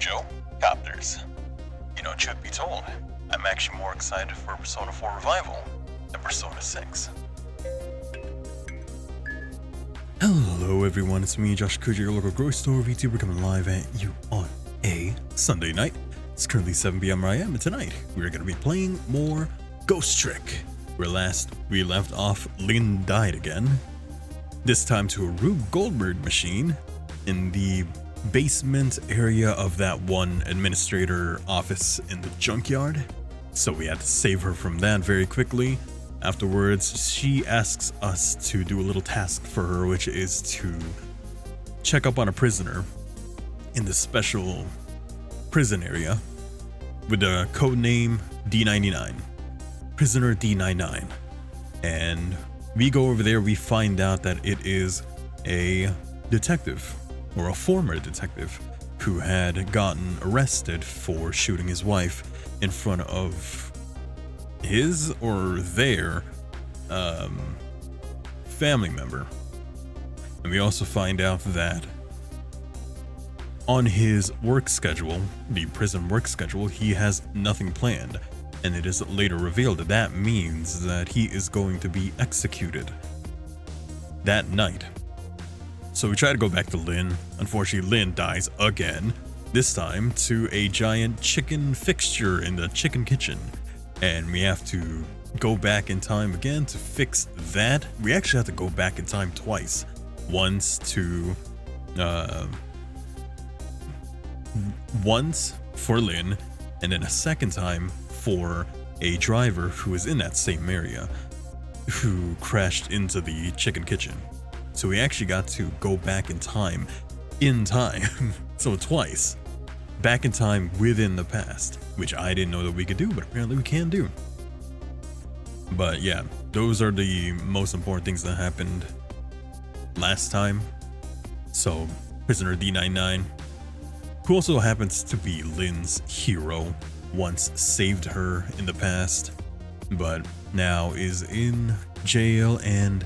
Joe, Copters. You know, truth be told, I'm actually more excited for Persona 4 Revival than Persona 6. Hello everyone, it's me, Josh Kuja, your local grocery store VTuber, coming live at you on a Sunday night. It's currently 7 p.m. where I am, and tonight we're going to be playing more Ghost Trick. Where last we left off, Lynn died again. This time to a Rube Goldberg machine in the basement area of that one administrator office in the junkyard. So we had to save her from that very quickly. Afterwards, she asks us to do a little task for her, which is to check up on a prisoner in the special prison area with the code name D99. Prisoner D99. And we go over there, we find out that it is a detective, or a former detective, who had gotten arrested for shooting his wife in front of his or their family member. And we also find out that on his work schedule, the prison work schedule, he has nothing planned. And it is later revealed that that means that he is going to be executed that night. So we try to go back to Lynn. Unfortunately, Lynn dies again, this time to a giant chicken fixture in the chicken kitchen. And we have to go back in time again to fix that. We actually have to go back in time twice. Once for Lynn, and then a second time for a driver who is in that same area who crashed into the chicken kitchen. So we actually got to go back in time, so twice, back in time within the past, which I didn't know that we could do, but apparently we can do. But yeah, those are the most important things that happened last time. So Prisoner D99, who also happens to be Lynn's hero, once saved her in the past, but now is in jail and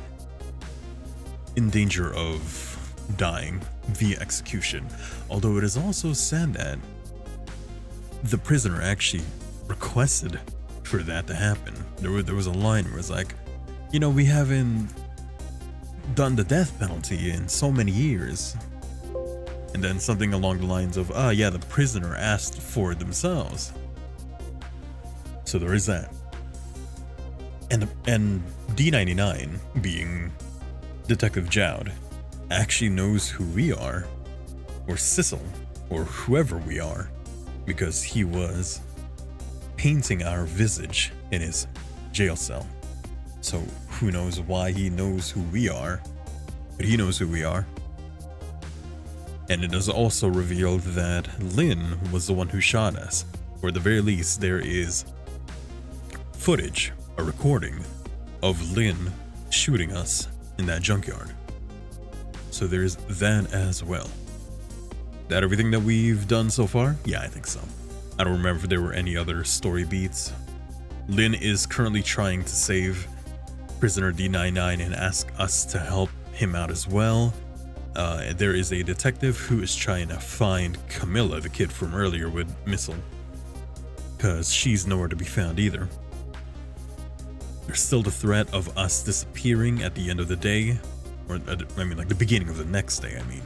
in danger of dying via execution. Although it is also said that the prisoner actually requested for that to happen. There was a line where it's like, you know, we haven't done the death penalty in so many years. And then something along the lines of, yeah, the prisoner asked for it themselves. So there is that. And D99, being Detective Jowd, actually knows who we are, or Sissel, or whoever we are, because he was painting our visage in his jail cell. So who knows why he knows who we are, but he knows who we are. And it is also revealed that Lynn was the one who shot us, or at the very least there is footage, a recording of Lynn shooting us in that junkyard. So there's that as well. That everything that we've done so far? Yeah, I think so. I don't remember if there were any other story beats. Lynn is currently trying to save Prisoner D99 and ask us to help him out as well. There is a detective who is trying to find Camilla, the kid from earlier with Missile, because she's nowhere to be found either. There's still the threat of us disappearing at the end of the day, or I mean like the beginning of the next day, I mean.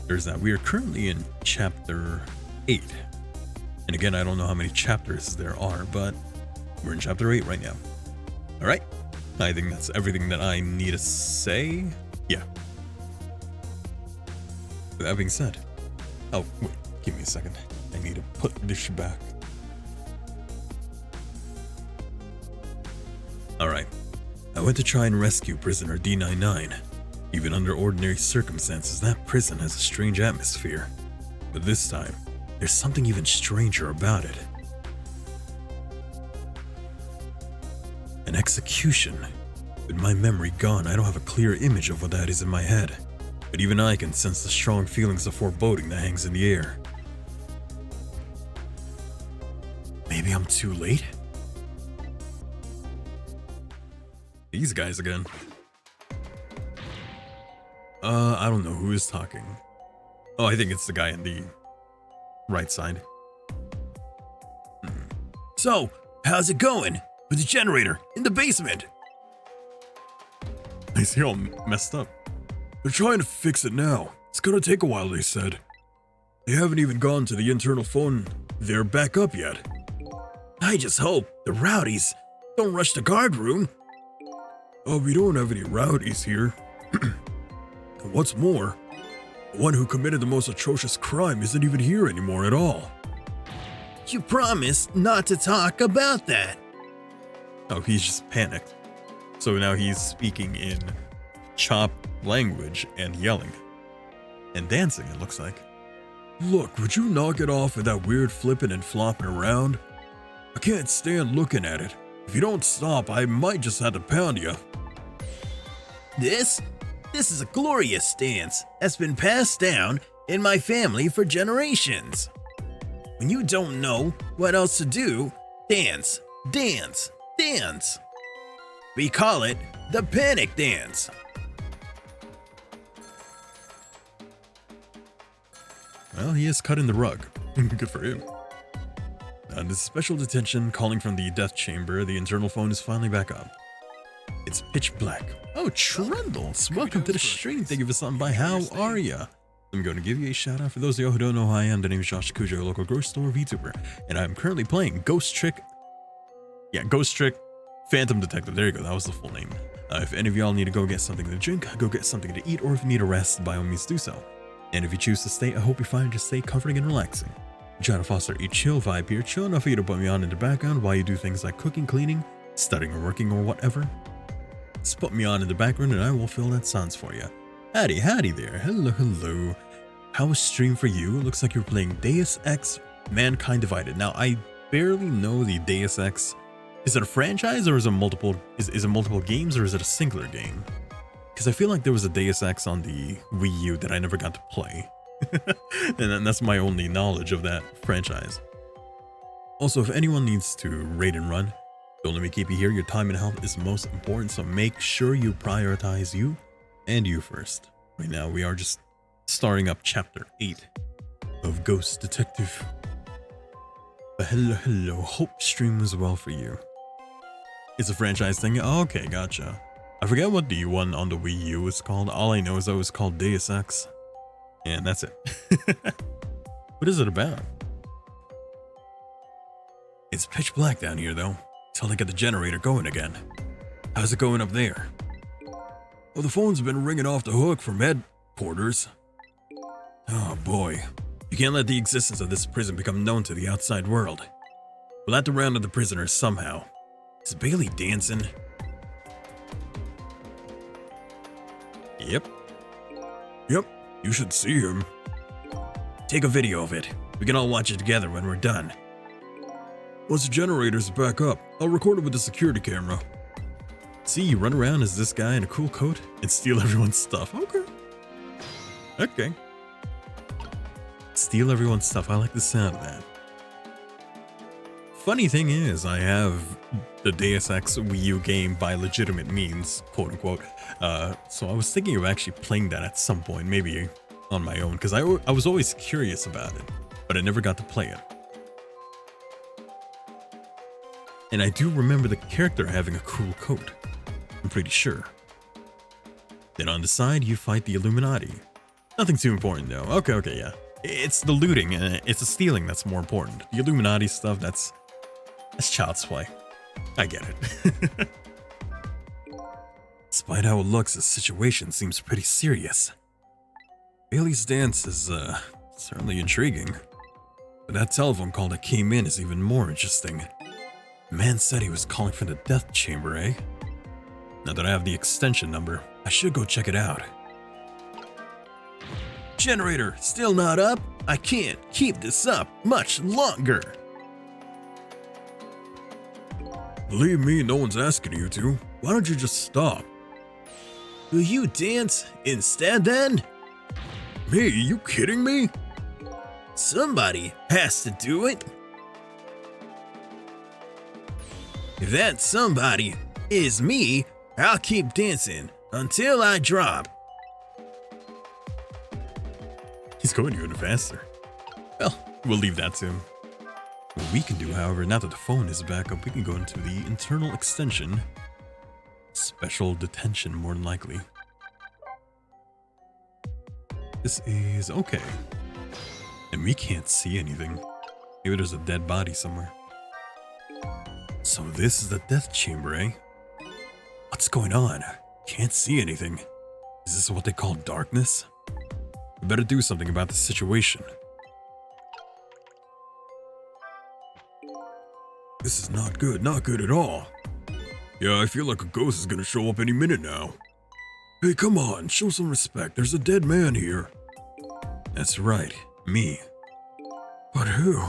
There's that. We are currently in chapter 8. And again, I don't know how many chapters there are, but we're in chapter 8 right now. Alright, I think that's everything that I need to say. Yeah. With that being said, oh, wait, give me a second. I need to put this back. Alright, I went to try and rescue Prisoner D99. Even under ordinary circumstances, that prison has a strange atmosphere. But this time, there's something even stranger about it. An execution. With my memory gone, I don't have a clear image of what that is in my head. But even I can sense the strong feelings of foreboding that hangs in the air. Maybe I'm too late? These guys again. I don't know who is talking. Oh, I think it's the guy in the right side. So, how's it going with the generator in the basement? I see all messed up. They're trying to fix it now. It's gonna take a while, they said. They haven't even gone to the internal phone there back up yet. I just hope the rowdies don't rush the guard room. Oh, we don't have any rowdies here. And what's more, the one who committed the most atrocious crime isn't even here anymore at all. You promised not to talk about that. Oh, he's just panicked. So now he's speaking in chop language and yelling. And dancing, it looks like. Look, would you knock it off with that weird flipping and flopping around? I can't stand looking at it. If you don't stop, I might just have to pound you. This is a glorious dance that's been passed down in my family for generations. When you don't know what else to do, dance, dance, dance. We call it the panic dance. Well, he is cutting the rug. Good for him. And this special detention calling from the death chamber, the internal phone is finally back up. It's pitch black. Oh, Trundles, welcome to the stream. Thank you for stopping by. How are ya? I'm going to give you a shout out for those of you who don't know who I am. The name is Josh Kujo, your local grocery store VTuber, and I'm currently playing Ghost Trick. Yeah, Ghost Trick Phantom Detective. There you go. That was the full name. If any of y'all need to go get something to drink, go get something to eat, or if you need a rest, by all means do so. And if you choose to stay, I hope you find just stay comforting and relaxing. I'm trying to foster a chill vibe here, chill enough for you to put me on in the background while you do things like cooking, cleaning, studying or working or whatever. Just put me on in the background and I will fill that sounds for you. Howdy there. Hello. How was stream for you? It looks like you're playing Deus Ex Mankind Divided. Now, I barely know the Deus Ex. Is it a franchise or is it multiple games or is it a singular game? Because I feel like there was a Deus Ex on the Wii U that I never got to play. And that's my only knowledge of that franchise. Also, if anyone needs to raid and run, don't let me keep you here. Your time and health is most important, so make sure you prioritize you and you first. Right now, we are just starting up chapter 8 of Ghost Detective. But hello. Hope stream was well for you. It's a franchise thing? Oh, okay, gotcha. I forget what the one on the Wii U is called. All I know is that it was called Deus Ex. And that's it. What is it about? It's pitch black down here, though, till they get the generator going again. How's it going up there? Well, the phone's been ringing off the hook from headquarters. Oh boy. You can't let the existence of this prison become known to the outside world. We'll have to round up the prisoners somehow. Is Bailey dancing? Yep. You should see him. Take a video of it. We can all watch it together when we're done. Once the generator's back up, I'll record it with the security camera. See, you run around as this guy in a cool coat and steal everyone's stuff. Okay. Steal everyone's stuff. I like the sound of that. Funny thing is, I have the Deus Ex Wii U game by legitimate means, quote unquote. So I was thinking of actually playing that at some point, maybe on my own, because I was always curious about it, but I never got to play it. And I do remember the character having a cool coat. I'm pretty sure. Then on the side, you fight the Illuminati. Nothing too important though. Okay, yeah. It's the looting and it's the stealing that's more important. The Illuminati stuff, that's child's play. I get it. Despite how it looks, the situation seems pretty serious. Bailey's dance is, certainly intriguing. But that telephone call that came in is even more interesting. The man said he was calling from the death chamber, eh? Now that I have the extension number, I should go check it out. Generator, still not up? I can't keep this up much longer. Believe me, no one's asking you to. Why don't you just stop? Will you dance instead then? Me? You kidding me? Somebody has to do it. If that somebody is me, I'll keep dancing until I drop. He's going even faster. Well, We'll leave that to him. What we can do, however, now that the phone is back up, we can go into the internal extension. Special detention, more than likely. This is okay. And we can't see anything. Maybe there's a dead body somewhere. So this is the death chamber, eh? What's going on? Can't see anything. Is this what they call darkness? We better do something about the situation. This is not good at all. Yeah, I feel like a ghost is gonna show up any minute now. Hey, come on, show some respect. There's a dead man here. That's right, me. But who?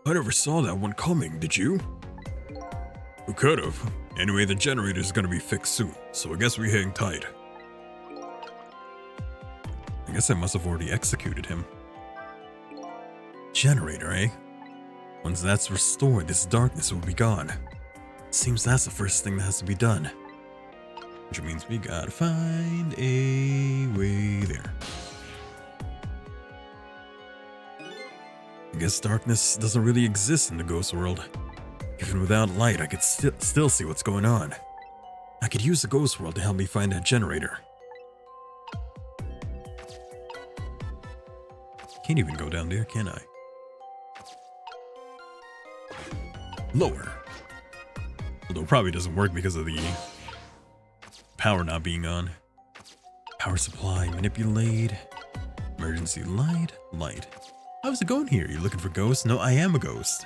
I never saw that one coming, did you? Who could've? Anyway, the generator's gonna be fixed soon, so I guess we hang tight. I guess I must have already executed him. Generator, eh? Once that's restored, this darkness will be gone. Seems that's the first thing that has to be done. Which means we gotta find a way there. I guess darkness doesn't really exist in the ghost world. Even without light, I could still see what's going on. I could use the ghost world to help me find that generator. Can't even go down there, can I? Lower. Although it probably doesn't work because of the power not being on. Power supply, manipulate. Emergency light, light. How's it going here? You looking for ghosts? No, I am a ghost.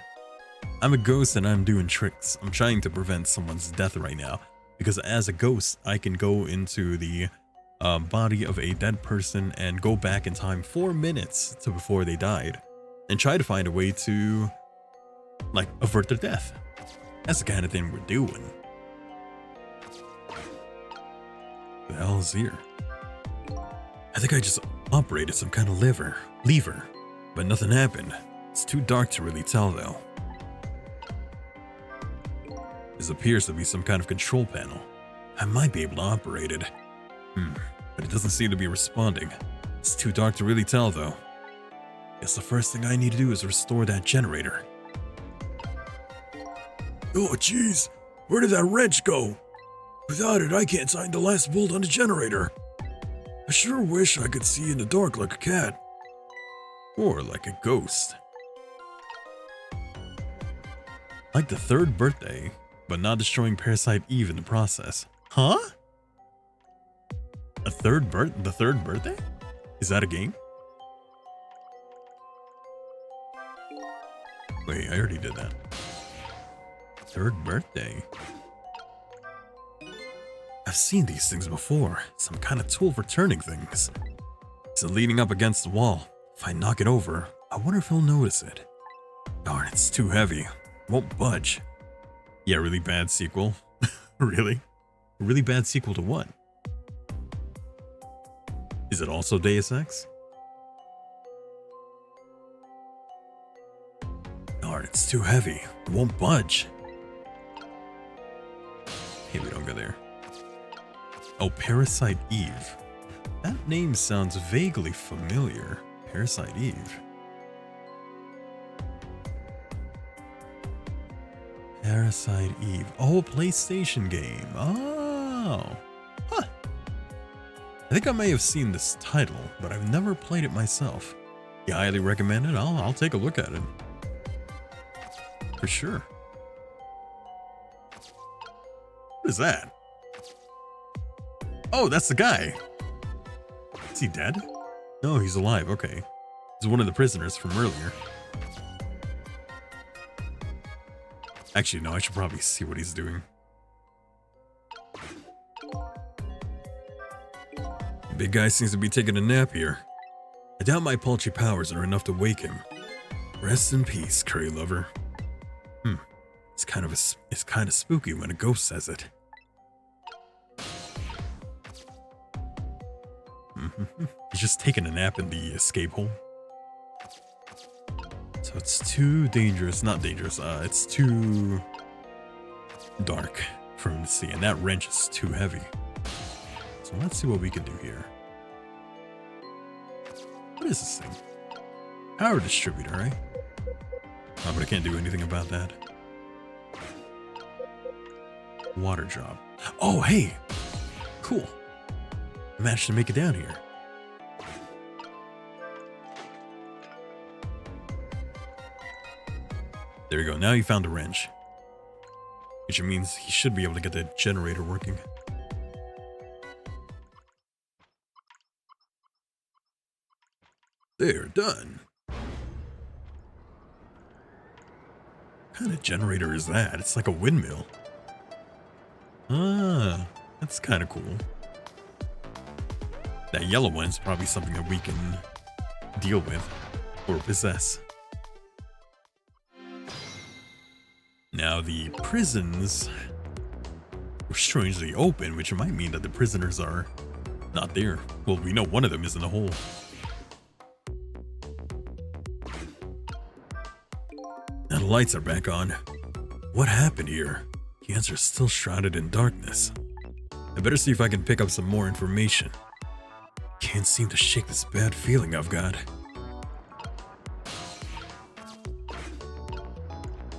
I'm a ghost and I'm doing tricks. I'm trying to prevent someone's death right now. Because as a ghost, I can go into the body of a dead person and go back in time 4 minutes to before they died. And try to find a way to, like, avert their death. That's the kind of thing we're doing. What the hell is here? I think I just operated some kind of lever, but nothing happened. It's too dark to really tell though. This appears to be some kind of control panel. I might be able to operate it. But it doesn't seem to be responding. It's too dark to really tell though. Guess the first thing I need to do is restore that generator. Oh jeez, where did that wrench go? Without it, I can't tighten the last bolt on the generator. I sure wish I could see in the dark like a cat. Or like a ghost. Like the third birthday, but not destroying Parasite Eve in the process. Huh? The third birthday? Is that a game? Wait, I already did that. Third birthday. I've seen these things before. Some kind of tool for turning things. Is it leaning up against the wall? If I knock it over, I wonder if he'll notice it. Darn, it's too heavy. Won't budge. Yeah, really bad sequel. Really? A really bad sequel to what? Is it also Deus Ex? Darn, it's too heavy. Won't budge. Hey, we don't go there. Oh, Parasite Eve. That name sounds vaguely familiar. Parasite Eve. Parasite Eve. Oh, PlayStation game. Oh. Huh. I think I may have seen this title, but I've never played it myself. You highly recommend it? I'll take a look at it. For sure. What is that? Oh, that's the guy. Is he dead? No, he's alive. Okay. He's one of the prisoners from earlier. Actually, no, I should probably see what he's doing. The big guy seems to be taking a nap here. I doubt my paltry powers are enough to wake him. Rest in peace, curry lover. It's kind of spooky when a ghost says it. He's just taking a nap in the escape hole. So it's too dangerous, not dangerous, it's too dark for him to see, and that wrench is too heavy. So let's see what we can do here. What is this thing? Power distributor, right? Oh, but I can't do anything about that. Water drop. Oh, hey! Cool. I managed to make it down here. There we go. Now he found the wrench. Which means he should be able to get the generator working. There, done. What kind of generator is that? It's like a windmill. Ah, that's kind of cool. That yellow one is probably something that we can deal with or possess. Now the prisons were strangely open, which might mean that the prisoners are not there. Well, we know one of them is in the hole. Now the lights are back on. What happened here? The answer is still shrouded in darkness. I better see if I can pick up some more information. Can't seem to shake this bad feeling I've got.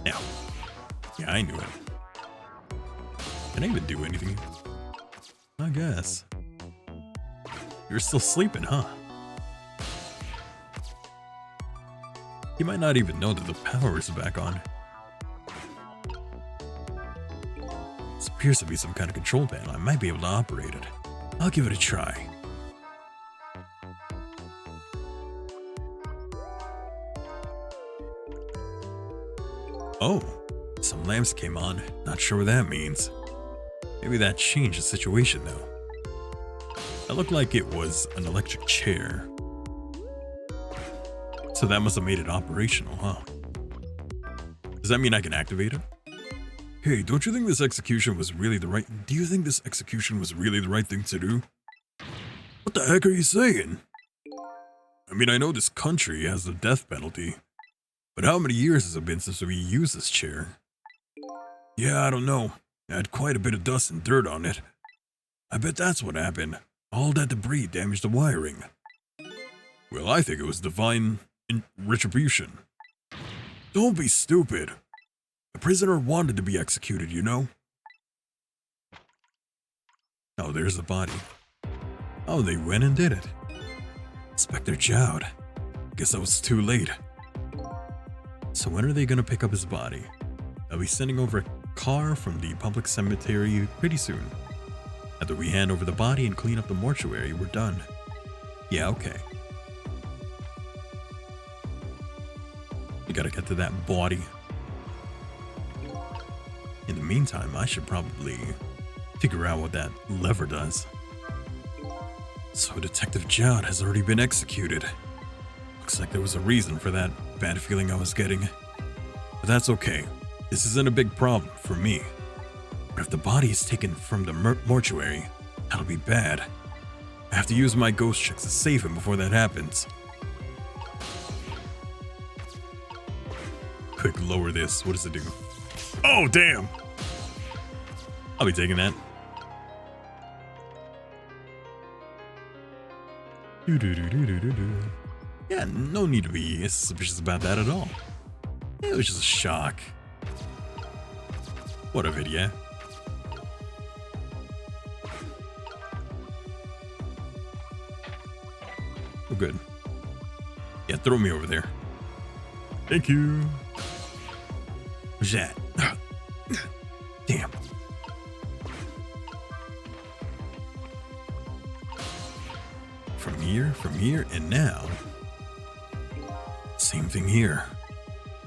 Now. Yeah, I knew it. Can I even do anything? I guess. You're still sleeping, huh? You might not even know that the power is back on. This appears to be some kind of control panel. I might be able to operate it. I'll give it a try. Oh, some lamps came on. Not sure what that means. Maybe that changed the situation though. That looked like it was an electric chair. So that must have made it operational, huh? Does that mean I can activate it? Hey, don't you think this execution was really the right... Do you think this execution was really the right thing to do? What the heck are you saying? I mean, I know this country has the death penalty, but how many years has it been since we used this chair? Yeah, I don't know. It had quite a bit of dust and dirt on it. I bet that's what happened. All that debris damaged the wiring. Well, I think it was divine retribution. Don't be stupid. The prisoner wanted to be executed, you know? Oh, there's the body. Oh, they went and did it. Inspector Jowd. Guess I was too late. So when are they gonna pick up his body? I'll be sending over a car from the public cemetery pretty soon. After we hand over the body and clean up the mortuary, we're done. Yeah, okay. You gotta get to that body. In the meantime, I should probably figure out what that lever does. So Detective Jowd has already been executed. Looks like there was a reason for that bad feeling I was getting. But that's okay. This isn't a big problem for me. But if the body is taken from the mortuary, that'll be bad. I have to use my ghost checks to save him before that happens. Quick, lower this. What does it do? Oh, damn! I'll be taking that. Yeah, no need to be suspicious about that at all. It was just a shock. What of it, yeah? Oh, good. Yeah, throw me over there. Thank you. What's that? Damn. From here, and now. Same thing here.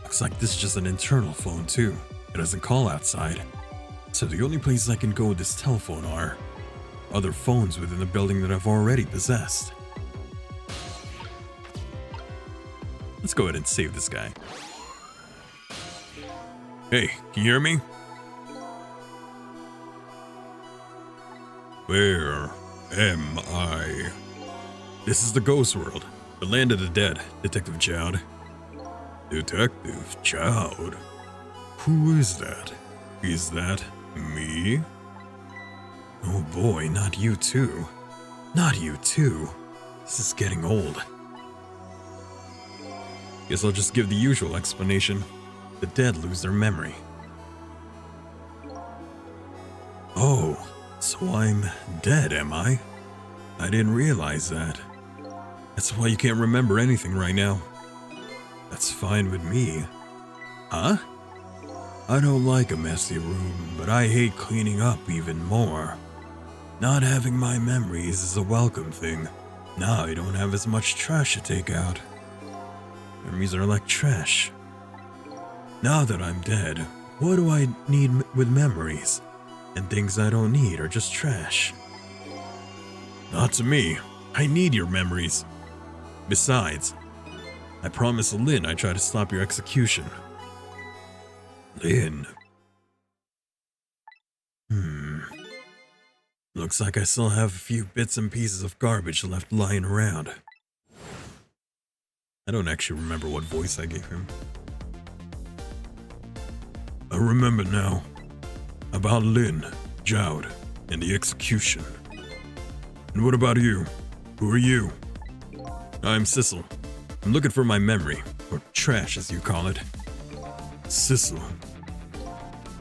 Looks like this is just an internal phone too. It doesn't call outside. So the only places I can go with this telephone are other phones within the building that I've already possessed. Let's go ahead and save this guy. Hey, can you hear me? Where am I? This is the ghost world, the land of the dead, Detective Jowd. Detective Jowd? Who is that? Is that me? Oh boy, not you too. Not you too. This is getting old. Guess I'll just give the usual explanation. The dead lose their memory. Oh, so I'm dead, am I? I didn't realize that. That's why you can't remember anything right now. That's fine with me. Huh? I don't like a messy room, but I hate cleaning up even more. Not having my memories is a welcome thing. Now I don't have as much trash to take out. Memories are like trash. Now that I'm dead, what do I need with memories? And things I don't need are just trash. Not to me. I need your memories. Besides, I promised Lynn I'd try to stop your execution. Lynn? Looks like I still have a few bits and pieces of garbage left lying around. I don't actually remember what voice I gave him. I remember now. About Lynn, Jowd, and the execution. And what about you? Who are you? I'm Sissel. I'm looking for my memory, or trash as you call it. Sissel.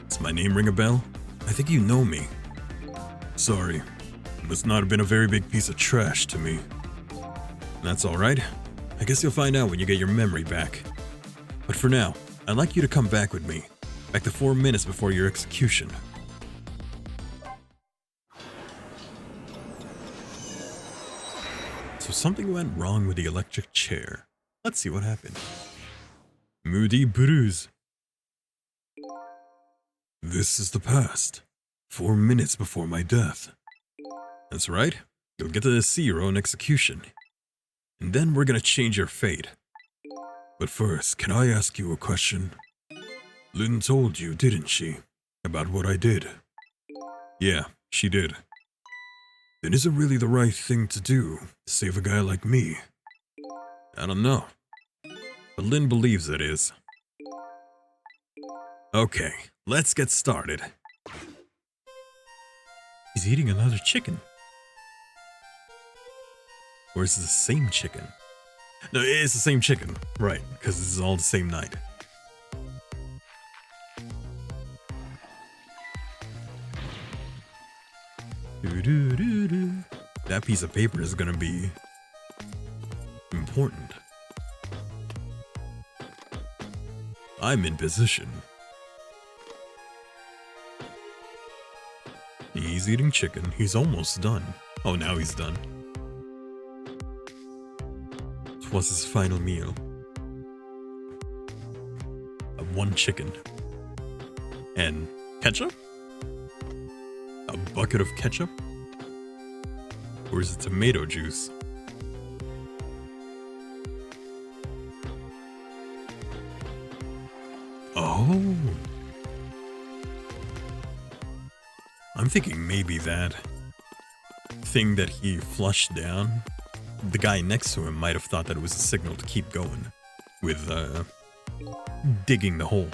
Does my name ring a bell? I think you know me. Sorry, it must not have been a very big piece of trash to me. That's alright. I guess you'll find out when you get your memory back. But for now, I'd like you to come back with me. Back to 4 minutes before your execution. So something went wrong with the electric chair. Let's see what happened. Moody Bruise. This is the past. 4 minutes before my death. That's right. You'll get to see your own execution. And then we're gonna change your fate. But first, can I ask you a question? Lynn told you, didn't she, about what I did? Yeah, she did. Then is it really the right thing to do to save a guy like me? I don't know. But Lynn believes it is. Okay, let's get started. He's eating another chicken. Or is it the same chicken? No, it's the same chicken. Right, because this is all the same night. That piece of paper is gonna be important. I'm in position. He's eating chicken. He's almost done. Oh, now he's done. It was his final meal. One chicken. And ketchup? A bucket of ketchup? Or is it tomato juice? Oh. I'm thinking maybe that thing that he flushed down, the guy next to him might have thought that it was a signal to keep going with digging the hole.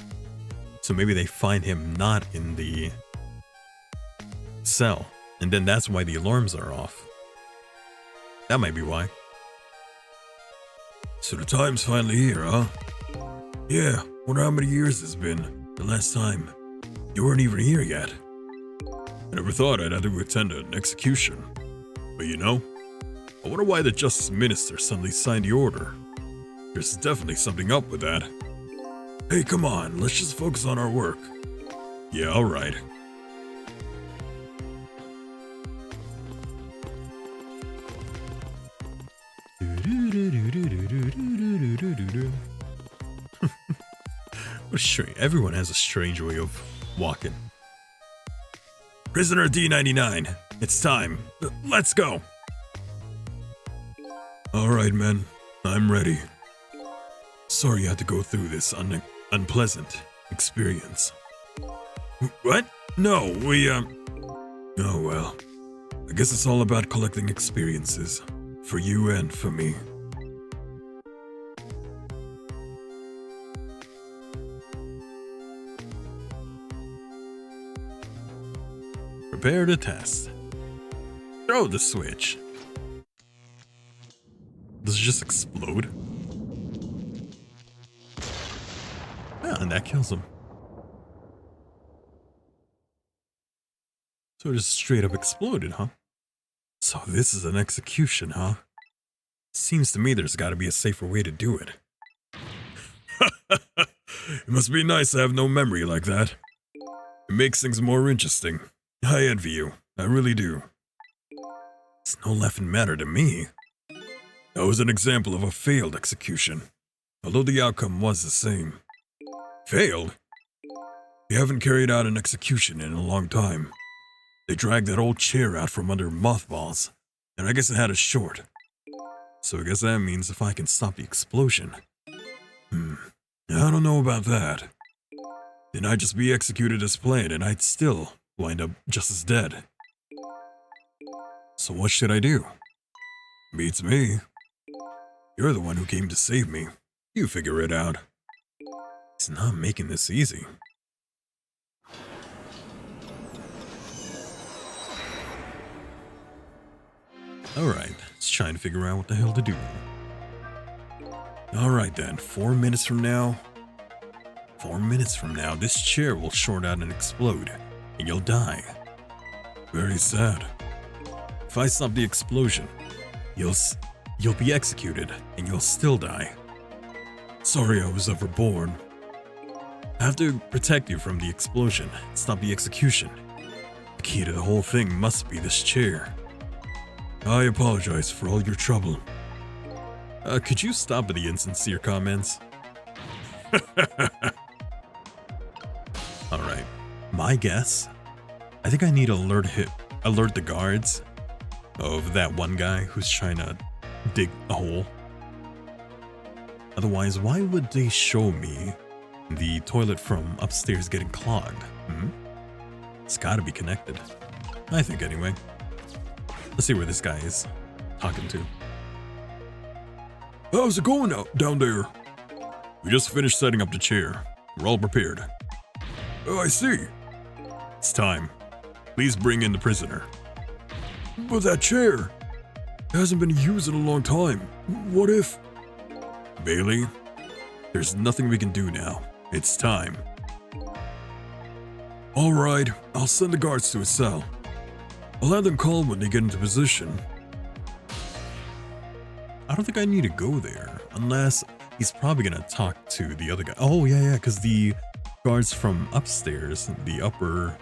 So maybe they find him not in the cell, and then that's why the alarms are off. That might be why. So the time's finally here, huh? Yeah, wonder how many years it's been. The last time. You weren't even here yet. I never thought I'd have to attend an execution. But you know, I wonder why the Justice Minister suddenly signed the order. There's definitely something up with that. Hey, come on, let's just focus on our work. Yeah, alright. What strange. Everyone has a strange way of walking. Prisoner D99, it's time. Let's go. Alright, men. I'm ready. Sorry you had to go through this unpleasant experience. What? No, Oh well. I guess it's all about collecting experiences. For you and for me. Prepare to test. Throw the switch. Does it just explode? Ah, and that kills him. So it just straight up exploded, huh? So this is an execution, huh? Seems to me there's gotta be a safer way to do it. It must be nice to have no memory like that. It makes things more interesting. I envy you. I really do. It's no laughing matter to me. That was an example of a failed execution, although the outcome was the same. Failed? We haven't carried out an execution in a long time. They dragged that old chair out from under mothballs, and I guess it had a short. So I guess that means if I can stop the explosion. I don't know about that. Then I'd just be executed as planned, and I'd still wind up just as dead. So what should I do? Beats me. You're the one who came to save me. You figure it out. It's not making this easy. Alright, let's try and figure out what the hell to do. Alright then, 4 minutes from now. 4 minutes from now, this chair will short out and explode, and you'll die. Very sad. If I stop the explosion, you'll be executed, and you'll still die. Sorry I was ever born. I have to protect you from the explosion, stop the execution. The key to the whole thing must be this chair. I apologize for all your trouble. Could you stop with the insincere comments? Alright, my guess, I think I need to alert the guards of that one guy who's trying to dig a hole. Otherwise, why would they show me the toilet from upstairs getting clogged? It's gotta be connected. I think anyway. Let's see where this guy is talking to. How's it going out down there? We just finished setting up the chair. We're all prepared. Oh, I see. It's time. Please bring in the prisoner. But that chair hasn't been used in a long time. What if... Bailey, there's nothing we can do now. It's time. Alright, I'll send the guards to his cell. I'll have them call when they get into position. I don't think I need to go there, unless he's probably gonna talk to the other guy. Oh, yeah, because the guards from upstairs, the upper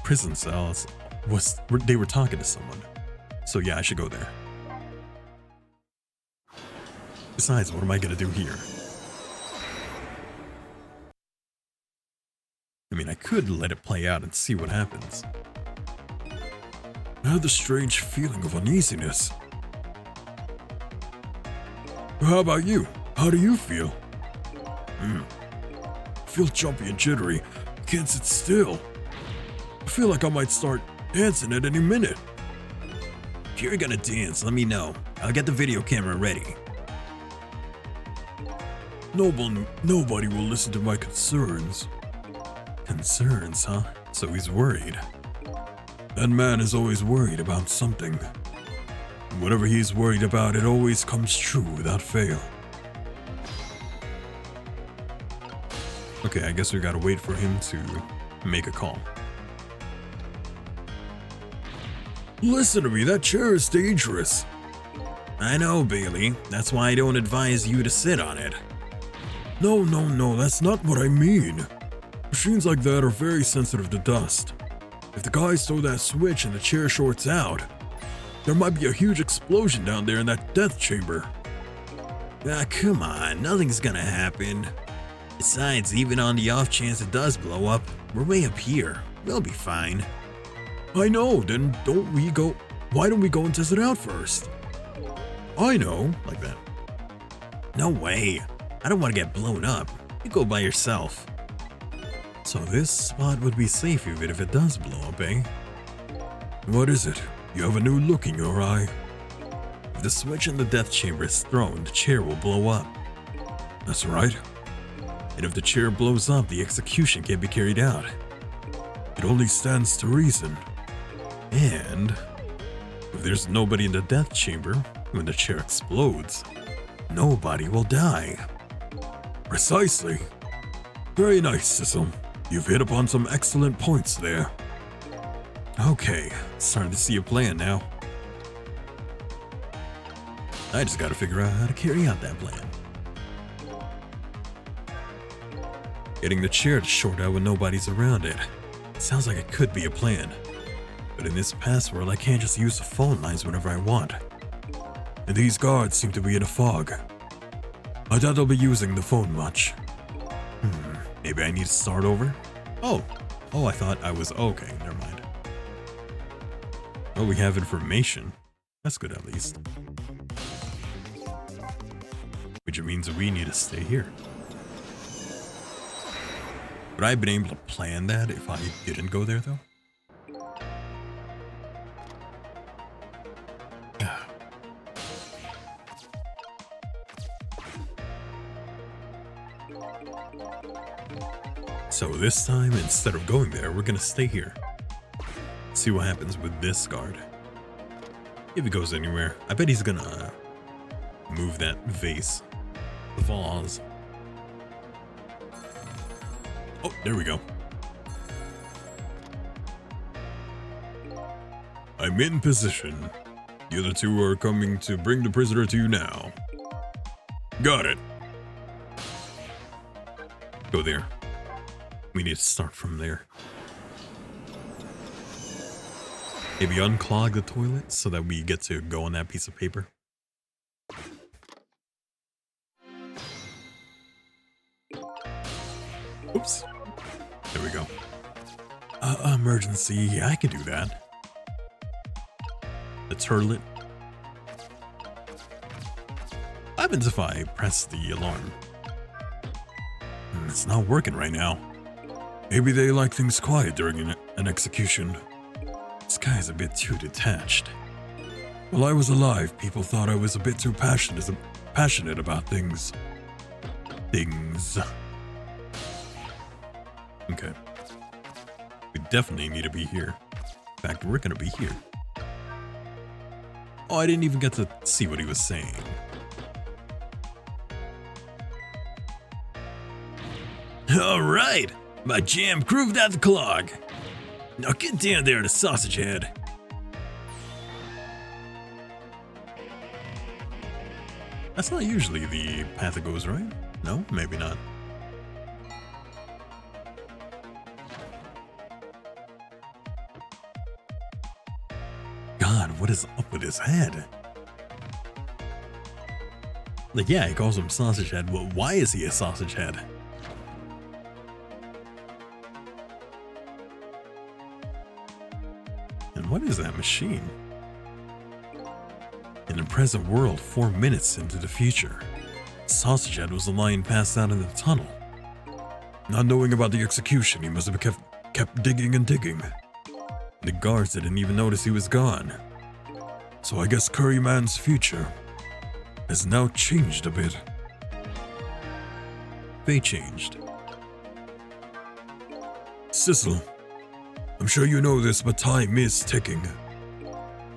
prison cells, they were talking to someone. So yeah, I should go there. Besides, what am I gonna do here? I mean, I could let it play out and see what happens. I had the strange feeling of uneasiness. How about you? How do you feel? I feel jumpy and jittery. I can't sit still. I feel like I might start dancing at any minute. If you're gonna dance, let me know. I'll get the video camera ready. Nobody will listen to my concerns. Concerns, huh? So he's worried. That man is always worried about something. Whatever he's worried about, it always comes true without fail. Okay, I guess we gotta wait for him to make a call. Listen to me, that chair is dangerous. I know, Bailey. That's why I don't advise you to sit on it. No, that's not what I mean. Machines like that are very sensitive to dust. If the guys throw that switch and the chair shorts out, there might be a huge explosion down there in that death chamber. Ah, come on, nothing's gonna happen. Besides, even on the off chance it does blow up, we're way up here. We'll be fine. I know, then why don't we go and test it out first? I know, like that. No way. I don't want to get blown up. You go by yourself. So this spot would be safe even if it does blow up, eh? What is it? You have a new look in your eye. If the switch in the death chamber is thrown, the chair will blow up. That's right. And if the chair blows up, the execution can't be carried out. It only stands to reason. And if there's nobody in the death chamber when the chair explodes, nobody will die. Precisely. Very nice, Sissel. You've hit upon some excellent points there. Okay, starting to see a plan now. I just gotta figure out how to carry out that plan. Getting the chair to short out when nobody's around it. Sounds like it could be a plan. But in this past world, I can't just use the phone lines whenever I want. And these guards seem to be in a fog. I doubt they'll be using the phone much. Maybe I need to start over? Oh, I thought I was okay, never mind. Oh, we have information. That's good at least. Which means we need to stay here. Would I have been able to plan that if I didn't go there though? So this time, instead of going there, we're gonna stay here. See what happens with this guard. If he goes anywhere, I bet he's gonna move that vase. The vase. Oh, there we go. I'm in position. The other two are coming to bring the prisoner to you now. Got it. Go there. We need to start from there. Maybe unclog the toilet so that we get to go on that piece of paper. Oops. There we go. Emergency. I can do that. The turlet. What happens if I press the alarm? It's not working right now. Maybe they like things quiet during an execution. This guy's a bit too detached. While I was alive, people thought I was a bit too passionate about things. Okay. We definitely need to be here. In fact, we're gonna be here. Oh, I didn't even get to see what he was saying. Alright, my jam proved out the clog. Now get down there to sausage head. That's not usually the path it goes, right? No, maybe not. God, what is up with his head? Like, yeah, he calls him sausage head. Well, why is he a sausage head? And what is that machine? In the present world, 4 minutes into the future, Sausage Head was lying passed out in the tunnel. Not knowing about the execution, he must have kept digging and digging. The guards didn't even notice he was gone. So I guess Curryman's future has now changed a bit. They changed. Sissel, I'm sure you know this, but time is ticking.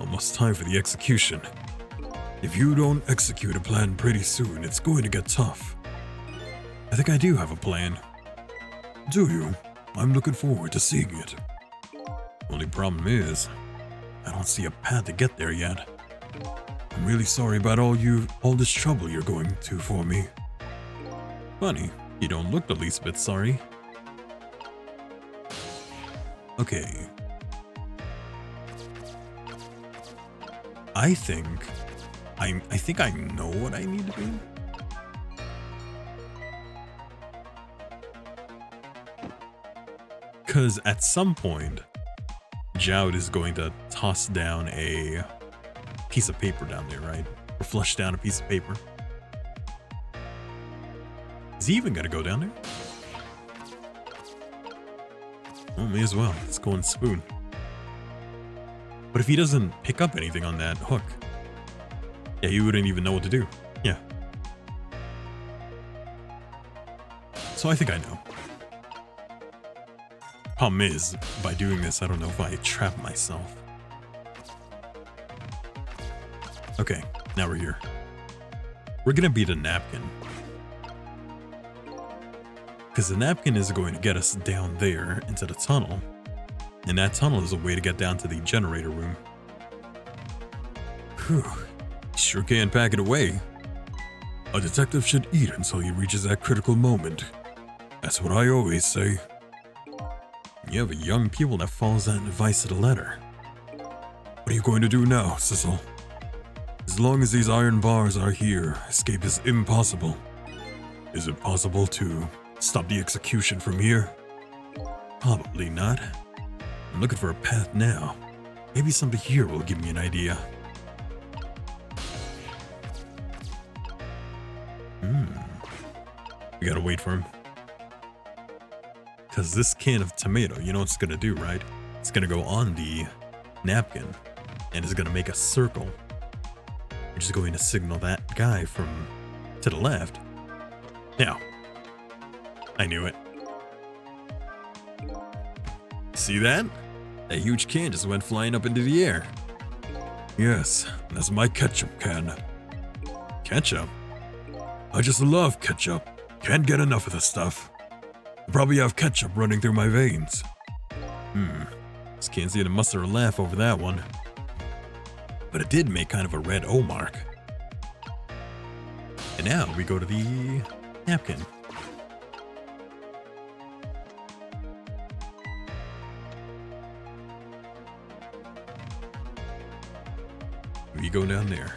Almost time for the execution. If you don't execute a plan pretty soon, it's going to get tough. I think I do have a plan. Do you? I'm looking forward to seeing it. Only problem is, I don't see a path to get there yet. I'm really sorry about all this trouble you're going to for me. Funny, you don't look the least bit sorry. Okay. I think I know what I need to do. Because at some point, Jowd is going to toss down a piece of paper down there, right? Or flush down a piece of paper. Is he even going to go down there? Well, may as well. Let's go and spoon. But if he doesn't pick up anything on that hook, yeah, he wouldn't even know what to do. Yeah. So I think I know. Problem is, by doing this, I don't know if I trap myself. Okay, now we're here. We're gonna beat a napkin. Because the napkin is going to get us down there into the tunnel. And that tunnel is a way to get down to the generator room. Whew. Sure can pack it away. A detective should eat until he reaches that critical moment. That's what I always say. You have a young pupil that follows that advice to the letter. What are you going to do now, Sissel? As long as these iron bars are here, escape is impossible. Is it possible to stop the execution from here? Probably not. I'm looking for a path now. Maybe somebody here will give me an idea. We gotta wait for him. Because this can of tomato, you know what it's gonna do, right? It's gonna go on the napkin and it's gonna make a circle, which is going to signal that guy from to the left. Now, I knew it. See that? That huge can just went flying up into the air. Yes, that's my ketchup can. Ketchup? I just love ketchup. Can't get enough of the stuff. I probably have ketchup running through my veins. Just can't see the muster or laugh over that one. But it did make kind of a red O mark. And now we go to the napkin. We go down there.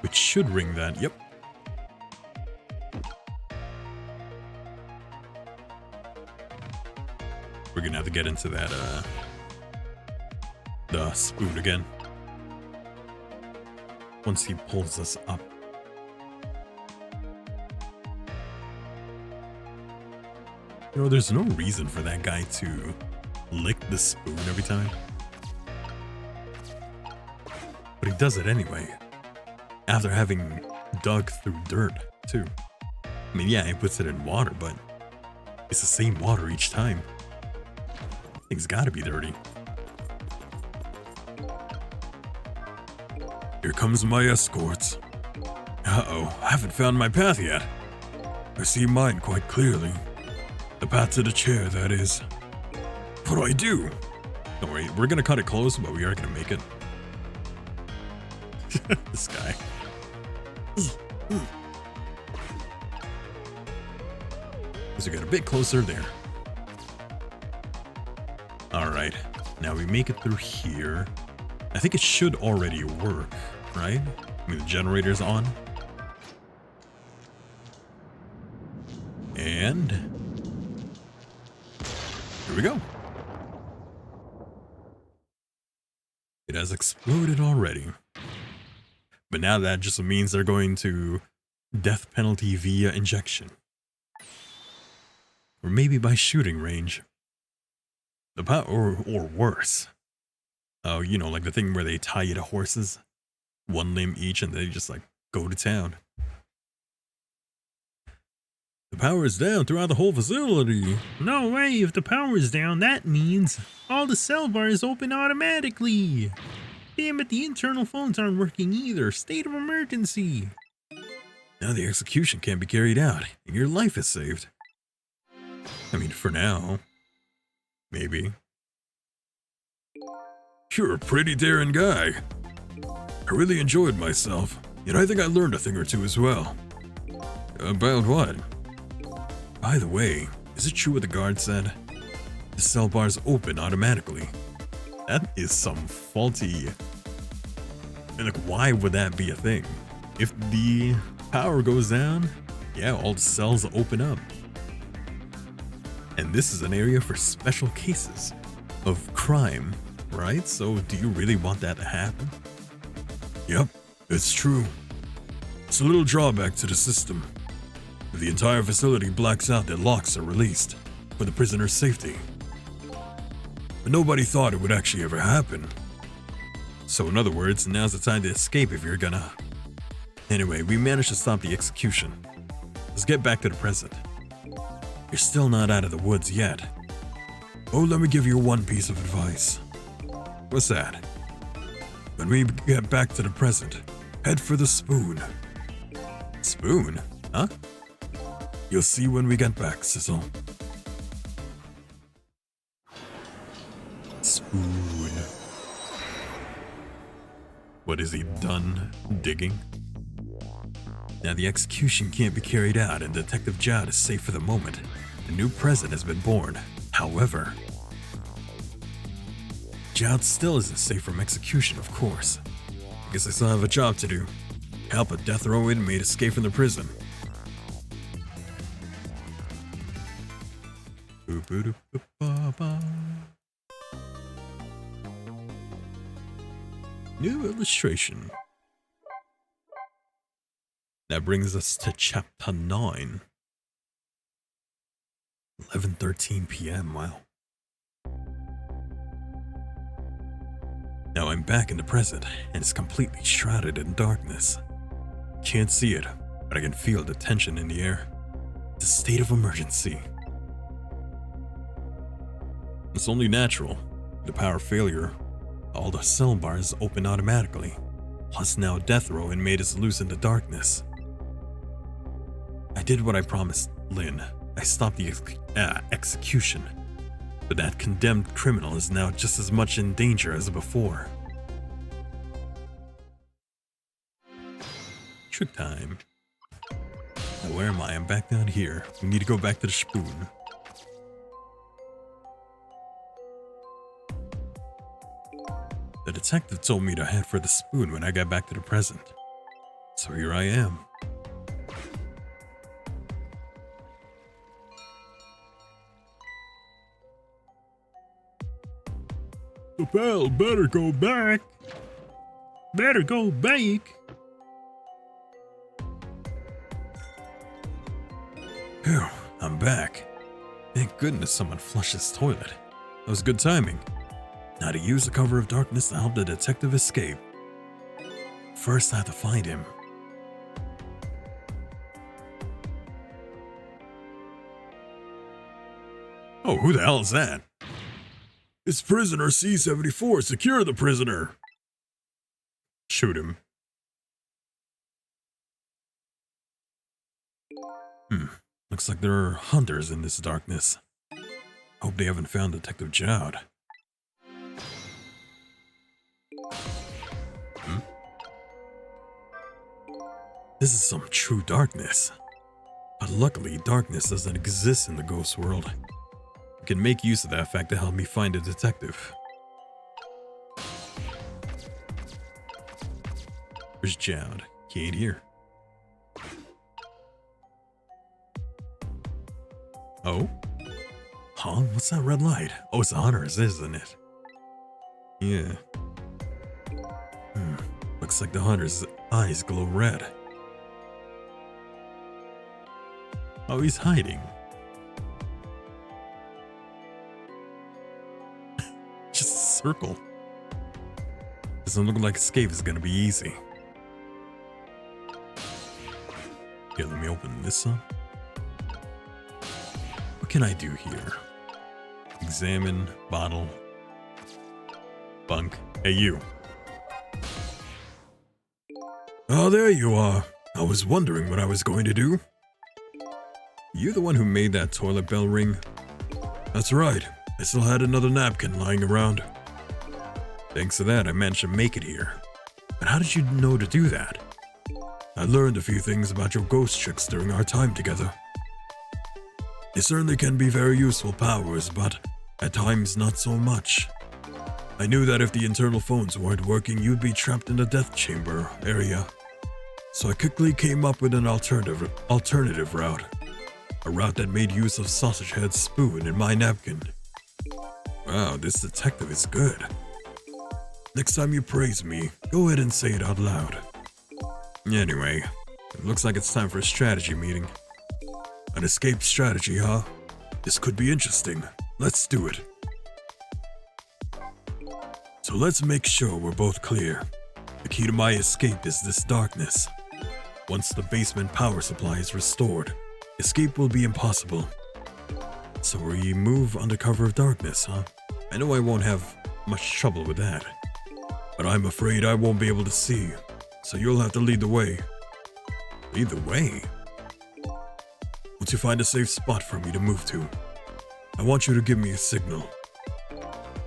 Which should ring that, yep. We're gonna have to get into that, the spoon again. Once he pulls us up. You know, there's no reason for that guy to lick the spoon every time. But he does it anyway. After having dug through dirt, too. I mean, yeah, he puts it in water, but it's the same water each time. Thing's gotta be dirty. Here comes my escorts. Uh-oh, I haven't found my path yet. I see mine quite clearly. The path to the chair, that is. What do I do? Don't worry, we're gonna cut it close, but we are gonna make it. This guy. So we got a bit closer there. Alright, now we make it through here. I think it should already work, right? I mean, the generator's on. And here we go. It has exploded already. But now that just means they're going to death penalty via injection. Or maybe by shooting range. The power, or worse. Oh, you know, like the thing where they tie you to horses. One limb each and they just like go to town. The power is down throughout the whole facility. No way, if the power is down, that means all the cell bars open automatically. Damn it, the internal phones aren't working either. State of emergency. Now the execution can't be carried out, and your life is saved. I mean, for now. Maybe. You're a pretty daring guy. I really enjoyed myself, and I think I learned a thing or two as well. About what? By the way, is it true what the guard said? The cell bars open automatically. That is some faulty... And like, why would that be a thing? If the power goes down, yeah, all the cells open up. And this is an area for special cases of crime, right? So do you really want that to happen? Yep, it's true. It's a little drawback to the system. If the entire facility blacks out, the locks are released for the prisoner's safety. But nobody thought it would actually ever happen. So in other words, now's the time to escape if you're gonna... Anyway, we managed to stop the execution. Let's get back to the present. You're still not out of the woods yet. Oh, let me give you one piece of advice. What's that? When we get back to the present, head for the spoon. Spoon? Huh? You'll see when we get back, Sizzle. Spoon. What is he done digging? Now the execution can't be carried out and Detective Jowd is safe for the moment. The new president has been born. However, Jowd still isn't safe from execution, of course. I guess I still have a job to do. Help a death row inmate escape from the prison. New illustration. That brings us to chapter 9. 11:13 p.m. Wow. Now I'm back in the present, and it's completely shrouded in darkness. Can't see it, but I can feel the tension in the air. It's a state of emergency. It's only natural. The power failure, all the cell bars open automatically. Plus now death row inmate is loose in the darkness. I did what I promised Lynn. I stopped the execution. But that condemned criminal is now just as much in danger as before. Trick time. Now where am I? I'm back down here. We need to go back to the spoon. The detective told me to head for the spoon when I got back to the present. So here I am. The pal better go back. Better go back. Phew, I'm back. Thank goodness someone flushed this toilet. That was good timing. Now to use the cover of darkness to help the detective escape. First I have to find him. Oh, who the hell is that? It's prisoner C-74. Secure the prisoner. Shoot him. Looks like there are hunters in this darkness. Hope they haven't found Detective Jowd. This is some true darkness. But luckily, darkness doesn't exist in the ghost world. I can make use of that fact to help me find a detective. Where's Jowd? He ain't here. Oh? Huh? What's that red light? Oh, it's the hunters, isn't it? Yeah. Looks like the hunter's eyes glow red. Oh, he's hiding. Just a circle. Doesn't look like escape is gonna be easy. Here, let me open this up. What can I do here? Examine, bottle, bunk. Hey, you. Oh, there you are. I was wondering what I was going to do. You the one who made that toilet bell ring? That's right. I still had another napkin lying around. Thanks to that, I managed to make it here. But how did you know to do that? I learned a few things about your ghost tricks during our time together. They certainly can be very useful powers, but at times not so much. I knew that if the internal phones weren't working, you'd be trapped in the death chamber area. So I quickly came up with an alternative route. A route that made use of Sausage Head's spoon in my napkin. Wow, this detective is good. Next time you praise me, go ahead and say it out loud. Anyway, it looks like it's time for a strategy meeting. An escape strategy, huh? This could be interesting. Let's do it. So let's make sure we're both clear. The key to my escape is this darkness. Once the basement power supply is restored, escape will be impossible. So we move under cover of darkness, huh? I know I won't have much trouble with that. But I'm afraid I won't be able to see, so you'll have to lead the way. Lead the way? Once you find a safe spot for me to move to, I want you to give me a signal.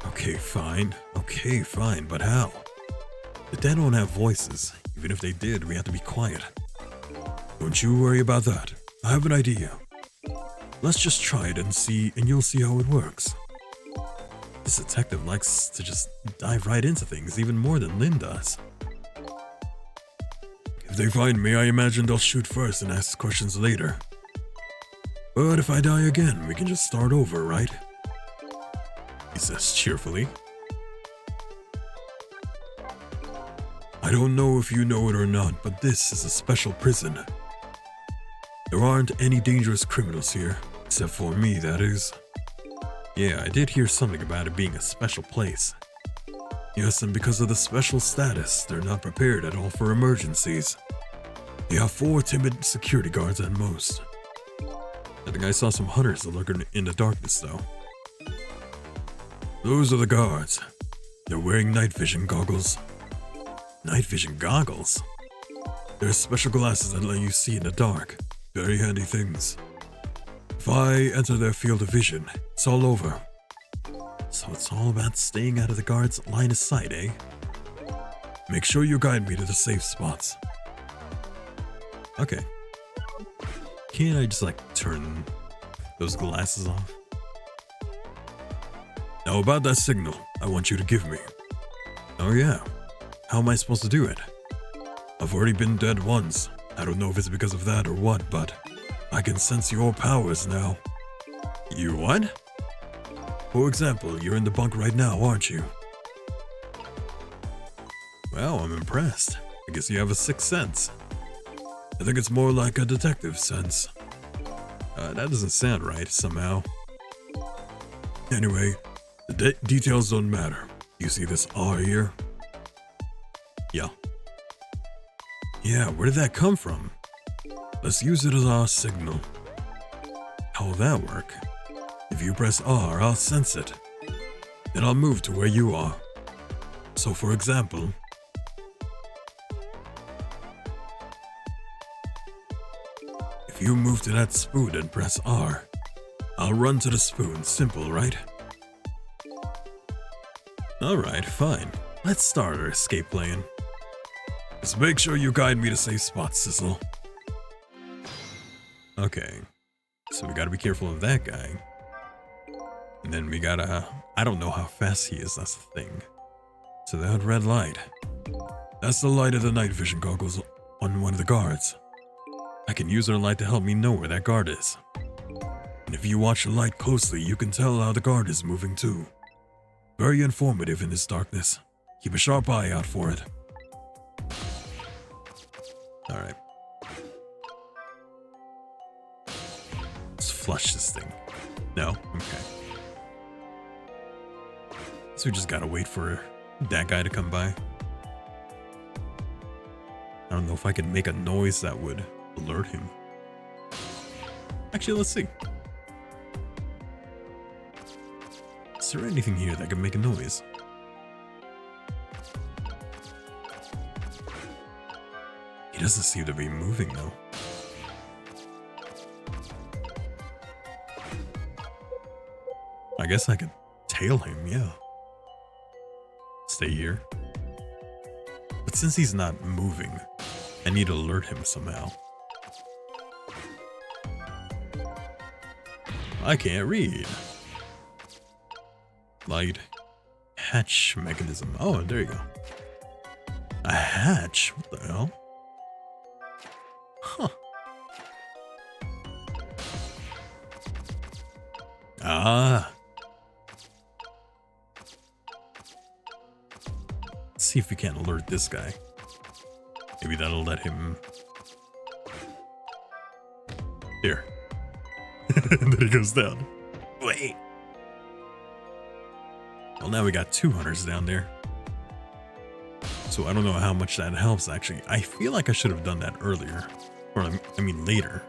Okay, fine, but how? The dead don't have voices. Even if they did, we have to be quiet. Don't you worry about that. I have an idea. Let's just try it and you'll see how it works. This detective likes to just dive right into things even more than Lynn does. If they find me, I imagine they'll shoot first and ask questions later. But if I die again, we can just start over, right? He says cheerfully. I don't know if you know it or not, but this is a special prison. There aren't any dangerous criminals here, except for me, that is. Yeah, I did hear something about it being a special place. Yes, and because of the special status, they're not prepared at all for emergencies. They have 4 timid security guards at most. I think I saw some hunters lurking in the darkness, though. Those are the guards. They're wearing night vision goggles. Night vision goggles? They're special glasses that let you see in the dark. Very handy things. If I enter their field of vision, it's all over. So it's all about staying out of the guards' line of sight, eh? Make sure you guide me to the safe spots. Okay. Can't I just turn those glasses off? Now about that signal I want you to give me. Oh yeah. How am I supposed to do it? I've already been dead once. I don't know if it's because of that or what, but I can sense your powers now. You what? For example, you're in the bunk right now, aren't you? Well, I'm impressed. I guess you have a sixth sense. I think it's more like a detective sense. That doesn't sound right, somehow. Anyway, the details don't matter. You see this R here? Yeah. Yeah, where did that come from? Let's use it as our signal. How will that work? If you press R, I'll sense it. Then I'll move to where you are. So for example, if you move to that spoon and press R, I'll run to the spoon. Simple, right? Alright, fine. Let's start our escape plan. Just make sure you guide me to safe spots, Sizzle. Okay. So we gotta be careful of that guy. And then we gotta... I don't know how fast he is, that's the thing. So that red light. That's the light of the night vision goggles on one of the guards. I can use our light to help me know where that guard is. And if you watch the light closely, you can tell how the guard is moving too. Very informative in this darkness. Keep a sharp eye out for it. Alright. Let's flush this thing. No? Okay. So we just gotta wait for that guy to come by. I don't know if I can make a noise that would alert him. Actually, let's see. Is there anything here that can make a noise? He doesn't seem to be moving though. I guess I could tail him, yeah. Stay here. But since he's not moving, I need to alert him somehow. I can't read. Light. Hatch mechanism. Oh, there you go. A hatch? What the hell? Huh. Ah. Let's see if we can alert this guy. Maybe that'll let him... Here. And then he goes down. Wait. Well, now we got 2 hunters down there. So I don't know how much that helps, actually. I feel like I should have done that earlier. Or, I mean, later.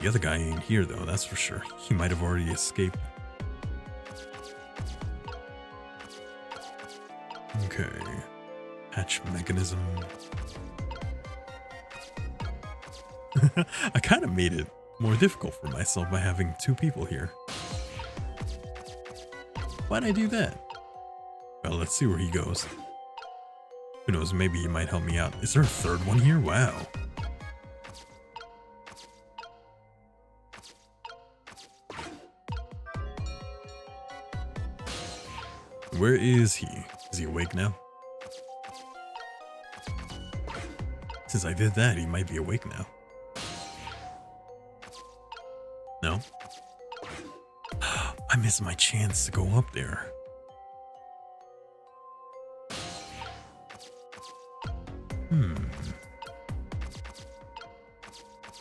The other guy ain't here, though, that's for sure. He might have already escaped. Okay. Hatch mechanism. I kind of made it more difficult for myself by having 2 people here. Why'd I do that? Well, let's see where he goes. Who knows, maybe he might help me out. Is there a 3rd one here? Wow. Where is he? Is he awake now? Since I did that, he might be awake now. No? I missed my chance to go up there.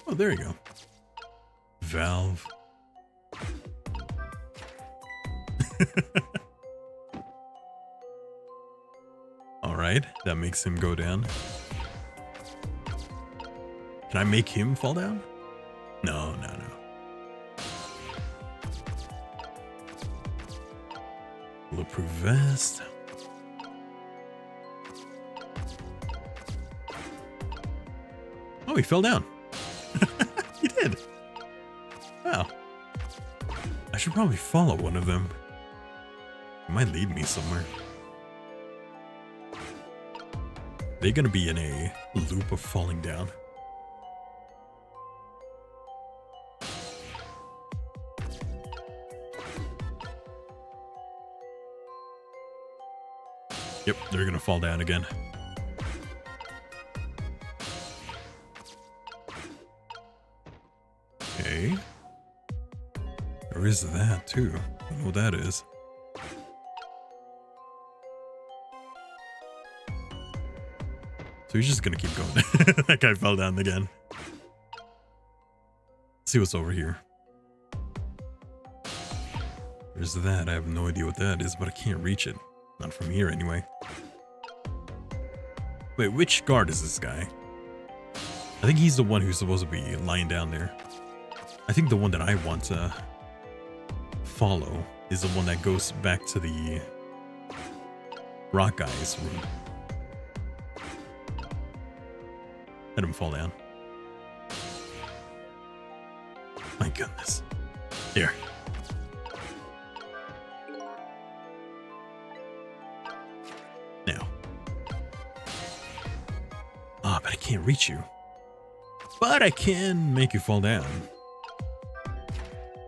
Oh, there you go. Valve. Alright, that makes him go down. Can I make him fall down? No. Bulletproof vest. Oh, he fell down. He did. Wow. I should probably follow one of them. It might lead me somewhere. They're gonna be in a loop of falling down. Yep, they're gonna fall down again. Okay. There is that too. I don't know what that is. So he's just gonna keep going. That guy fell down again. Let's see what's over here. There's that. I have no idea what that is, but I can't reach it. Not from here anyway. Wait, which guard is this guy? I think he's the one who's supposed to be lying down there. I think the one that I want to follow is the one that goes back to the rock guy's room. Let him fall down. My goodness. Here. Now. Ah, but I can't reach you. But I can make you fall down.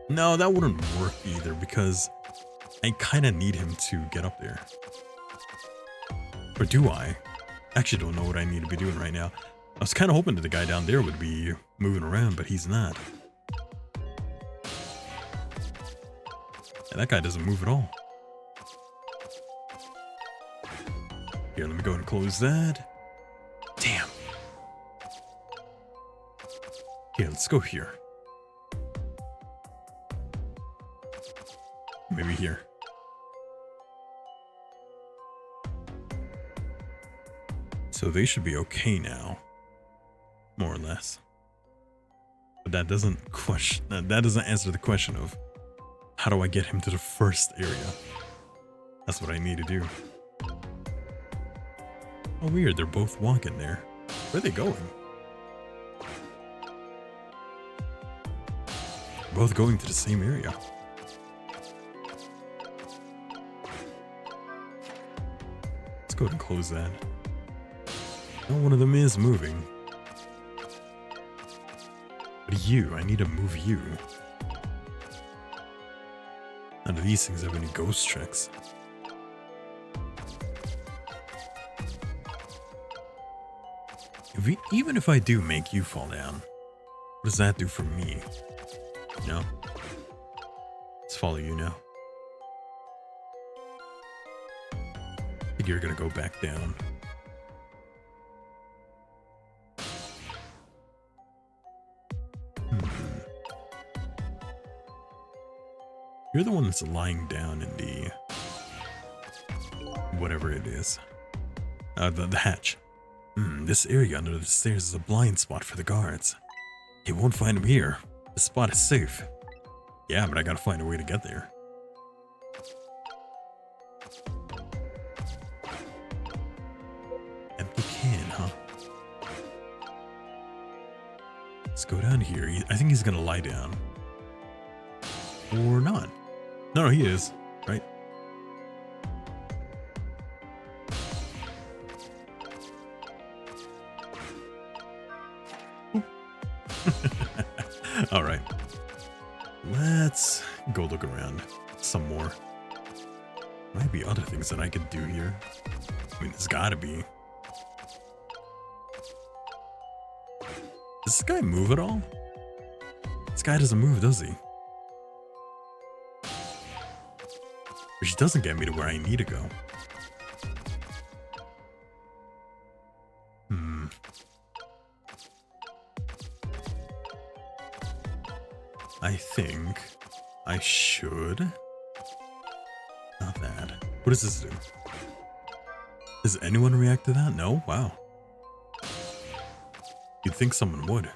No, that wouldn't work either because I kind of need him to get up there. Or do I? Actually don't know what I need to be doing right now. I was kind of hoping that the guy down there would be moving around, but he's not. Yeah, that guy doesn't move at all. Here, let me go and close that. Damn. Here, let's go here. Maybe here. So they should be okay now. More or less. But that doesn't answer the question of how do I get him to the first area? That's what I need to do. Oh, weird. They're both walking there. Where are they going? Both going to the same area. Let's go ahead and close that. Oh, one of them is moving. But you, I need to move you. None of these things have any ghost tricks. Even if I do make you fall down, what does that do for me? No? Let's follow you now. I think you're gonna go back down. You're the one that's lying down in the... whatever it is. The hatch. This area under the stairs is a blind spot for the guards. They won't find him here. The spot is safe. Yeah, but I gotta find a way to get there. We can, huh? Let's go down here. I think he's gonna lie down. Or not. No, he is. Right? All right. Let's go look around some more. Might be other things that I could do here. I mean, there's gotta be. Does this guy move at all? This guy doesn't move, does he? Which doesn't get me to where I need to go. I think I should. Not that. What does this do? Does anyone react to that? No? Wow. You'd think someone would.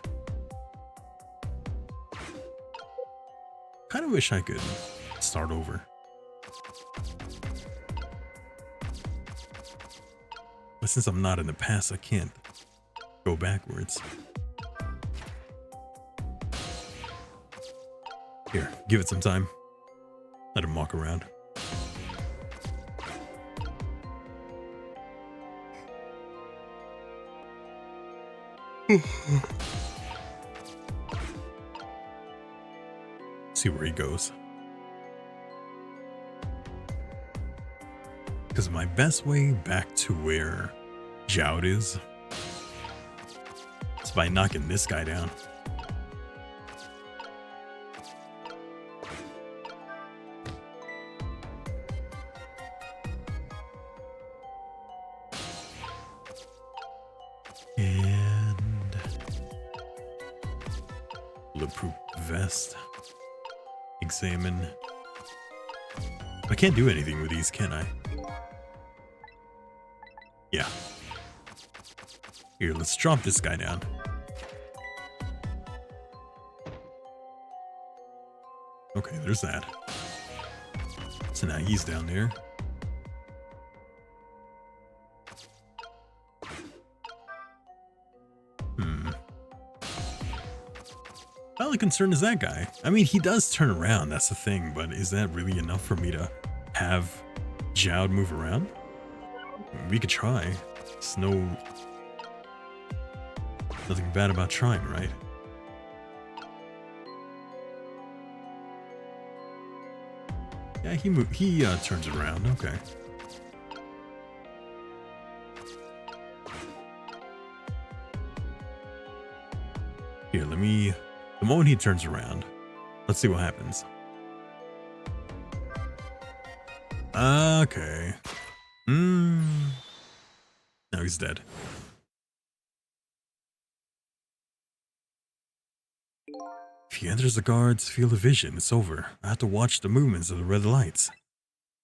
Kind of wish I could start over. But since I'm not in the past, I can't go backwards. Here, give it some time. Let him walk around. See where he goes. Because my best way back to where Joud is by knocking this guy down. And bulletproof vest. Examine. I can't do anything with these, can I? Yeah. Here, let's drop this guy down. Okay, there's that. So now he's down there. How concerned is that guy? I mean, he does turn around, that's the thing, but is that really enough for me to have Joud move around? We could try. It's nothing bad about trying, right? Yeah, he turns around, okay. Here, the moment he turns around, let's see what happens. Okay. Now he's dead. If he enters the guard's field of vision, it's over. I have to watch the movements of the red lights.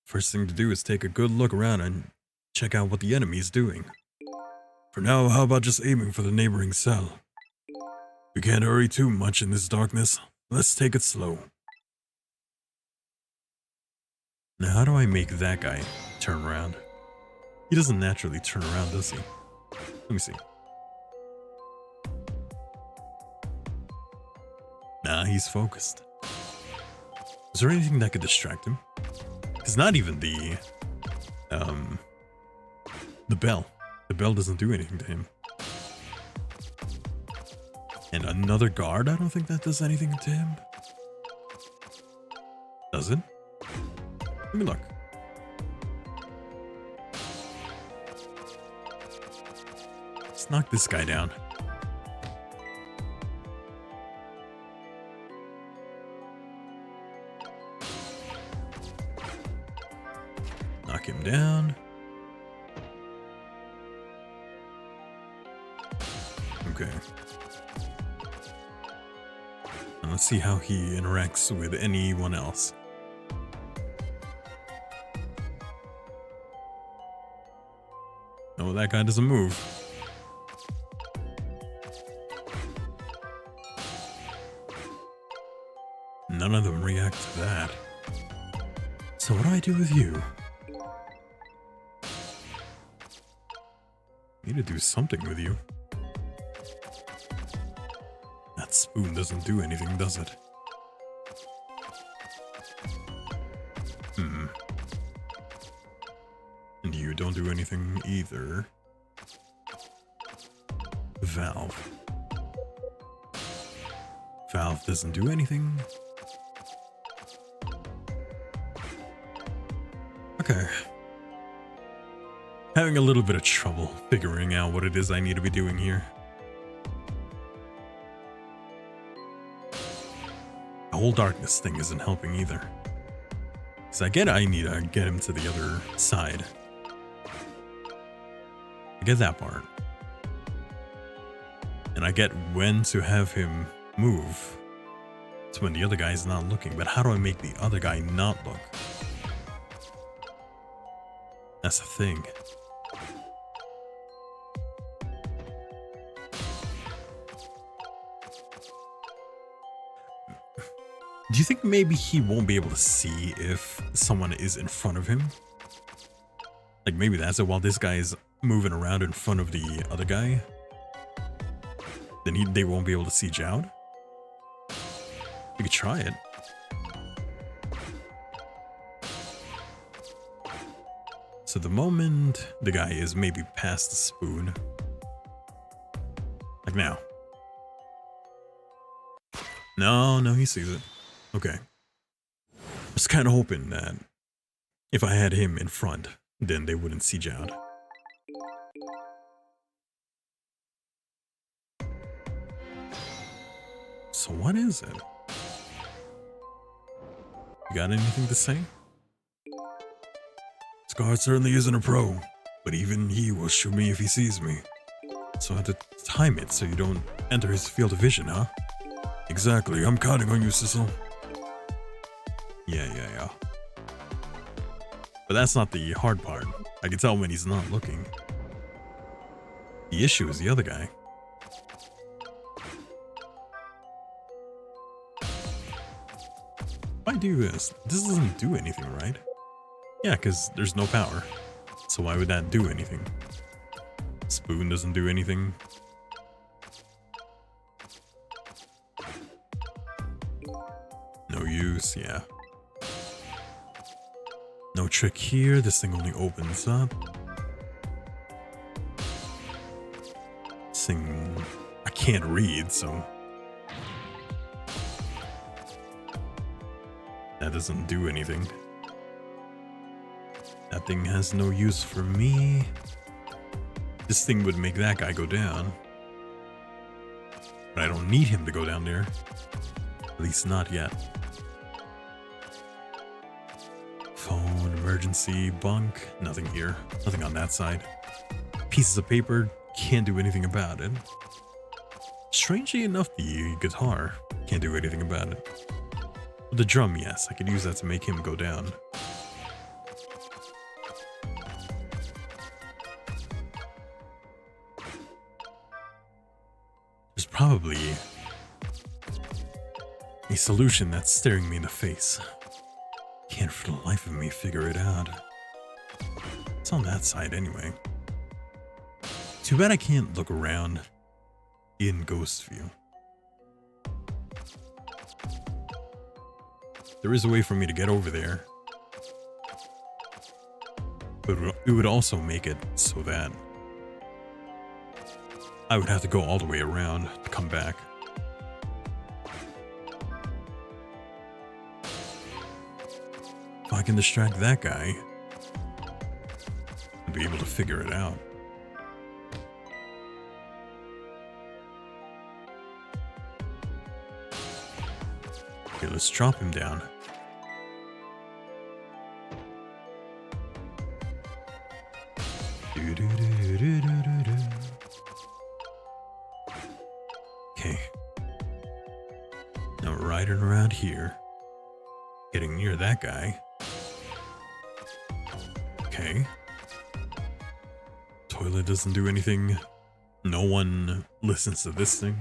First thing to do is take a good look around and check out what the enemy is doing. For now, how about just aiming for the neighboring cell? We can't hurry too much in this darkness. Let's take it slow. Now, how do I make that guy turn around? He doesn't naturally turn around, does he? Let me see. Nah, he's focused. Is there anything that could distract him? Because not even the bell. The bell doesn't do anything to him. And another guard? I don't think that does anything to him. Does it? Let me look. Let's knock this guy down. Knock him down. Okay. And let's see how he interacts with anyone else. No, that guy doesn't move. None of them react to that. So what do I do with you? Need to do something with you. That spoon doesn't do anything, does it? And you don't do anything either. Valve. Valve doesn't do anything. Okay. Having a little bit of trouble figuring out what it is I need to be doing here. The whole darkness thing isn't helping either. Because I get I need to get him to the other side. I get that part. And I get when to have him move. It's when the other guy's not looking. But how do I make the other guy not look? That's the thing. Do you think maybe he won't be able to see if someone is in front of him? Like maybe that's it, while this guy is moving around in front of the other guy? Then they won't be able to see Jowd? We could try it. So the moment the guy is maybe past the spoon. Like now. No, he sees it. Okay. I was kind of hoping that if I had him in front, then they wouldn't see Jowd. So what is it? You got anything to say? Scar certainly isn't a pro, but even he will shoot me if he sees me. So I have to time it so you don't enter his field of vision, huh? Exactly, I'm counting on you, Sissel. Yeah. But that's not the hard part. I can tell when he's not looking. The issue is the other guy. If I do this, this doesn't do anything, right? Yeah, because there's no power. So why would that do anything? Spoon doesn't do anything. No use, yeah. No trick here, this thing only opens up. This thing, I can't read, so... that doesn't do anything. That thing has no use for me. This thing would make that guy go down. But I don't need him to go down there. At least not yet. Phone, emergency, bunk, nothing here. Nothing on that side. Pieces of paper, can't do anything about it. Strangely enough, the guitar can't do anything about it. But the drum, yes, I could use that to make him go down. There's probably a solution that's staring me in the face. Can't for the life of me figure it out. It's on that side anyway. Too bad I can't look around in ghost view. There is a way for me to get over there. But it would also make it so that I would have to go all the way around to come back. If I can distract that guy, I'll be able to figure it out. Okay, let's drop him down. Okay. Now we're riding around here. Getting near that guy. Okay. Toilet doesn't do anything. No one listens to this thing.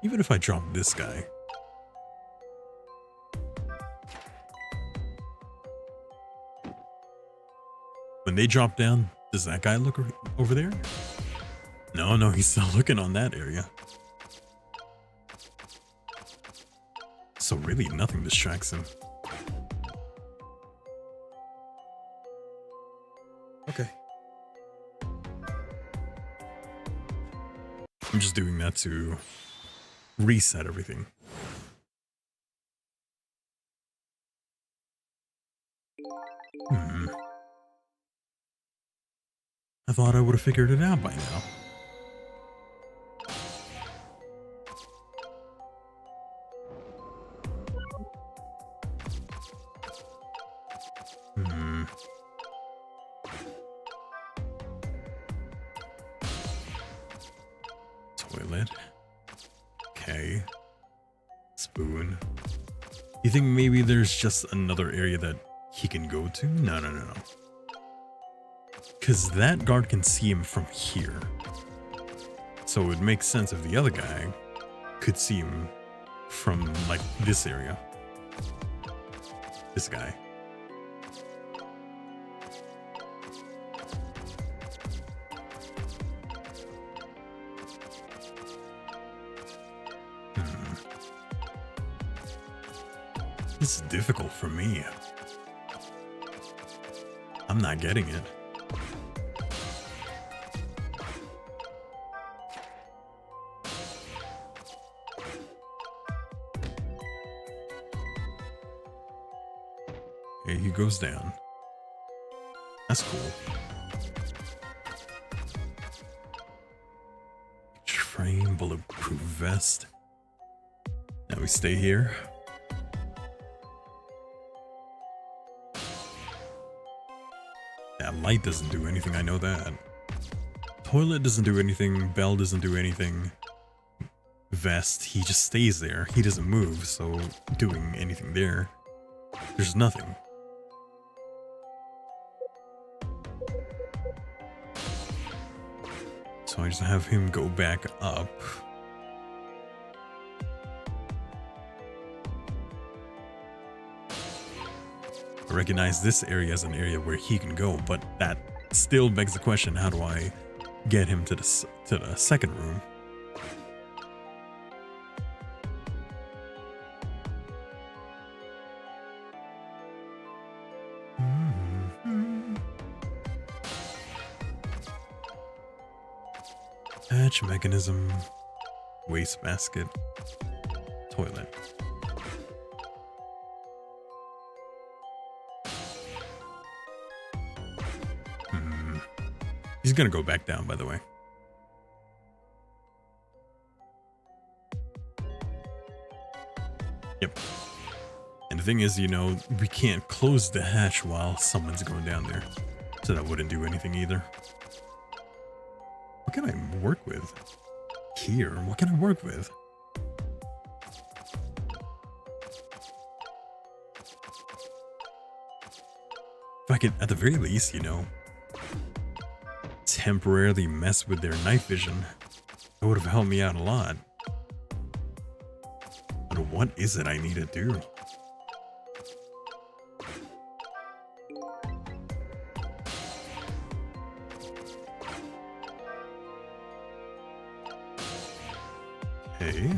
Even if I drop this guy. When they drop down, does that guy look over there? No, no, he's still looking on that area. So really, nothing distracts him. Okay. I'm just doing that to reset everything. I thought I would have figured it out by now. Toilet. Okay. Spoon. You think maybe there's just another area that he can go to? No, no, no, no. Because that guard can see him from here. So it would make sense if the other guy could see him from, like, this area. This guy. This is difficult for me. I'm not getting it. Okay, he goes down. That's cool. Picture frame, bulletproof vest. Now we stay here. That light doesn't do anything, I know that. Toilet doesn't do anything, bell doesn't do anything. Vest, he just stays there. He doesn't move, so doing anything there, there's nothing. So I just have him go back up. I recognize this area as an area where he can go, but that still begs the question, how do I get him to the second room? Hatch mechanism, wastebasket, toilet. He's gonna go back down, by the way. Yep. And the thing is, you know, we can't close the hatch while someone's going down there. So that wouldn't do anything either. What can I work with? Here, what can I work with? If I could, at the very least, you know, temporarily mess with their night vision, it would have helped me out a lot. But what is it I need to do? Okay.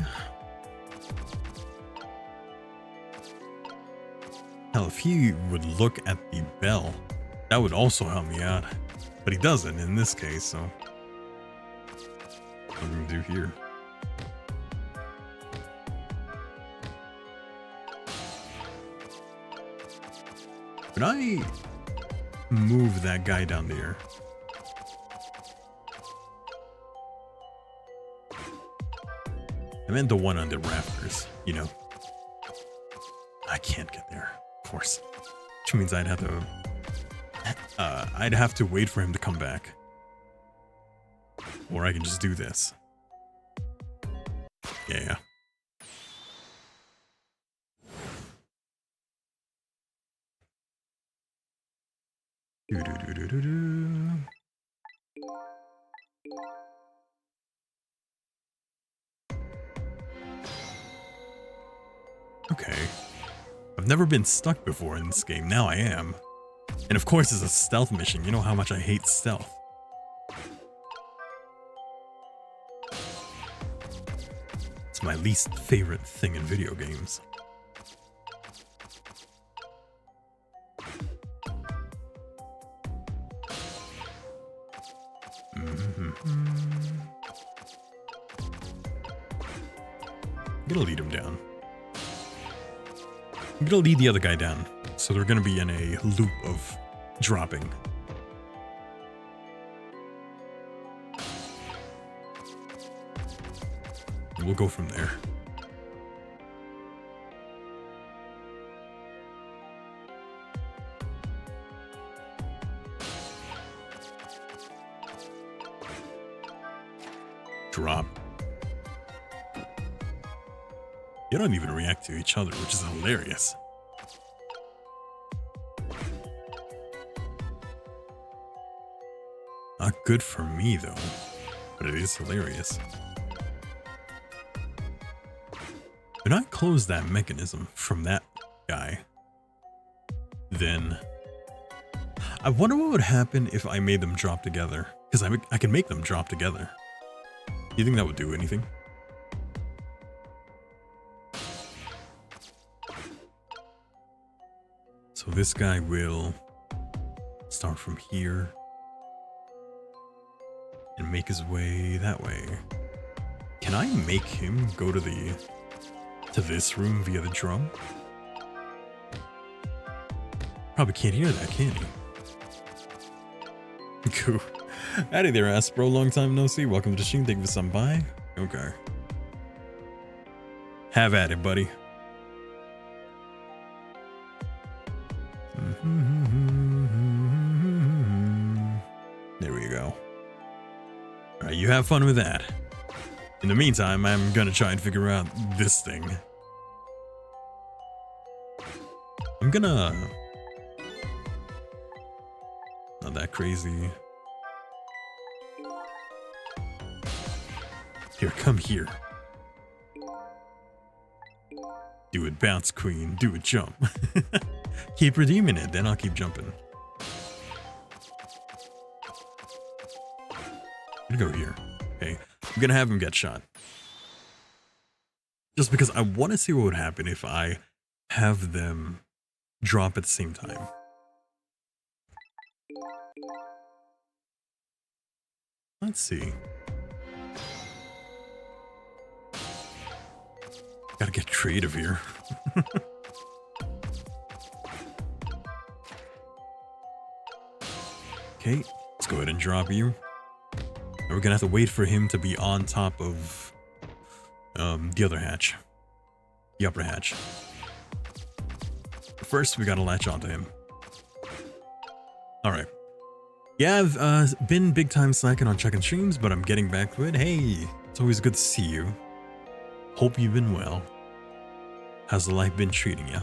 Hell, if he would look at the bell, that would also help me out. But he doesn't in this case, so what am I gonna do here? Could I move that guy down there? I meant the one on the rafters, you know. I can't get there, of course. Which means I'd have to wait for him to come back. Or I can just do this. Yeah. Do-do-do-do-do-do. Okay. I've never been stuck before in this game. Now I am. And of course it's a stealth mission. You know how much I hate stealth. It's my least favorite thing in video games. I'm gonna lead him down. I'm gonna lead the other guy down. So they're gonna be in a loop of dropping. And we'll go from there. Drop. They don't even react to each other, which is hilarious. Not good for me, though, but it is hilarious. When I close that mechanism from that guy, then I wonder what would happen if I made them drop together, because I can make them drop together. Do you think that would do anything? So this guy will start from here and make his way that way. Can I make him go to this room via the drum? Probably can't hear that, can he? Cool. Howdy there, Aspro. Long time no see. Welcome to the stream. Thank you for some by. Okay. Have at it, buddy. There we go. Alright, you have fun with that. In the meantime, I'm gonna try and figure out this thing. I'm gonna... Not that crazy. Here, come here. Do it, bounce queen. Do it, jump. Keep redeeming it, then I'll keep jumping. I'm gonna go here. Okay, I'm gonna have him get shot. Just because I want to see what would happen if I have them drop at the same time. Let's see. Gotta get creative here. Okay, let's go ahead and drop you. And we're gonna have to wait for him to be on top of the other hatch. The upper hatch. First, we gotta latch onto him. Alright. Yeah, I've been big time slacking on checking streams, but I'm getting back to it. Hey, it's always good to see you. Hope you've been well. How's the life been treating you?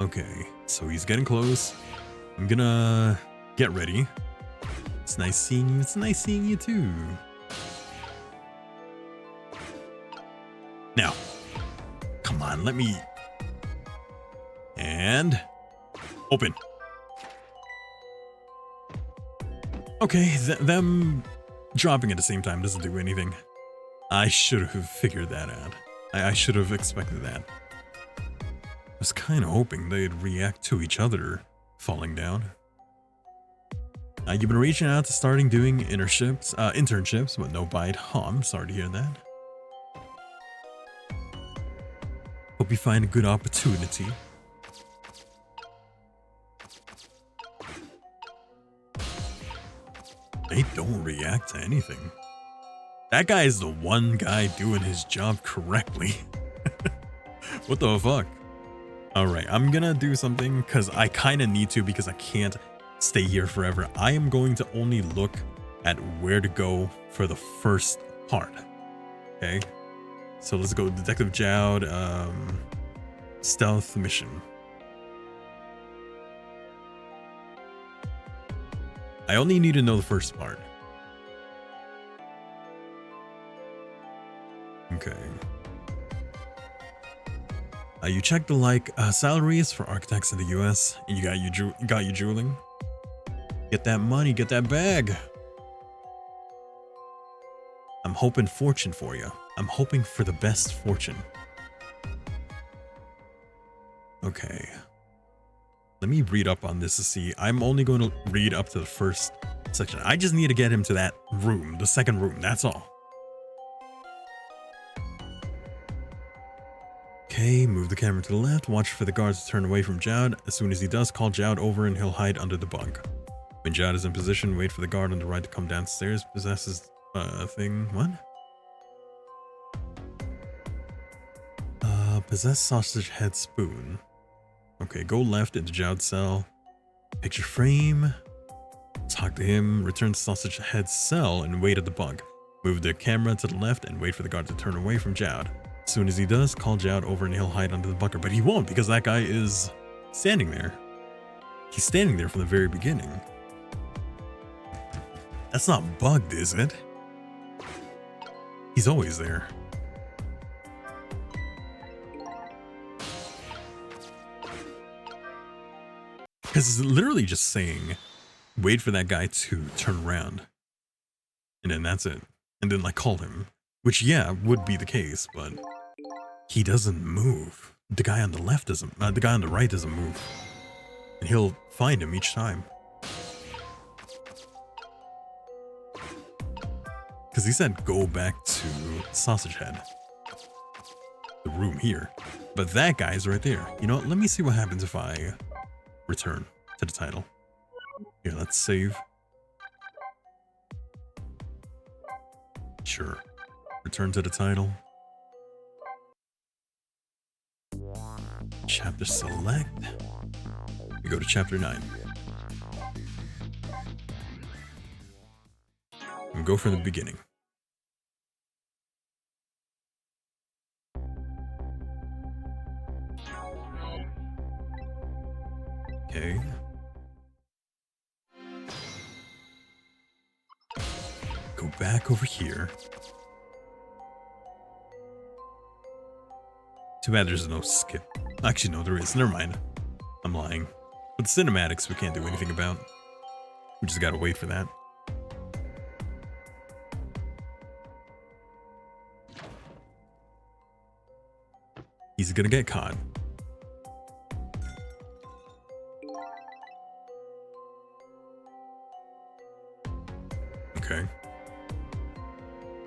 Okay, so he's getting close. I'm gonna get ready. It's nice seeing you. It's nice seeing you too. Now, come on, let me... And... Open. Okay, them dropping at the same time doesn't do anything. I should have figured that out. I should have expected that. I was kind of hoping they'd react to each other falling down. You've been reaching out to starting doing internships, but no bite. Oh, I'm sorry to hear that. Hope you find a good opportunity. They don't react to anything. That guy is the one guy doing his job correctly. What the fuck? Alright, I'm gonna do something because I kind of need to, because I can't stay here forever. I am going to only look at where to go for the first part. Okay? So let's go Detective Jowd, stealth mission. I only need to know the first part. Okay. You check the salaries for architects in the US, and you got your jeweling. Get that money, get that bag. I'm hoping fortune for you. I'm hoping for the best fortune. Okay. Let me read up on this to see. I'm only going to read up to the first section. I just need to get him to that room, the second room. That's all. Okay, move the camera to the left. Watch for the guards to turn away from Jowd. As soon as he does, call Jowd over and he'll hide under the bunk. When Jowd is in position, wait for the guard on the right to come downstairs. Possesses thing. What? Possess sausage head spoon. Okay, go left into Jowd's cell. Picture frame. Talk to him. Return to sausage head's cell and wait at the bunk. Move the camera to the left and wait for the guard to turn away from Jowd. As soon as he does, call Jowd over and he'll hide under the bunker. But he won't because that guy is standing there. He's standing there from the very beginning. That's not bugged, is it? He's always there. Because it's literally just saying, wait for that guy to turn around. And then that's it. And then like call him. Which, yeah, would be the case, but he doesn't move. The guy on the left doesn't, the guy on the right doesn't move. And he'll find him each time. Because he said go back to Sausage Head. The room here. But that guy's right there. You know what? Let me see what happens if I return to the title. Here, let's save. Sure. Return to the title. Chapter select. We go to chapter 9. And go from the beginning. Okay. Go back over here. Too bad there's no skip. Actually, no, there is. Never mind. I'm lying. But the cinematics we can't do anything about. We just gotta wait for that. He's gonna get caught. Okay.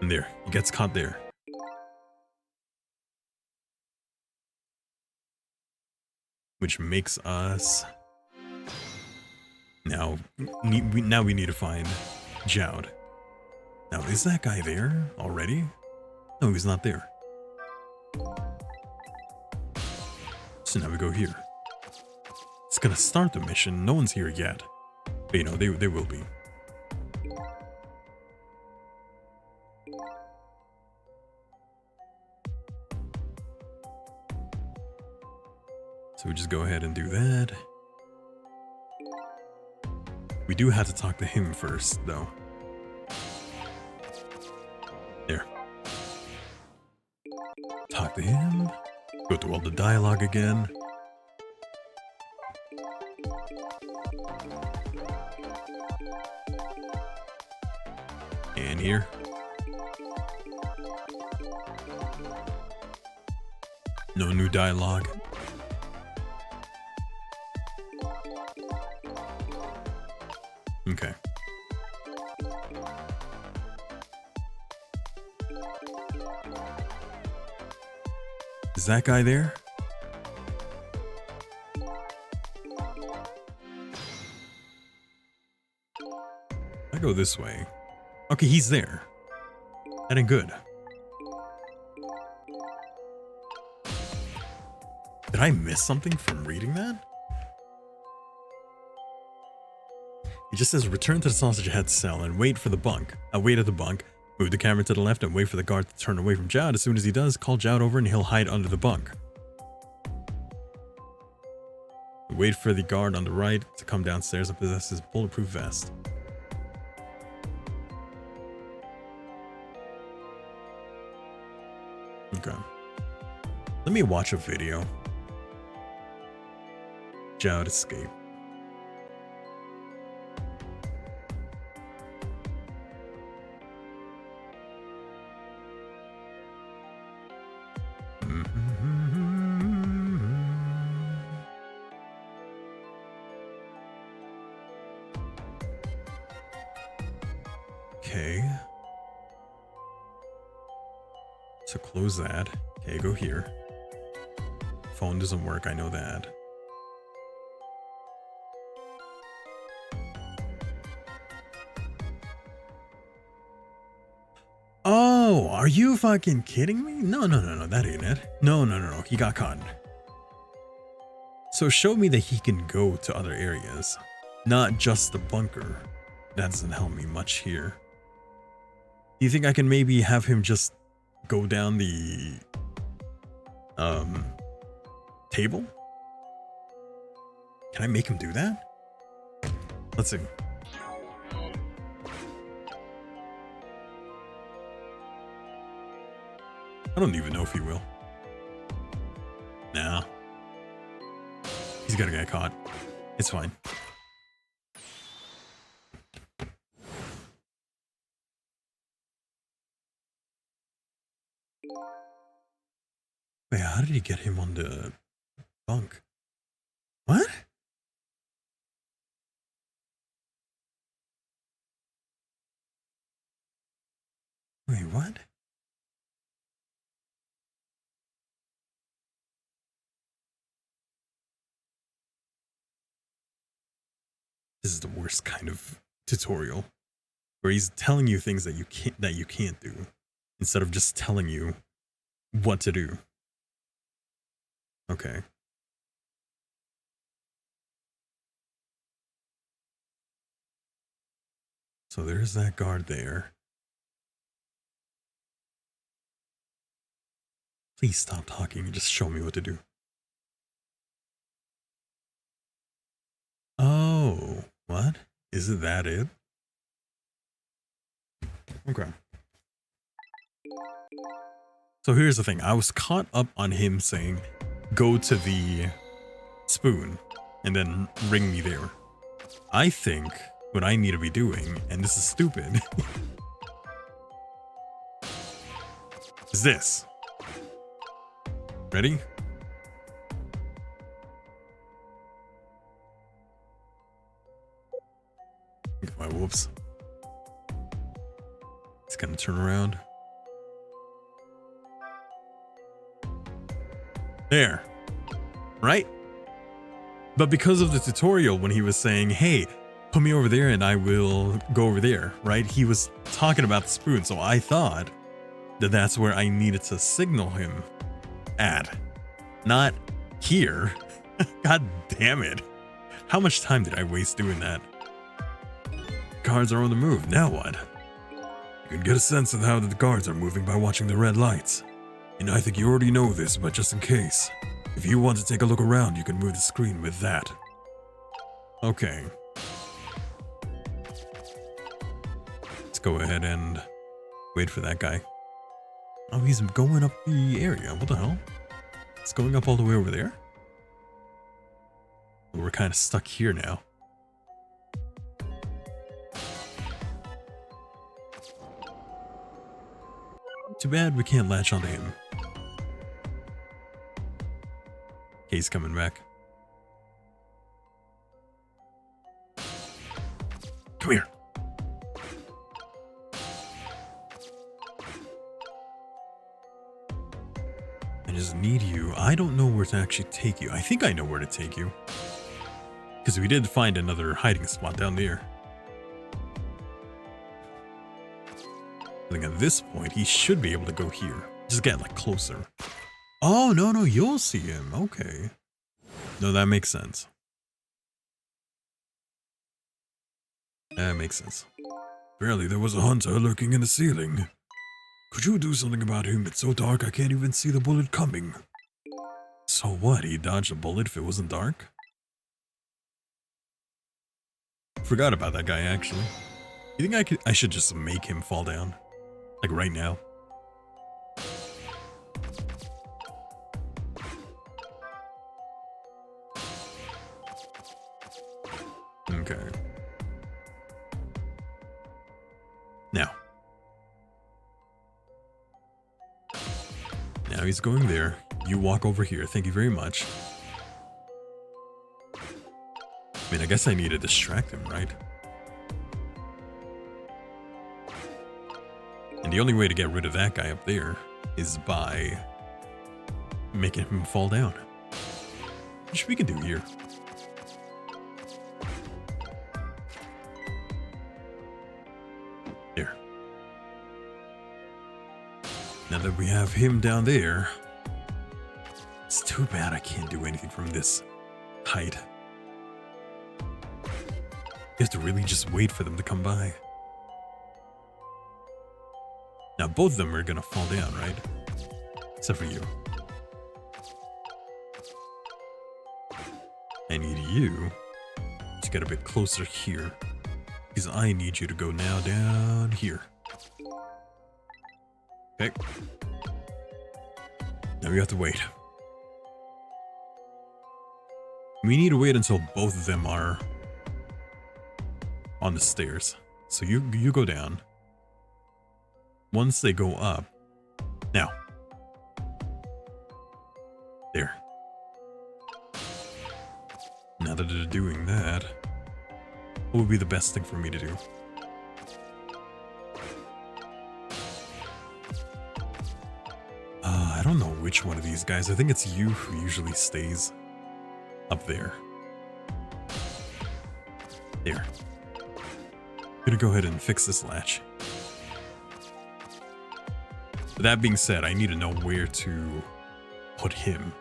And there, he gets caught there. Which makes us now we need to find Jowd. Now, is that guy there already? No, he's not there. So now we go here. It's gonna start the mission. No one's here yet. But you know, they will be. So we just go ahead and do that. We do have to talk to him first, though. There. Talk to him. Go through all the dialogue again. And here. No new dialogue. Okay. Is that guy there? I go this way. Okay, he's there. That ain't good. Did I miss something from reading that? It just says return to the sausage head cell and wait for the bunk. Wait at the bunk. Move the camera to the left and wait for the guard to turn away from Jowd. As soon as he does, call Jowd over and he'll hide under the bunk. Wait for the guard on the right to come downstairs and possess his bulletproof vest. Let me watch a video. Jout escape. Okay. So close that. Okay, go here. Phone doesn't work, I know that. Oh, are you fucking kidding me? No, that ain't it. No, he got caught. So show me that he can go to other areas, not just the bunker. That doesn't help me much here. Do you think I can maybe have him just go down the table? Can I make him do that? Let's see. I don't even know if he will. Nah. He's gonna get caught. It's fine. Wait, how did he get him on the bunk? What? Wait, what? This is the worst kind of tutorial, where he's telling you things that you can't do, instead of just telling you what to do. Okay. So there's that guard there. Please stop talking and just show me what to do. Oh, what? Isn't that it? Okay. So here's the thing. I was caught up on him saying, go to the spoon and then ring me there. I think what I need to be doing, and this is stupid, is this. Ready? Oh, whoops. It's gonna turn around. There. Right? But because of the tutorial, when he was saying, hey, put me over there and I will go over there, right? He was talking about the spoon, so I thought that that's where I needed to signal him at. Not here. God damn it. How much time did I waste doing that? Guards are on the move, now what? You can get a sense of how the guards are moving by watching the red lights. And I think you already know this, but just in case, if you want to take a look around, you can move the screen with that. Okay. Let's go ahead and wait for that guy. Oh, he's going up the area. What the hell? It's going up all the way over there? We're kind of stuck here now. Too bad we can't latch onto him. Okay, he's coming back. Come here. I just need you. I don't know where to actually take you. I think I know where to take you. Because we did find another hiding spot down there. I think at this point, he should be able to go here. Just get like closer. Oh, no, you'll see him. Okay. No, that makes sense. That makes sense. Apparently there was a hunter lurking in the ceiling. Could you do something about him? It's so dark I can't even see the bullet coming. So what? He dodged a bullet if it wasn't dark? Forgot about that guy, actually. You think I should just make him fall down? Like right now? Okay. Now he's going there. You walk over here. Thank you very much. I mean, I guess I need to distract him, right? And the only way to get rid of that guy up there is by making him fall down. Which we can do here. There. Now that we have him down there, it's too bad I can't do anything from this height. You have to really just wait for them to come by. Now both of them are gonna fall down, right? Except for you. I need you to get a bit closer here, because I need you to go now down here. Okay. Now we have to wait. We need to wait until both of them are on the stairs. So you go down. Once they go up, now, there. Now that they're doing that, what would be the best thing for me to do? I don't know which one of these guys. I think it's you who usually stays up there. There. I'm gonna go ahead and fix this latch. But that being said, I need to know where to put him.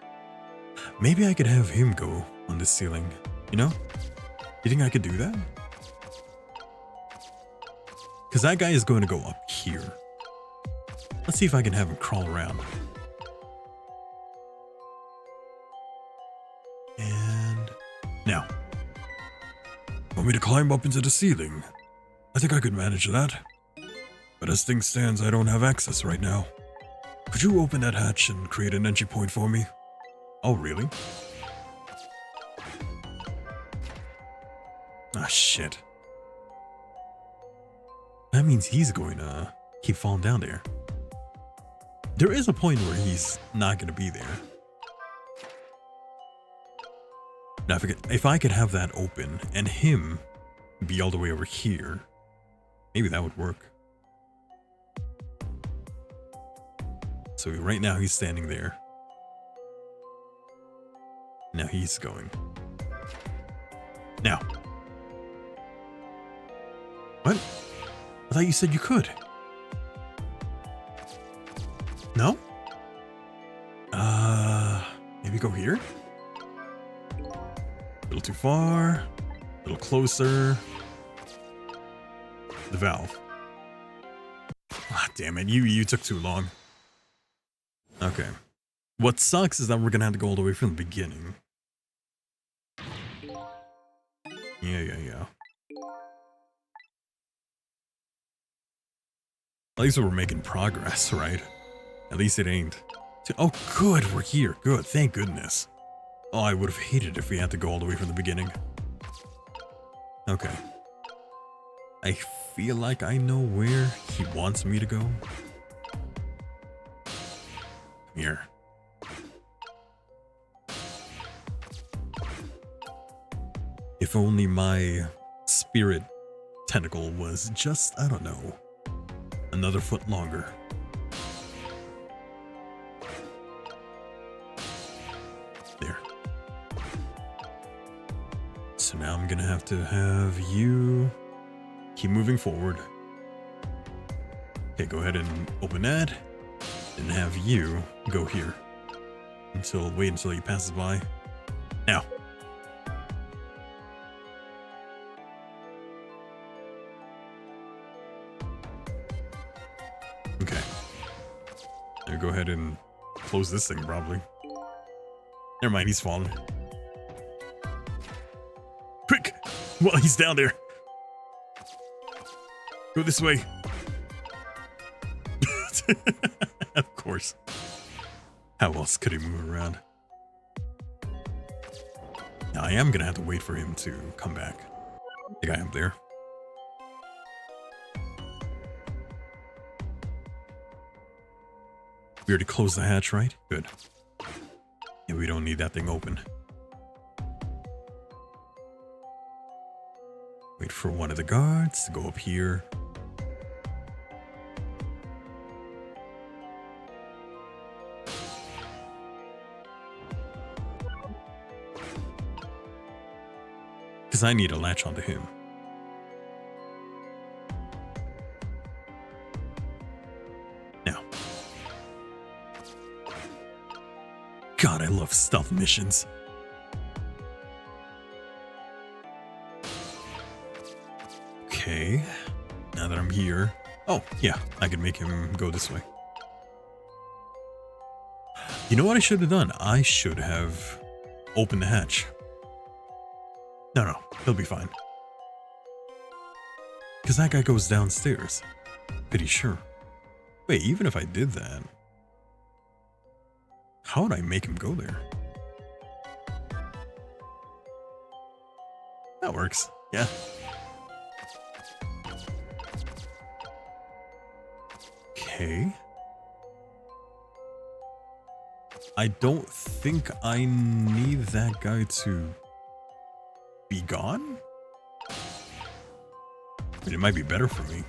Maybe I could have him go on the ceiling, you know? You think I could do that? Because that guy is going to go up here. Let's see if I can have him crawl around. And now. Want me to climb up into the ceiling? I think I could manage that. But as things stands, I don't have access right now. Could you open that hatch and create an entry point for me? Oh, really? Ah, shit. That means he's going to keep falling down there. There is a point where he's not going to be there. Now, if I could have that open and him be all the way over here, maybe that would work. So right now he's standing there. Now he's going. Now. What? I thought you said you could. No? Maybe go here? A little too far. A little closer. The valve. Ah, damn it. You took too long. Okay. What sucks is that we're gonna have to go all the way from the beginning. Yeah. At least we're making progress, right? At least it ain't. Oh, good, we're here. Good, thank goodness. Oh, I would have hated if we had to go all the way from the beginning. Okay. I feel like I know where he wants me to go. Here. If only my spirit tentacle was just, I don't know, another foot longer. There. So now I'm gonna have to have you keep moving forward. Okay, go ahead and open that. And have you go here. Wait until he passes by. Now. Okay. Now go ahead and close this thing, probably. Never mind, he's fallen. Quick! Well, he's down there. Go this way. Of course. How else could he move around? Now, I am gonna have to wait for him to come back. The guy up there. We already closed the hatch, right? Good. Yeah, we don't need that thing open. Wait for one of the guards to go up here. Because I need to latch onto him. Now. God, I love stealth missions. Okay. Now that I'm here. Oh, yeah. I can make him go this way. You know what I should have done? I should have opened the hatch. No, he'll be fine. Because that guy goes downstairs. Pretty sure. Wait, even if I did that, how would I make him go there? That works. Yeah. Okay. I don't think I need that guy to be gone? I mean, it might be better for me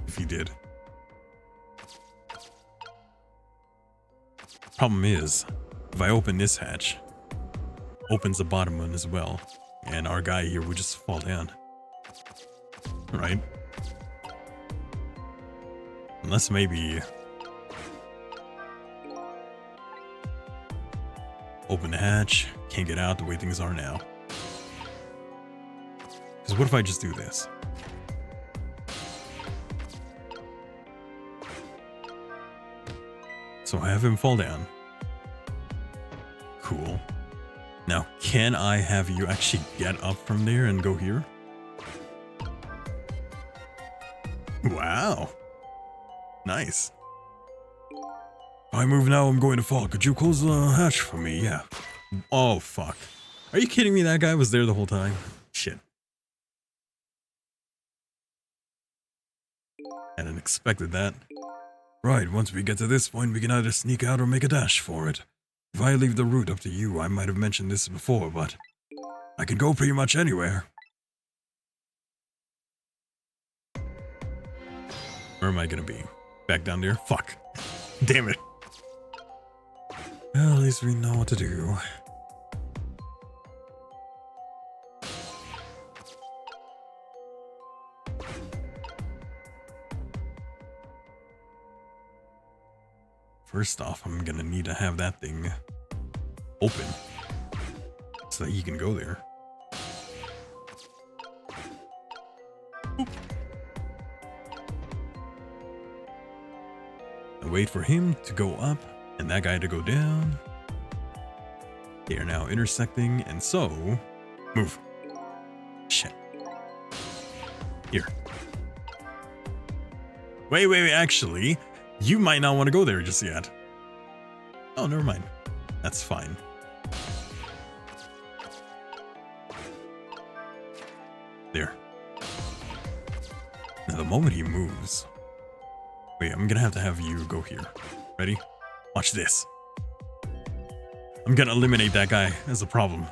if he did. Problem is, if I open this hatch, opens the bottom one as well, and our guy here would just fall down. Right? Unless maybe open the hatch, can't get out the way things are now. Because what if I just do this? So I have him fall down. Cool. Now, can I have you actually get up from there and go here? Wow. Nice. If I move now, I'm going to fall. Could you close the hatch for me? Yeah. Oh, fuck. Are you kidding me? That guy was there the whole time? Shit. I hadn't expected that. Right, once we get to this point, we can either sneak out or make a dash for it. If I leave the route up to you, I might have mentioned this before, but I can go pretty much anywhere. Where am I gonna be? Back down there? Fuck. Damn it. Well, at least we know what to do. First off, I'm gonna need to have that thing open so that he can go there. Boop. I wait for him to go up and that guy to go down. They are now intersecting, and so move. Shit. Here. Wait, actually, you might not want to go there just yet. Oh, never mind. That's fine. There. Now, the moment he moves... Wait, I'm gonna have to have you go here. Ready? Watch this. I'm gonna eliminate that guy as a problem.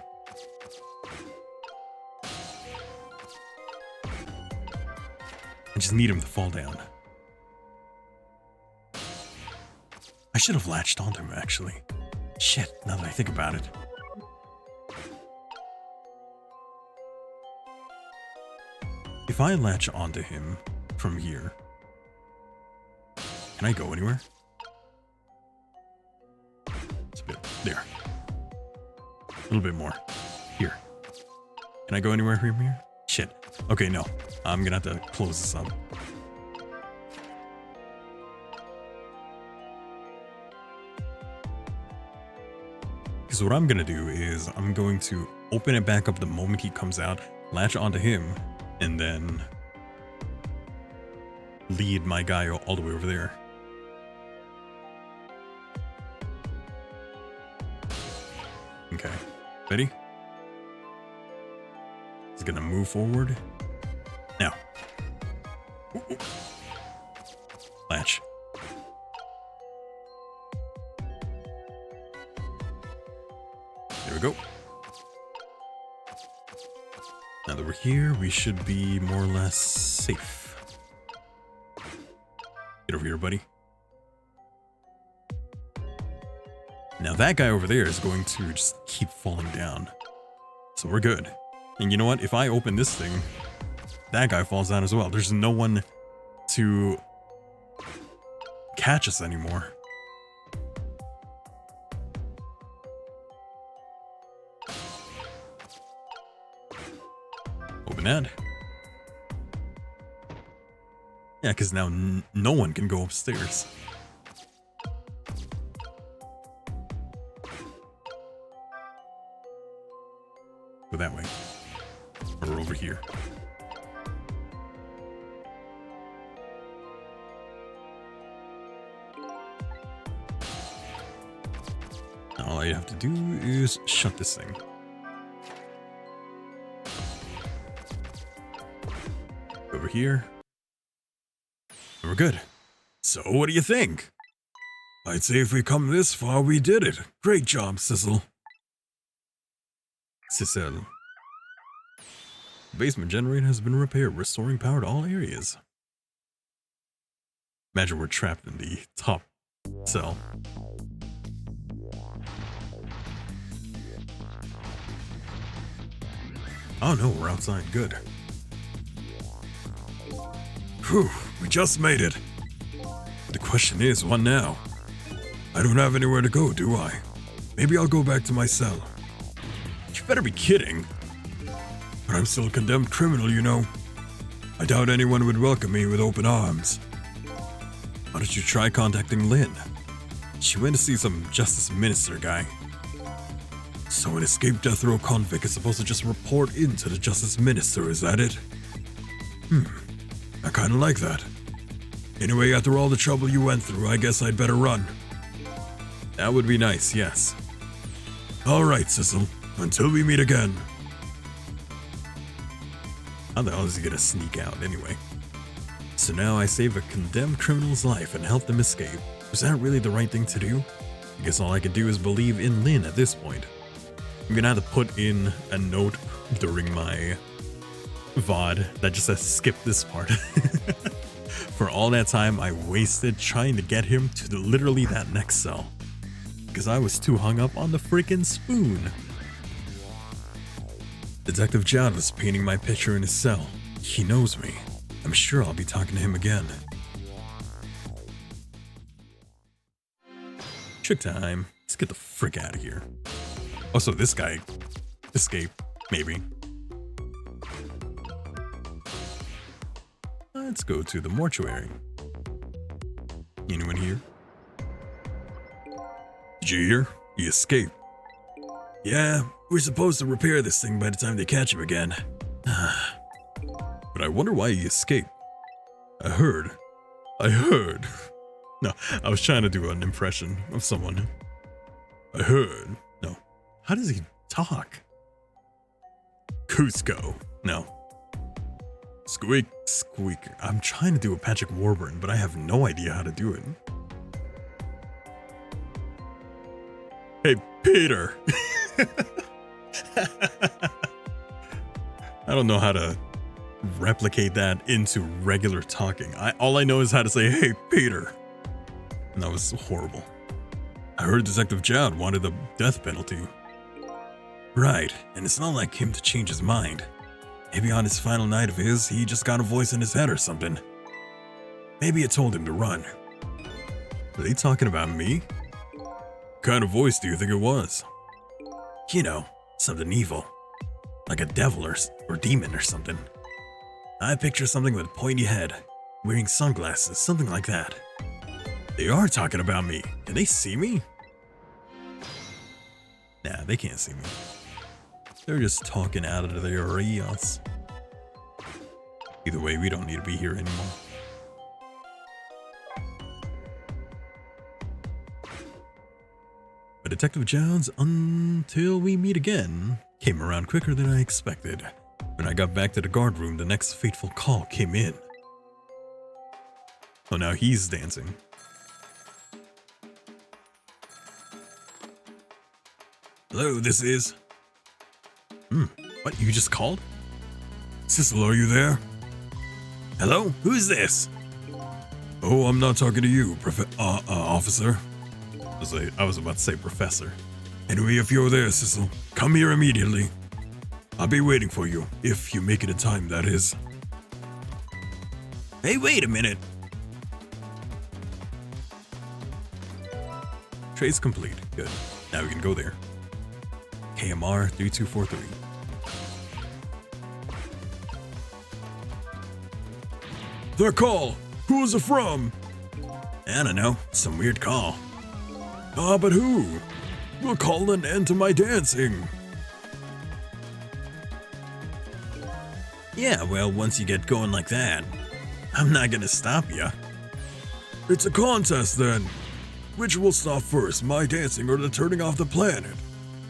I just need him to fall down. I should have latched onto him, actually. Shit, now that I think about it. If I latch onto him from here, can I go anywhere? It's a bit there. A little bit more. Here. Can I go anywhere from here? Shit. Okay, no. I'm gonna have to close this up. Because what I'm gonna do is I'm going to open it back up the moment he comes out, latch onto him, and then lead my guy all the way over there. Okay, ready? He's gonna move forward. Now. Ooh, ooh. Latch. There we go. Now that we're here, we should be more or less safe. Get over here, buddy. Now that guy over there is going to just keep falling down. So we're good. And you know what? If I open this thing, that guy falls down as well. There's no one to catch us anymore. Open that. Yeah, because now no one can go upstairs. Go that way. Or over here. Now all you have to do is shut this thing. Over here. And we're good. So what do you think? I'd say if we come this far, we did it. Great job, Sissel. Sissel. The basement generator has been repaired, restoring power to all areas. Imagine we're trapped in the top cell. Oh no, we're outside. Good. Whew, we just made it. The question is, what now? I don't have anywhere to go, do I? Maybe I'll go back to my cell. You better be kidding. But I'm still a condemned criminal, you know. I doubt anyone would welcome me with open arms. Why don't you try contacting Lynn? She went to see some justice minister guy. So an escaped death row convict is supposed to just report into the justice minister, is that it? I kinda like that. Anyway, after all the trouble you went through, I guess I'd better run. That would be nice, yes. Alright, Sissel. Until we meet again. How the hell is he gonna sneak out anyway? So now I save a condemned criminal's life and help them escape. Was that really the right thing to do? I guess all I can do is believe in Lynn at this point. I'm gonna have to put in a note during my VOD that just says skip this part. For all that time I wasted trying to get him to literally that next cell. Because I was too hung up on the freaking spoon. Detective Jad was painting my picture in his cell. He knows me. I'm sure I'll be talking to him again. Trick time. Let's get the frick out of here. Also, this guy escaped, maybe. Let's go to the mortuary. Anyone here? Did you hear? He escaped. Yeah, we're supposed to repair this thing by the time they catch him again. But I wonder why he escaped. I heard. No, I was trying to do an impression of someone. I heard. No. How does he talk? Cusco. No. Squeak, squeaker. I'm trying to do a Patrick Warburton, but I have no idea how to do it. Hey, Peter. I don't know how to replicate that into regular talking. All I know is how to say, hey, Peter. And that was horrible. I heard Detective Jad wanted the death penalty. Right, and it's not like him to change his mind. Maybe on his final night of his, he just got a voice in his head or something. Maybe it told him to run. Are they talking about me? What kind of voice do you think it was? You know, something evil. Like a devil or demon or something. I picture something with a pointy head, wearing sunglasses, something like that. They are talking about me. Can they see me? Nah, they can't see me. They're just talking out of their ears. Either way, we don't need to be here anymore. But Detective Jones, until we meet again, came around quicker than I expected. When I got back to the guard room, the next fateful call came in. Oh, now he's dancing. Hello, this is... What, you just called? Sissel, are you there? Hello? Who's this? Oh, I'm not talking to you, officer. I was about to say professor. Anyway, if you're there, Sissel, come here immediately. I'll be waiting for you, if you make it in time, that is. Hey, wait a minute. Trace complete. Good. Now we can go there. KMR 3243. Their call! Who is it from? I don't know. Some weird call. Ah, but who? We'll call an end to my dancing. Yeah, well, once you get going like that, I'm not gonna stop you. It's a contest then. Which will stop first, my dancing or the turning off the planet?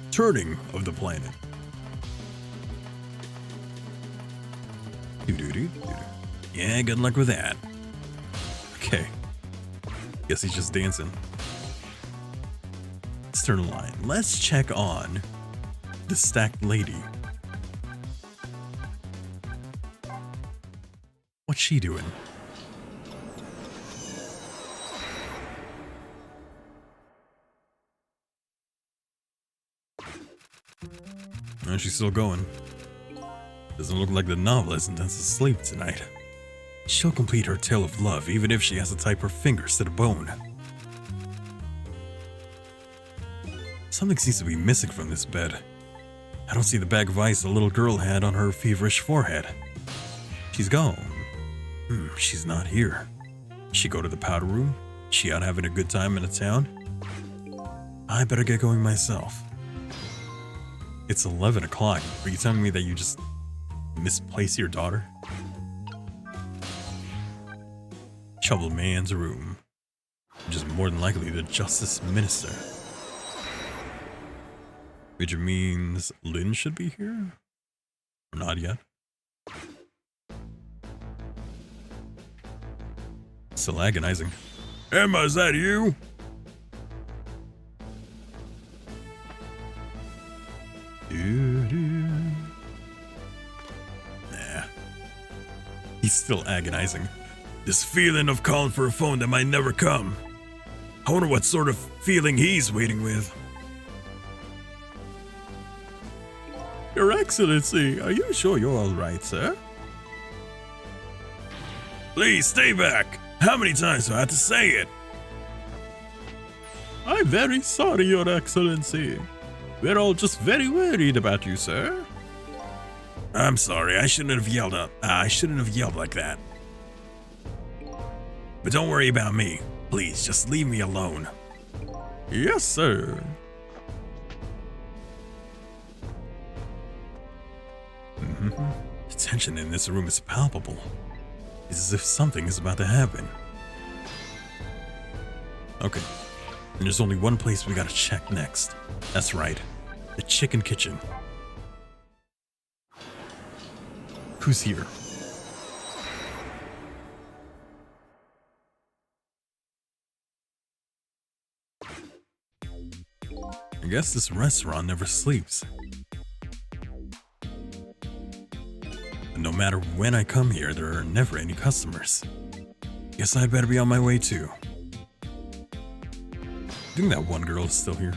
Turning of the planet. Yeah, good luck with that. Okay. Guess he's just dancing. Let's turn a line. Let's check on the stacked lady. What's she doing? Oh, she's still going. Doesn't look like the novelist intends to sleep tonight. She'll complete her tale of love even if she has to type her fingers to the bone. Something seems to be missing from this bed. I don't see the bag of ice the little girl had on her feverish forehead. She's gone. She's not here. She go to the powder room? She out having a good time in the town? I better get going myself. It's 11 o'clock. Are you telling me that you just misplace your daughter? Troubled man's room. Which is more than likely the Justice Minister. Which means Lynn should be here? Or not yet? Still agonizing. Emma, is that you? Nah. He's still agonizing. This feeling of calling for a phone that might never come. I wonder what sort of feeling he's waiting with. Your Excellency, are you sure you're all right, sir? Please stay back. How many times do I have to say it? I'm very sorry, Your Excellency. We're all just very worried about you, sir. I'm sorry. I shouldn't have yelled up. I shouldn't have yelled like that. But don't worry about me. Please, just leave me alone. Yes, sir. The tension in this room is palpable. It's as if something is about to happen. Okay. And there's only one place we gotta check next. That's right. The chicken kitchen. Who's here? I guess this restaurant never sleeps. And no matter when I come here, there are never any customers. Guess I'd better be on my way too. I think that one girl is still here.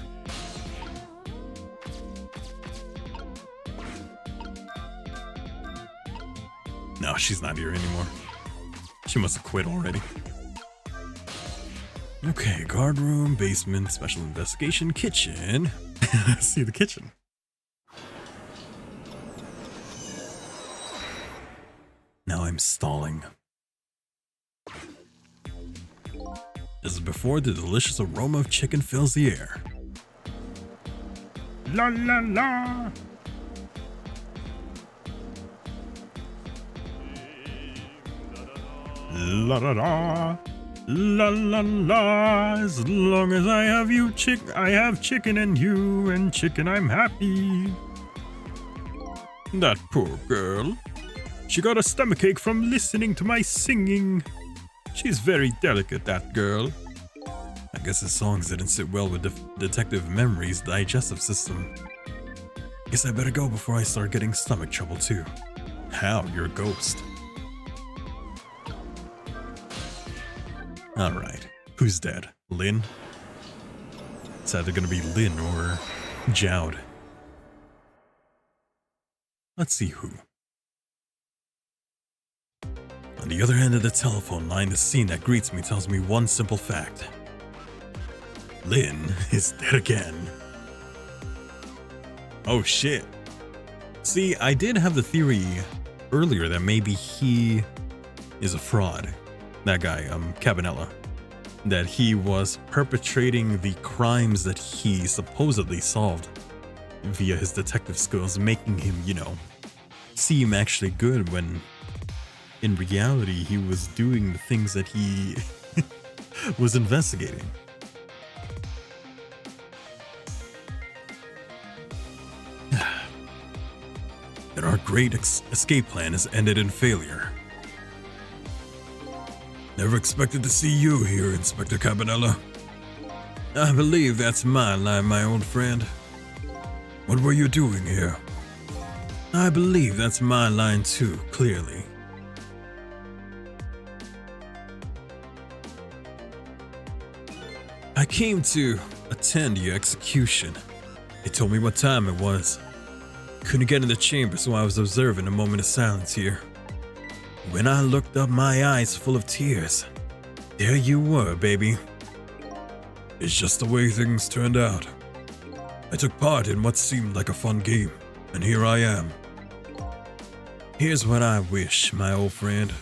No, she's not here anymore. She must have quit already. Okay, guard room, basement, special investigation, kitchen. See the kitchen. Now I'm stalling. This is before the delicious aroma of chicken fills the air. La la la. La la la. La la la. As long as I have you, I have chicken and you, and chicken I'm happy. That poor girl. She got a stomachache from listening to my singing. She's very delicate, that girl. I guess his songs didn't sit well with Detective Memory's digestive system. Guess I better go before I start getting stomach trouble too. How? You're a ghost. Alright, who's dead? Lin? It's either gonna be Lin or Jowd. Let's see who. On the other end of the telephone line, the scene that greets me tells me one simple fact. Lin is dead again. Oh shit. See, I did have the theory earlier that maybe he is a fraud. That guy, Cabanella. That he was perpetrating the crimes that he supposedly solved via his detective skills, making him, you know, seem actually good when in reality he was doing the things that he was investigating. That our great escape plan has ended in failure. Never expected to see you here, Inspector Cabanella. I believe that's my line, my old friend. What were you doing here? I believe that's my line too, clearly. I came to attend your execution. They told me what time it was. Couldn't get in the chamber, so I was observing a moment of silence here. When I looked up, my eyes full of tears. There you were, baby. It's just the way things turned out. I took part in what seemed like a fun game, and here I am. Here's what I wish, my old friend.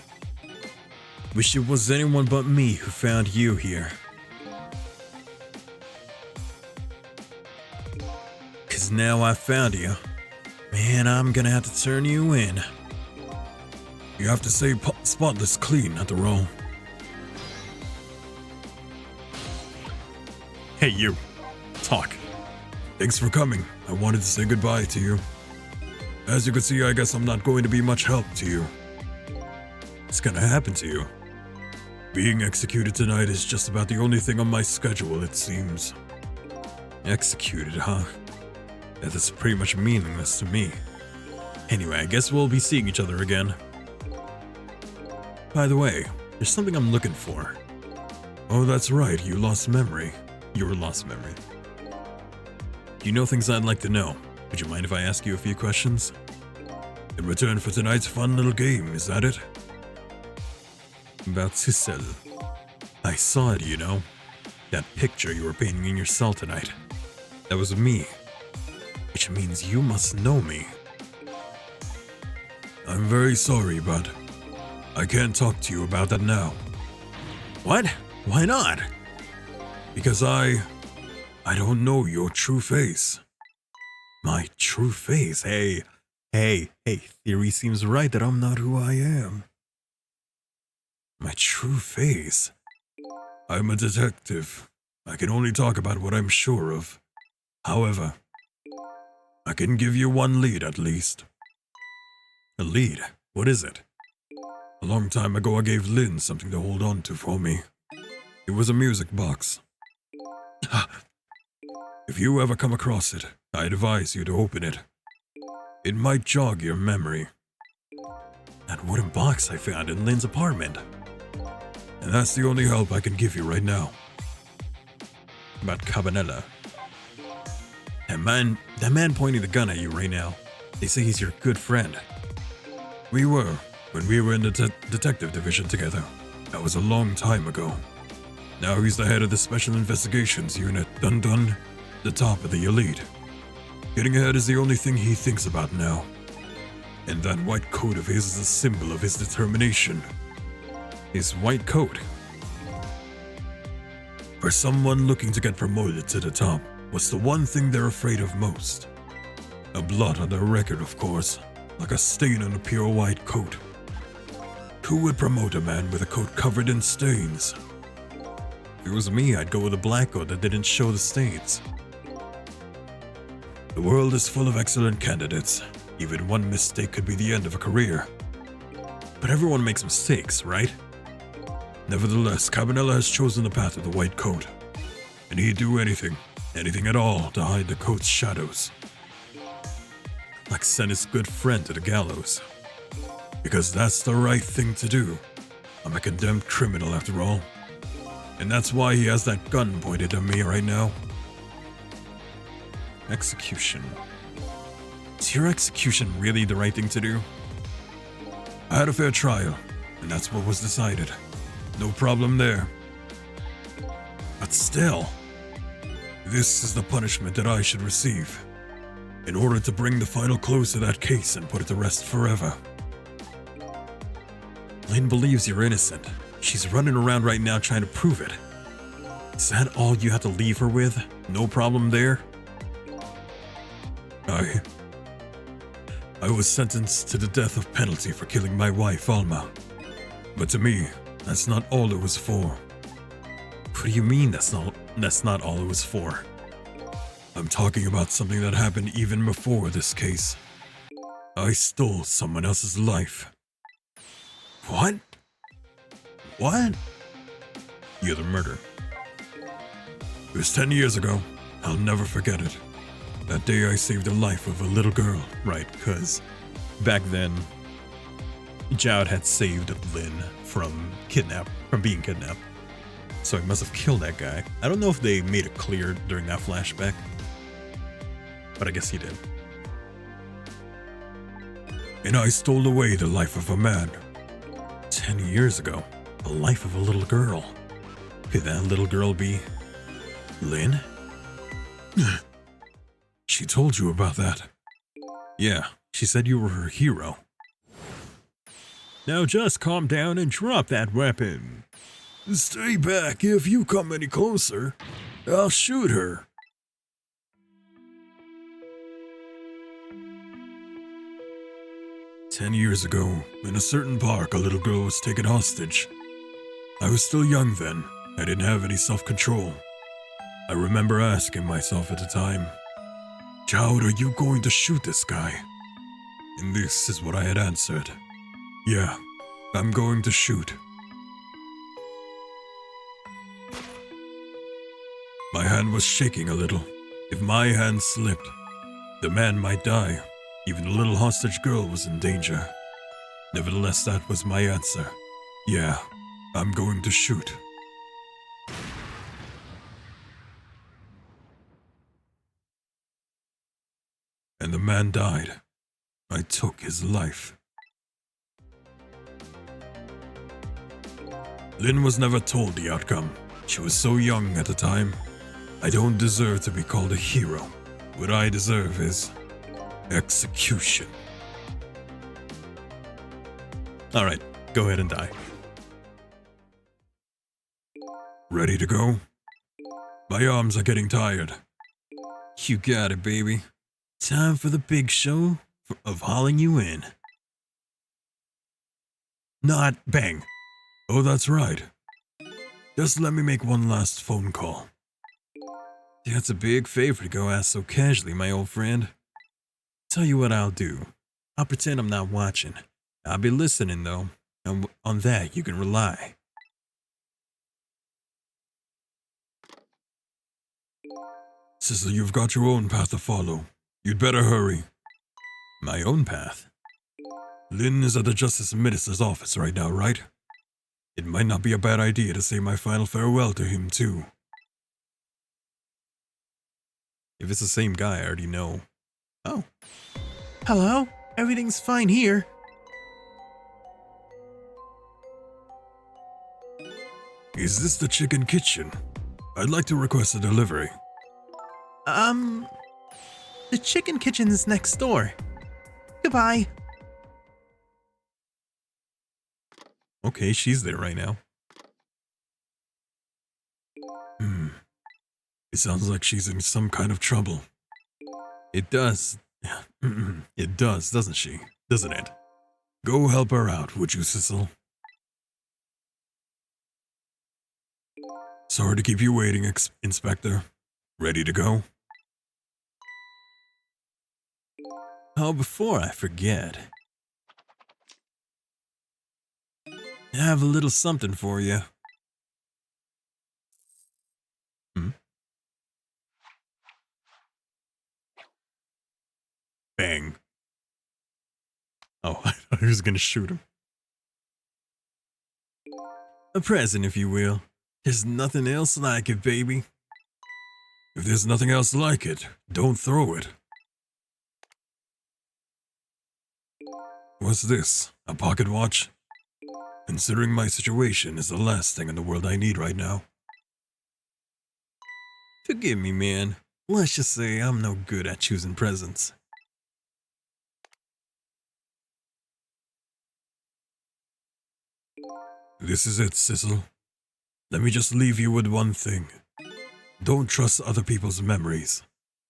Wish it was anyone but me who found you here. 'Cause now I found you. Man, I'm gonna have to turn you in. You have to say spotless clean, after all. Hey, you. Talk. Thanks for coming. I wanted to say goodbye to you. As you can see, I guess I'm not going to be much help to you. What's gonna happen to you? Being executed tonight is just about the only thing on my schedule, it seems. Executed, huh? That is pretty much meaningless to me. Anyway, I guess we'll be seeing each other again. By the way, there's something I'm looking for. Oh, that's right, you lost memory. Your lost memory. Do you know things I'd like to know? Would you mind if I ask you a few questions? In return for tonight's fun little game, is that it? About Sissel. I saw it, you know. That picture you were painting in your cell tonight. That was me. Which means you must know me. I'm very sorry, but I can't talk to you about that now. What? Why not? Because I don't know your true face. My true face? Hey, theory seems right that I'm not who I am. My true face? I'm a detective. I can only talk about what I'm sure of. However, I can give you one lead at least. A lead? What is it? A long time ago I gave Lynn something to hold on to for me. It was a music box. If you ever come across it, I advise you to open it. It might jog your memory. That wooden box I found in Lynn's apartment. And that's the only help I can give you right now. About Cabanella. That man pointing the gun at you right now. They say he's your good friend. We were, when we were in the detective division together. That was a long time ago. Now he's the head of the Special Investigations Unit. Dun dun. The top of the elite. Getting ahead is the only thing he thinks about now. And that white coat of his is a symbol of his determination. His white coat? For someone looking to get promoted to the top, what's the one thing they're afraid of most? A blot on their record, of course, like a stain on a pure white coat. Who would promote a man with a coat covered in stains? If it was me, I'd go with a black coat that didn't show the stains. The world is full of excellent candidates. Even one mistake could be the end of a career. But everyone makes mistakes, right? Nevertheless, Cabanela has chosen the path of the white coat. And he'd do anything at all to hide the coat's shadows. Like send his good friend to the gallows. Because that's the right thing to do. I'm a condemned criminal after all. And that's why he has that gun pointed at me right now. Execution. Is your execution really the right thing to do? I had a fair trial, and that's what was decided. No problem there. But still, this is the punishment that I should receive. In order to bring the final close to that case and put it to rest forever. Lynn believes you're innocent. She's running around right now trying to prove it. Is that all you have to leave her with? No problem there? I was sentenced to the death of penalty for killing my wife, Alma. But to me, that's not all it was for. What do you mean that's not all it was for? I'm talking about something that happened even before this case. I stole someone else's life. What? What? Yeah, the murder. It was 10 years ago. I'll never forget it. That day I saved the life of a little girl. Right, because back then, Jowd had saved Lynn from being kidnapped. So he must have killed that guy. I don't know if they made it clear during that flashback, but I guess he did. And I stole away the life of a man. 10 years ago, the life of a little girl. Could that little girl be Lynn? She told you about that. Yeah, she said you were her hero. Now just calm down and drop that weapon. Stay back. If you come any closer, I'll shoot her. "10 years ago, in a certain park, a little girl was taken hostage. I was still young then. I didn't have any self-control. I remember asking myself at the time, Jowd, are you going to shoot this guy? And this is what I had answered. Yeah, I'm going to shoot. My hand was shaking a little. If my hand slipped, the man might die. Even the little hostage girl was in danger. Nevertheless, that was my answer. Yeah, I'm going to shoot. And the man died. I took his life. Lynn was never told the outcome. She was so young at the time. I don't deserve to be called a hero. What I deserve is execution. Alright, go ahead and die. Ready to go? My arms are getting tired. You got it, baby. Time for the big show of hauling you in. Not bang. Oh, that's right. Just let me make one last phone call. That's a big favor to go ask so casually, my old friend. Tell you what I'll do. I'll pretend I'm not watching. I'll be listening, though, and on that you can rely. Sister, you've got your own path to follow. You'd better hurry. My own path? Lynn is at the Justice Minister's office right now, right? It might not be a bad idea to say my final farewell to him, too. If it's the same guy, I already know. Oh. Hello? Everything's fine here. Is this the chicken kitchen? I'd like to request a delivery. The chicken kitchen's next door. Goodbye. Okay, she's there right now. It sounds like she's in some kind of trouble. It does. It does, doesn't she? Doesn't it? Go help her out, would you, Cecil? Sorry to keep you waiting, Inspector. Ready to go? Oh, before I forget, I have a little something for you. Bang. Oh, I thought he was gonna shoot him. A present, if you will. There's nothing else like it, baby. If there's nothing else like it, don't throw it. What's this? A pocket watch? Considering my situation is the last thing in the world I need right now. Forgive me, man. Let's just say I'm no good at choosing presents. This is it, Sissel. Let me just leave you with one thing. Don't trust other people's memories.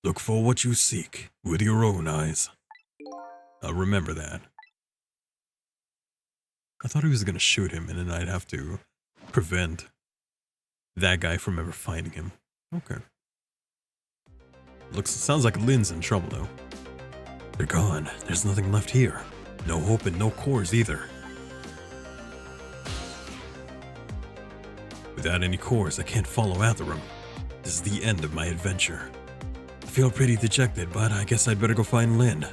Look for what you seek with your own eyes. I'll remember that. I thought he was gonna shoot him and then I'd have to prevent that guy from ever finding him. Okay. Sounds like Lynn's in trouble though. They're gone. There's nothing left here. No hope and no cores either. Without any cores, I can't follow Amxrry. This is the end of my adventure. I feel pretty dejected, but I guess I'd better go find Lynn.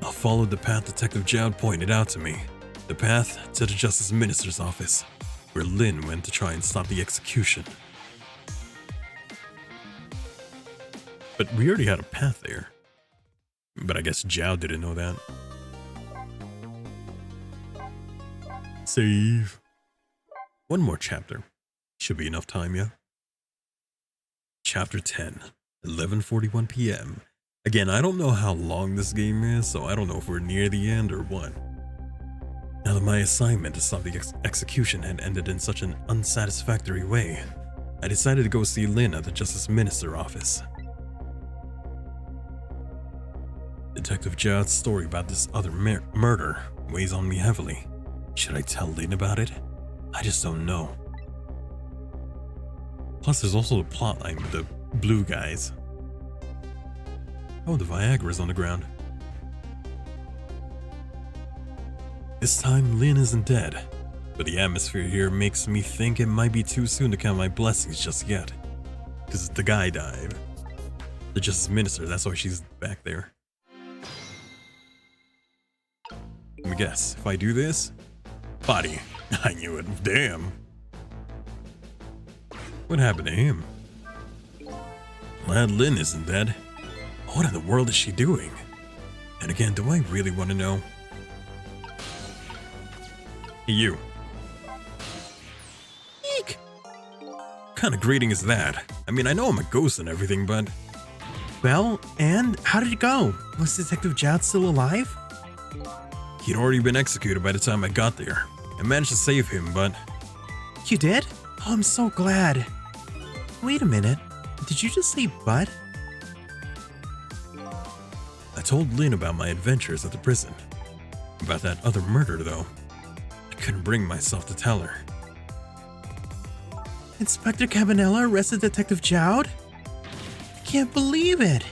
I'll follow the path Detective Jowd pointed out to me. The path to the Justice Minister's office, where Lynn went to try and stop the execution. But we already had a path there. But I guess Jowd didn't know that. Save. One more chapter. Should be enough time, yeah? Chapter 10, 11:41 p.m. Again, I don't know how long this game is, so I don't know if we're near the end or what. Now that my assignment to stop the execution had ended in such an unsatisfactory way, I decided to go see Lynn at the Justice Minister office. Detective Jowd's story about this other murder weighs on me heavily. Should I tell Lynn about it? I just don't know. Plus, there's also the plotline with the blue guys. Oh, the Viagra's on the ground. This time, Lynn isn't dead, but the atmosphere here makes me think it might be too soon to count my blessings just yet. Because the guy died. The Justice Minister, that's why she's back there. Let me guess, if I do this... Body. I knew it. Damn. What happened to him? Glad Lynn isn't dead. What in the world is she doing? And again, do I really want to know? Hey, you. Eek! What kind of greeting is that? I mean, I know I'm a ghost and everything, but... Well, and how did it go? Was Detective Jowd still alive? He'd already been executed by the time I got there. I managed to save him, but... You did? Oh, I'm so glad. Wait a minute. Did you just say but? I told Lynn about my adventures at the prison. About that other murder, though. I couldn't bring myself to tell her. Inspector Cabanela arrested Detective Jowd? I can't believe it.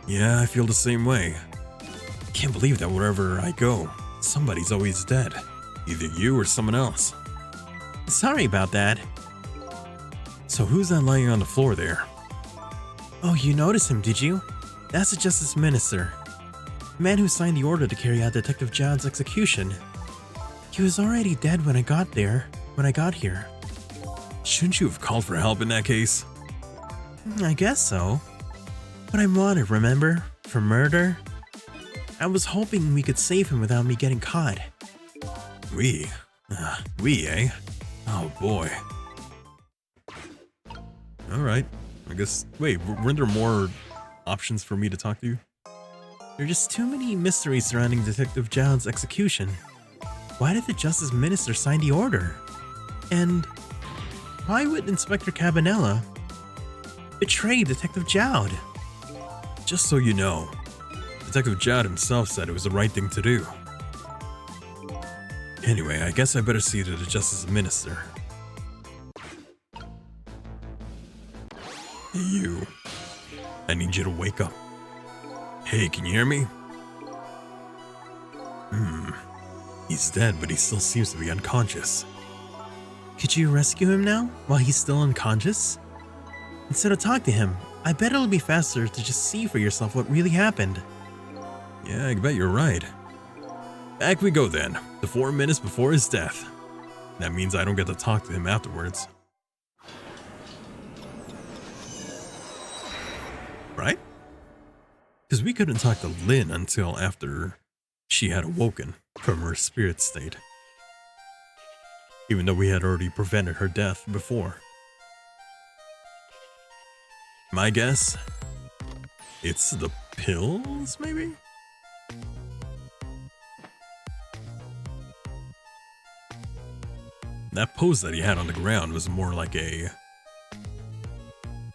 Yeah, I feel the same way. I can't believe that wherever I go, somebody's always dead. Either you or someone else. Sorry about that. So who's that lying on the floor there? Oh, you noticed him, did you? That's the Justice Minister. The man who signed the order to carry out Detective Jowd's execution. He was already dead when I got here. Shouldn't you have called for help in that case? I guess so. But I'm wanted, remember? For murder? I was hoping we could save him without me getting caught. We, eh? Oh boy. Alright, I guess, wait, weren't there more options for me to talk to you? There are just too many mysteries surrounding Detective Jowd's execution. Why did the Justice Minister sign the order? And why would Inspector Cabanela betray Detective Jowd? Just so you know, Detective Jowd himself said it was the right thing to do. Anyway, I guess I better see to the Justice Minister. Hey, you. I need you to wake up. Hey, can you hear me? He's dead, but he still seems to be unconscious. Could you rescue him now, while he's still unconscious? Instead of talk to him, I bet it'll be faster to just see for yourself what really happened. Yeah, I bet you're right. Back we go then, the 4 minutes before his death. That means I don't get to talk to him afterwards. Right? Because we couldn't talk to Lynn until after she had awoken from her spirit state. Even though we had already prevented her death before. My guess? It's the pills, maybe? That pose that he had on the ground was more like a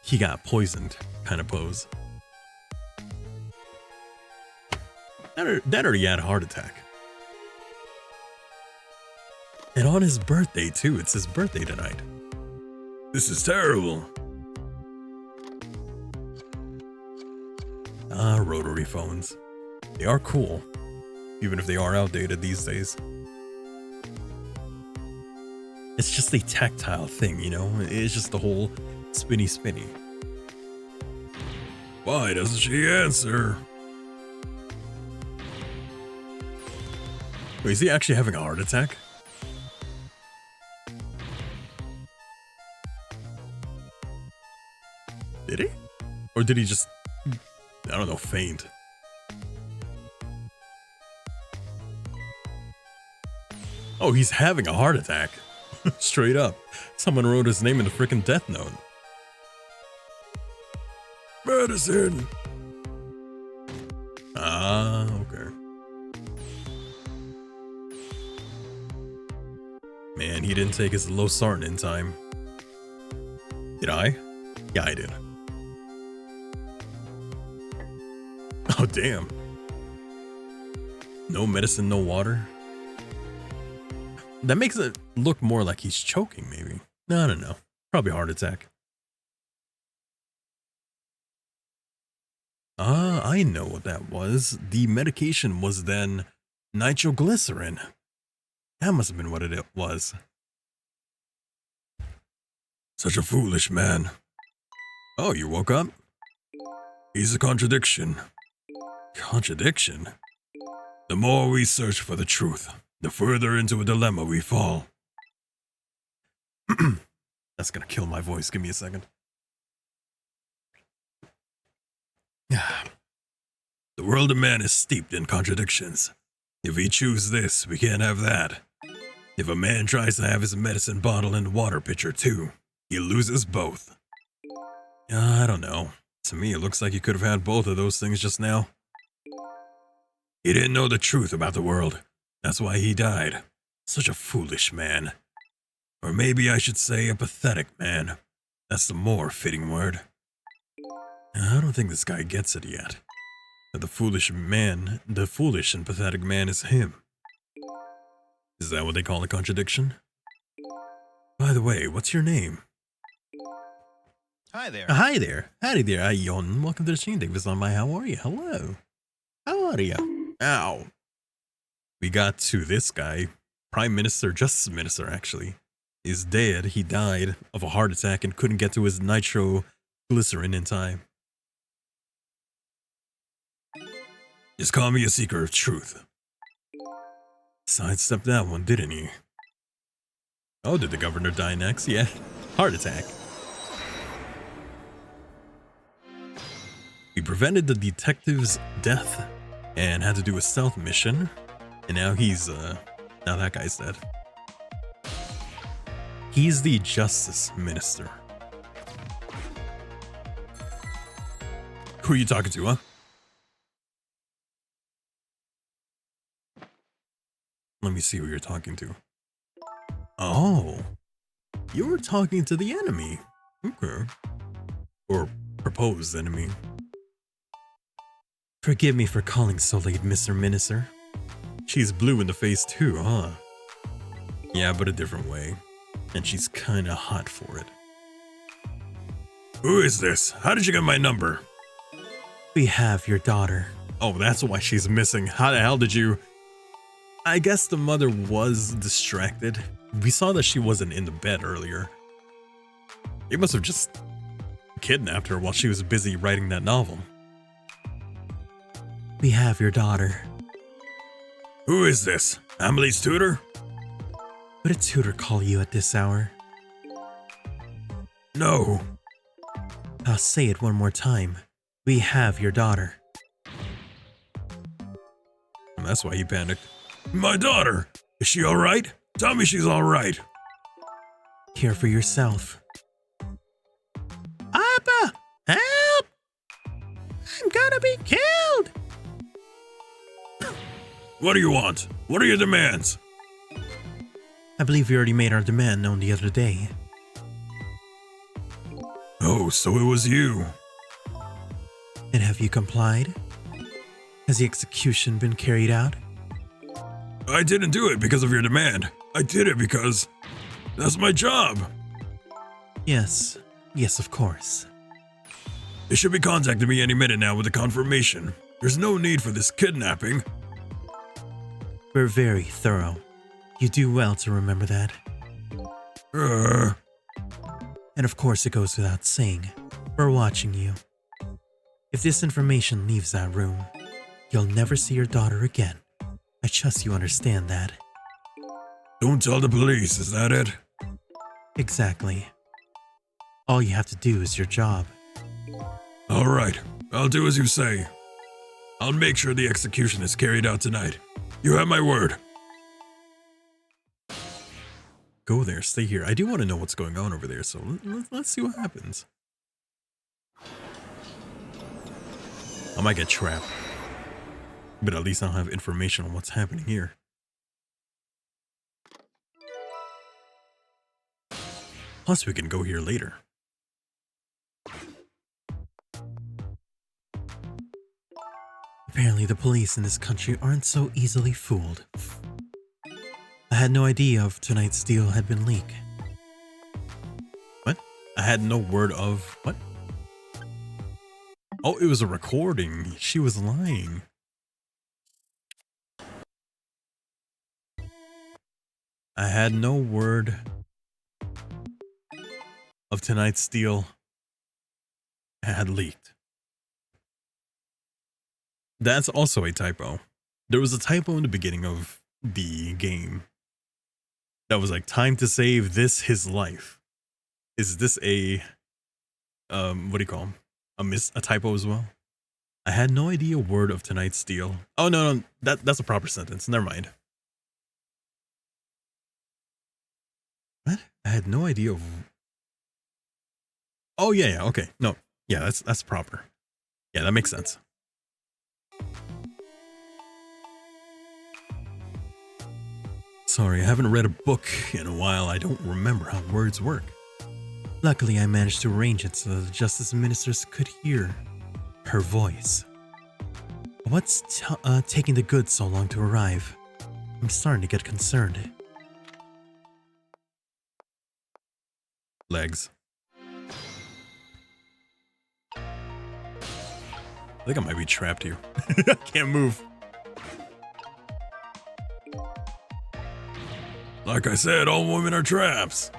he got poisoned kind of pose. That already had a heart attack. And on his birthday too, it's his birthday tonight. This is terrible. Ah, rotary phones. They are cool, even if they are outdated these days. It's just a tactile thing, you know? It's just the whole spinny. Why doesn't she answer? Wait, is he actually having a heart attack? Did he? Or did he just, I don't know, faint? Oh, he's having a heart attack. Straight up. Someone wrote his name in the frickin' death note. Medicine. Ah, okay. Man, he didn't take his losartan in time. Did I? Yeah, I did. Oh, damn. No medicine, no water. That makes it look more like he's choking, maybe. No, I don't know. Probably heart attack. Ah, I know what that was. The medication was then nitroglycerin. That must have been what it was. Such a foolish man. Oh, you woke up? He's a contradiction. Contradiction? The more we search for the truth, the further into a dilemma we fall. That's gonna kill my voice. Give me a second. The world of man is steeped in contradictions. If we choose this, we can't have that. If a man tries to have his medicine bottle and water pitcher too, he loses both. I don't know. To me, it looks like he could have had both of those things just now. He didn't know the truth about the world. That's why he died. Such a foolish man. Or maybe I should say a pathetic man. That's the more fitting word. I don't think this guy gets it yet. That the foolish and pathetic man is him. Is that what they call a contradiction? By the way, what's your name? Hi there. Hi there. Howdy there, Ion. Welcome to the stream, Davis on my. How are you? Hello. How are you? Ow. We got to this guy, Prime Minister, Justice Minister actually, is dead. He died of a heart attack and couldn't get to his nitroglycerin in time. Just call me a seeker of truth. Sidestepped that one, didn't he? Oh, did the governor die next? Yeah. Heart attack. We prevented the detective's death and had to do a stealth mission. And now now that guy's dead. He's the Justice Minister. Who are you talking to, huh? Let me see who you're talking to. Oh, you were talking to the enemy. Okay. Or proposed enemy. Forgive me for calling so late, Mr. Minister. She's blue in the face too, huh? Yeah, but a different way. And she's kinda hot for it. Who is this? How did you get my number? We have your daughter. Oh, that's why she's missing. How the hell did you... I guess the mother was distracted. We saw that she wasn't in the bed earlier. They must have just kidnapped her while she was busy writing that novel. We have your daughter. Who is this? Emily's tutor? Would a tutor call you at this hour? No. I'll say it one more time. We have your daughter. And that's why he panicked. My daughter! Is she alright? Tell me she's alright. Care for yourself. Appa! Help! I'm gonna be killed! What do you want? What are your demands? I believe we already made our demand known the other day. Oh, so it was you. And have you complied? Has the execution been carried out? I didn't do it because of your demand. I did it because that's my job. Yes. Yes, of course. They should be contacting me any minute now with the confirmation. There's no need for this kidnapping. We're very thorough. You do well to remember that. And of course it goes without saying, we're watching you. If this information leaves that room, you'll never see your daughter again. I trust you understand that. Don't tell the police, is that it? Exactly. All you have to do is your job. Alright, I'll do as you say. I'll make sure the execution is carried out tonight. You have my word. Go there, stay here. I do want to know what's going on over there, so let's see what happens. I might get trapped. But at least I'll have information on what's happening here. Plus, we can go here later. Apparently the police in this country aren't so easily fooled. I had no idea if tonight's deal had been leaked. What? I had no word of... What? Oh, it was a recording. She was lying. I had no word of tonight's deal had leaked. That's also a typo. There was a typo in the beginning of the game that was like, time to save this his life. Is this a what do you call him? A typo as well? I had no idea word of tonight's deal. Oh no, that's a proper sentence. Never mind. What? I had no idea of... Oh yeah, okay. No. Yeah, that's proper. Yeah, that makes sense. Sorry, I haven't read a book in a while. I don't remember how words work. Luckily, I managed to arrange it so that the justice ministers could hear her voice. What's taking the goods so long to arrive? I'm starting to get concerned. Legs. I think I might be trapped here. I can't move. Like I said, all women are traps.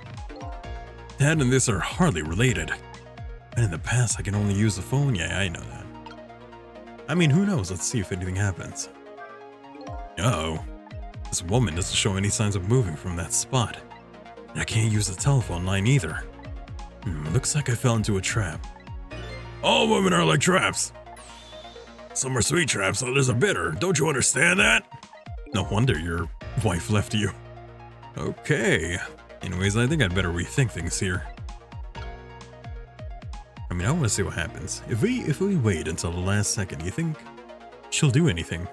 That and this are hardly related. And in the past, I can only use the phone. Yeah, I know that. I mean, who knows? Let's see if anything happens. Uh-oh. This woman doesn't show any signs of moving from that spot. And I can't use the telephone line either. Looks like I fell into a trap. All women are like traps. Some are sweet traps, others are bitter. Don't you understand that? No wonder your wife left you. Okay. Anyways, I think I'd better rethink things here. I mean, I want to see what happens. If we wait until the last second, you think she'll do anything?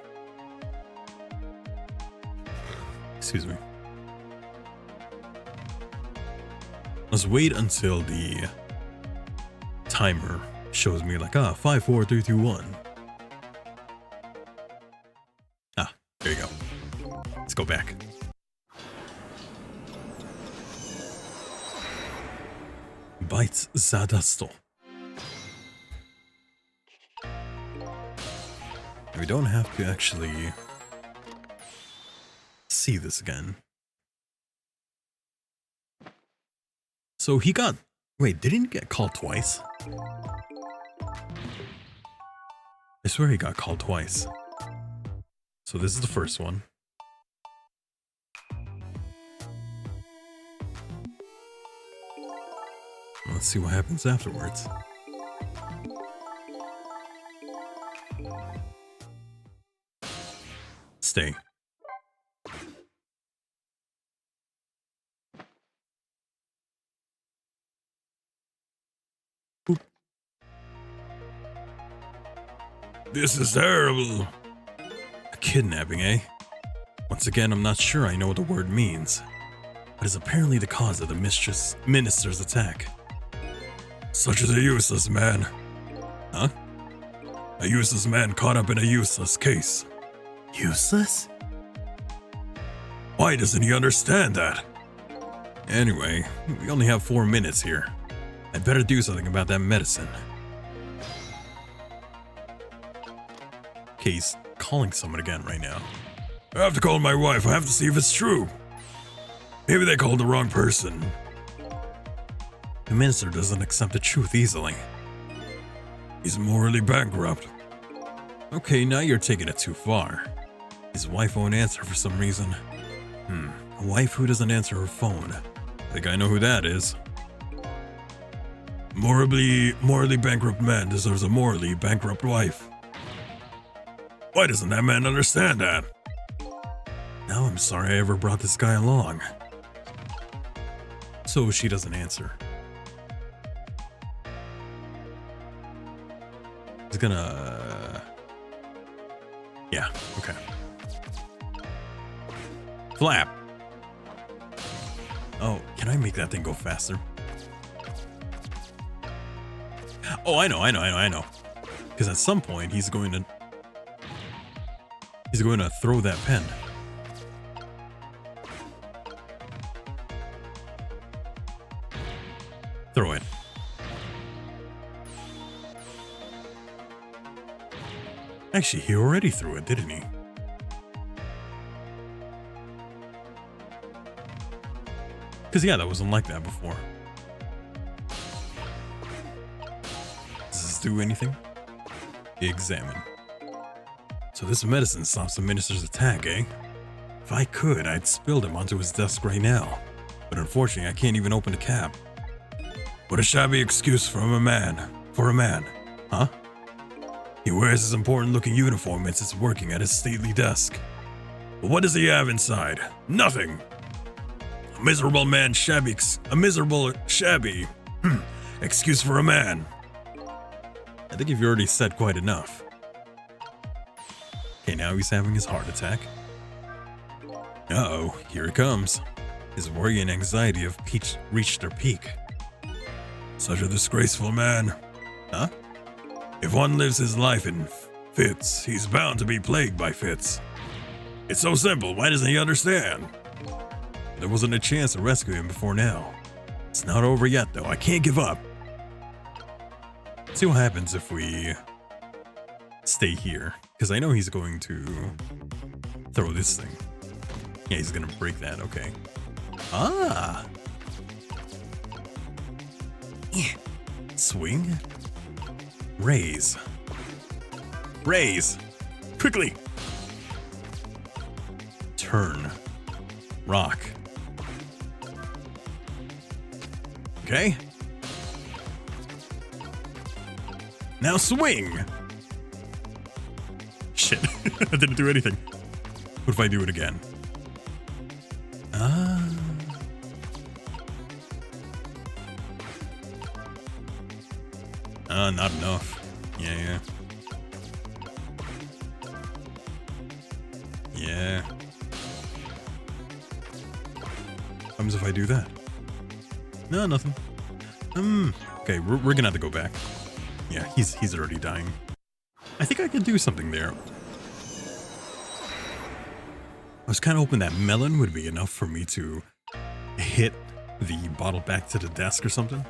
Excuse me. Let's wait until the timer shows me like, 5, 4, 3, 2, 1. Ah, there you go. Let's go back. Bites Zadasto. And we don't have to actually see this again. So he got... Wait, didn't he get called twice? I swear he got called twice. So this is the first one. Let's see what happens afterwards. Stay. Oop. This is terrible. A kidnapping, eh? Once again, I'm not sure I know what the word means, but it's apparently the cause of the minister's attack. Such as a useless man. Huh? A useless man caught up in a useless case. Useless? Why doesn't he understand that? Anyway, we only have 4 minutes here. I'd better do something about that medicine. Okay, he's calling someone again right now. I have to call my wife. I have to see if it's true. Maybe they called the wrong person. The minister doesn't accept the truth easily. He's morally bankrupt. Okay, now you're taking it too far. His wife won't answer for some reason. A wife who doesn't answer her phone. I think I know who that is. Morally bankrupt man deserves a morally bankrupt wife. Why doesn't that man understand that? Now I'm sorry I ever brought this guy along. So she doesn't answer. He's gonna... Yeah, okay. Flap! Oh, can I make that thing go faster? Oh, I know. Because at some point he's going to throw that pen. Throw it. Actually, he already threw it, didn't he? Because, yeah, that wasn't like that before. Does this do anything? Examine. So this medicine stops the minister's attack, eh? If I could, I'd spill him onto his desk right now. But unfortunately, I can't even open the cap. What a shabby excuse for a man. Huh? He wears his important-looking uniform and sits working at his stately desk. But what does he have inside? Nothing! A miserable shabby excuse for a man. I think you've already said quite enough. Okay, now he's having his heart attack. Uh-oh, here it comes. His worry and anxiety have reached their peak. Such a disgraceful man. Huh? If one lives his life in fits, he's bound to be plagued by fits. It's so simple, why doesn't he understand? There wasn't a chance to rescue him before now. It's not over yet, though. I can't give up. Let's see what happens if we stay here. Because I know he's going to throw this thing. Yeah, he's going to break that. Okay. Ah! Yeah. Swing. Raise. Raise! Quickly! Turn. Rock. Okay. Now swing! Shit. I didn't do anything. What if I do it again? Not enough. Yeah. What happens if I do that? No, nothing. Okay, we're gonna have to go back. Yeah, he's already dying. I think I could do something there. I was kind of hoping that melon would be enough for me to hit the bottle back to the desk or something.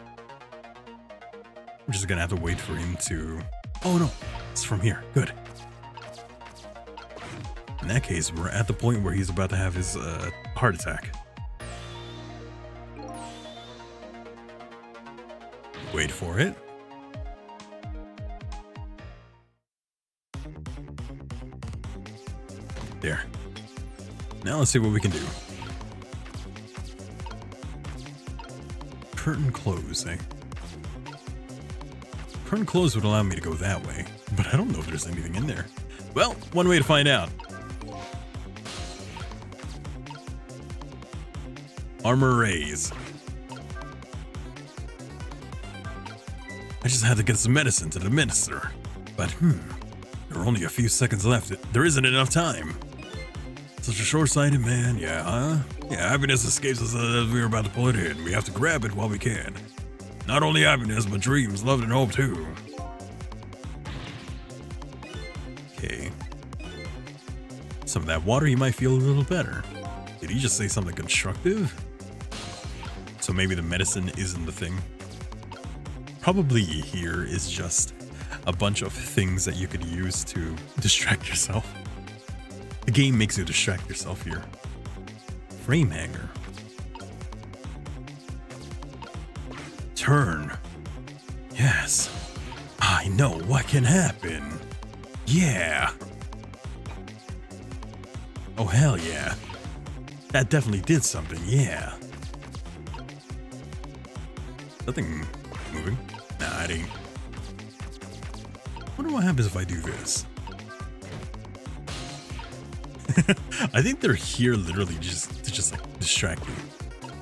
I'm just gonna have to wait for him to... Oh no, It's from here. Good. In that case, we're at the point where he's about to have his heart attack. Wait for it. There. Now let's see what we can do. Curtain close, eh? Curtain close would allow me to go that way, but I don't know if there's anything in there. Well, one way to find out. Armor raise. I just had to get some medicine to administer. But there are only a few seconds left. There isn't enough time. Such a short-sighted man, yeah, huh? Yeah, happiness escapes us as we are about to pull it in. We have to grab it while we can. Not only happiness, but dreams, love, and hope too. Okay. Some of that water, you might feel a little better. Did he just say something constructive? So maybe the medicine isn't the thing. Probably here is just a bunch of things that you could use to distract yourself. The game makes you distract yourself here. Frame hanger. Turn. Yes. I know what can happen. Yeah. Oh, hell yeah. That definitely did something, yeah. Nothing moving? Nah, it ain't. Wonder what happens if I do this. I think they're here literally just to like distract me.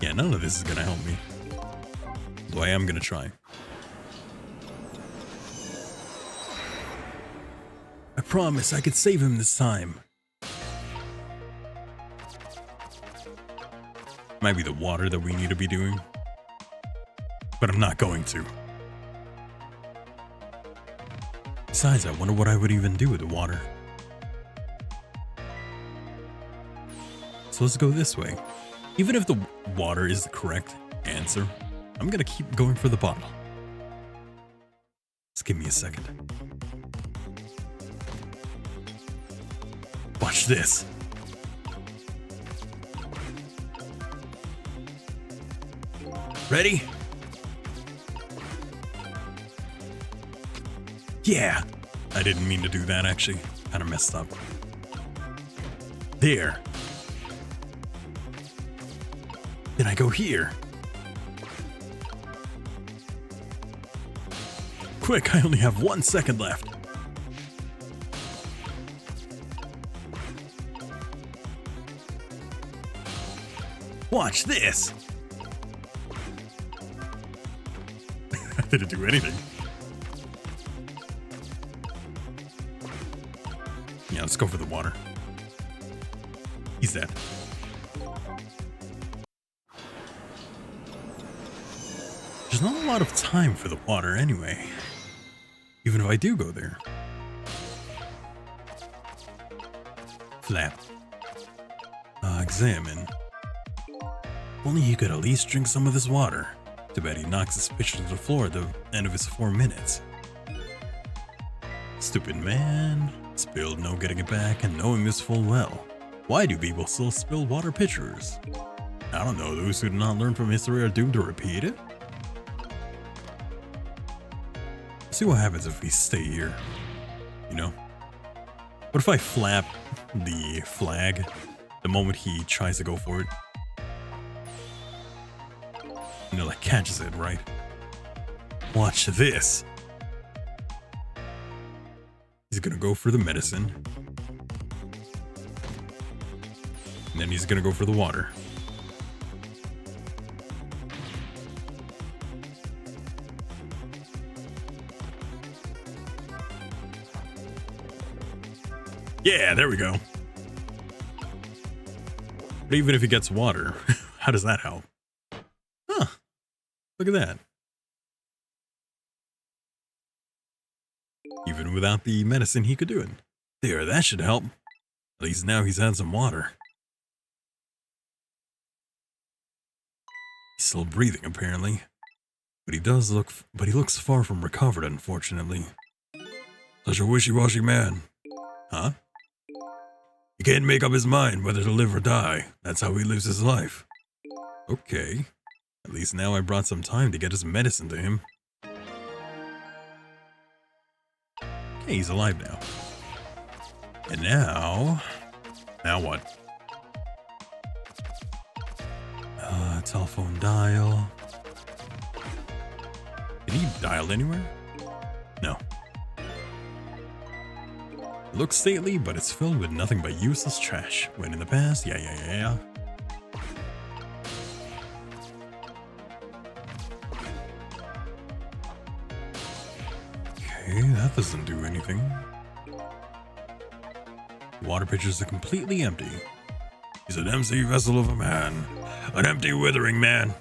Yeah, none of this is gonna help me. Though I am gonna try. I promise I could save him this time. Might be the water that we need to be doing. But I'm not going to. Besides, I wonder what I would even do with the water. So let's go this way. Even if the water is the correct answer, I'm gonna keep going for the bottle. Just give me a second. Watch this. Ready? Yeah. I didn't mean to do that, actually. Kind of messed up. There. Then I go here. Quick, I only have 1 second left. Watch this. I didn't do anything. Yeah, let's go for the water. He's dead. There's not a lot of time for the water anyway. Even if I do go there. Flap. Examine. Only he could at least drink some of this water. Too bad he knocks his pitcher to the floor at the end of his 4 minutes. Stupid man. Spilled, no getting it back, and knowing this full well. Why do people still spill water pitchers? I don't know, those who do not learn from history are doomed to repeat it? See what happens if we stay here, you know? What if I flap the flag the moment he tries to go for it? And it like catches it, right? Watch this. He's gonna go for the medicine. And then he's gonna go for the water. Yeah, there we go. But even if he gets water, how does that help? Huh. Look at that. Even without the medicine, he could do it. There, that should help. At least now he's had some water. He's still breathing, apparently. But he looks far from recovered, unfortunately. Such a wishy-washy man. Huh? He can't make up his mind whether to live or die. That's how he lives his life. Okay. At least now I brought some time to get his medicine to him. Okay, he's alive now. And now... Now what? Telephone dial. Did he dial anywhere? No. It looks stately, but it's filled with nothing but useless trash. When in the past, yeah. Okay, that doesn't do anything. Water pitchers are completely empty. He's an empty vessel of a man. An empty, withering man.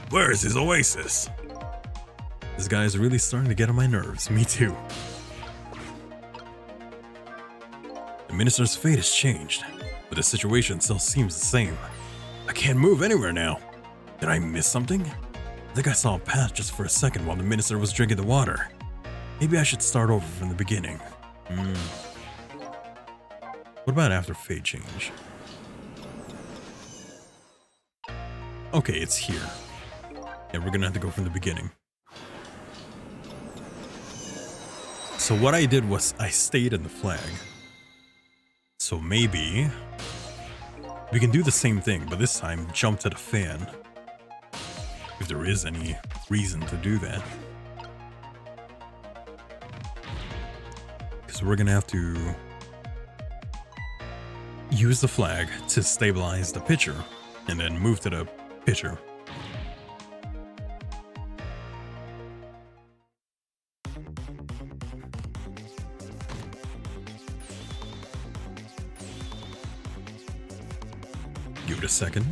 Where is his oasis? This guy is really starting to get on my nerves. Me too. The minister's fate has changed, but the situation still seems the same. I can't move anywhere now. Did I miss something? I think I saw a path just for a second while the minister was drinking the water. Maybe I should start over from the beginning. What about after fate change? Okay, it's here. Yeah, we're gonna have to go from the beginning. So what I did was I stayed in the flag. So maybe we can do the same thing, but this time jump to the fan. If there is any reason to do that. Because we're gonna have to use the flag to stabilize the pitcher and then move to the pitcher. Give it a second.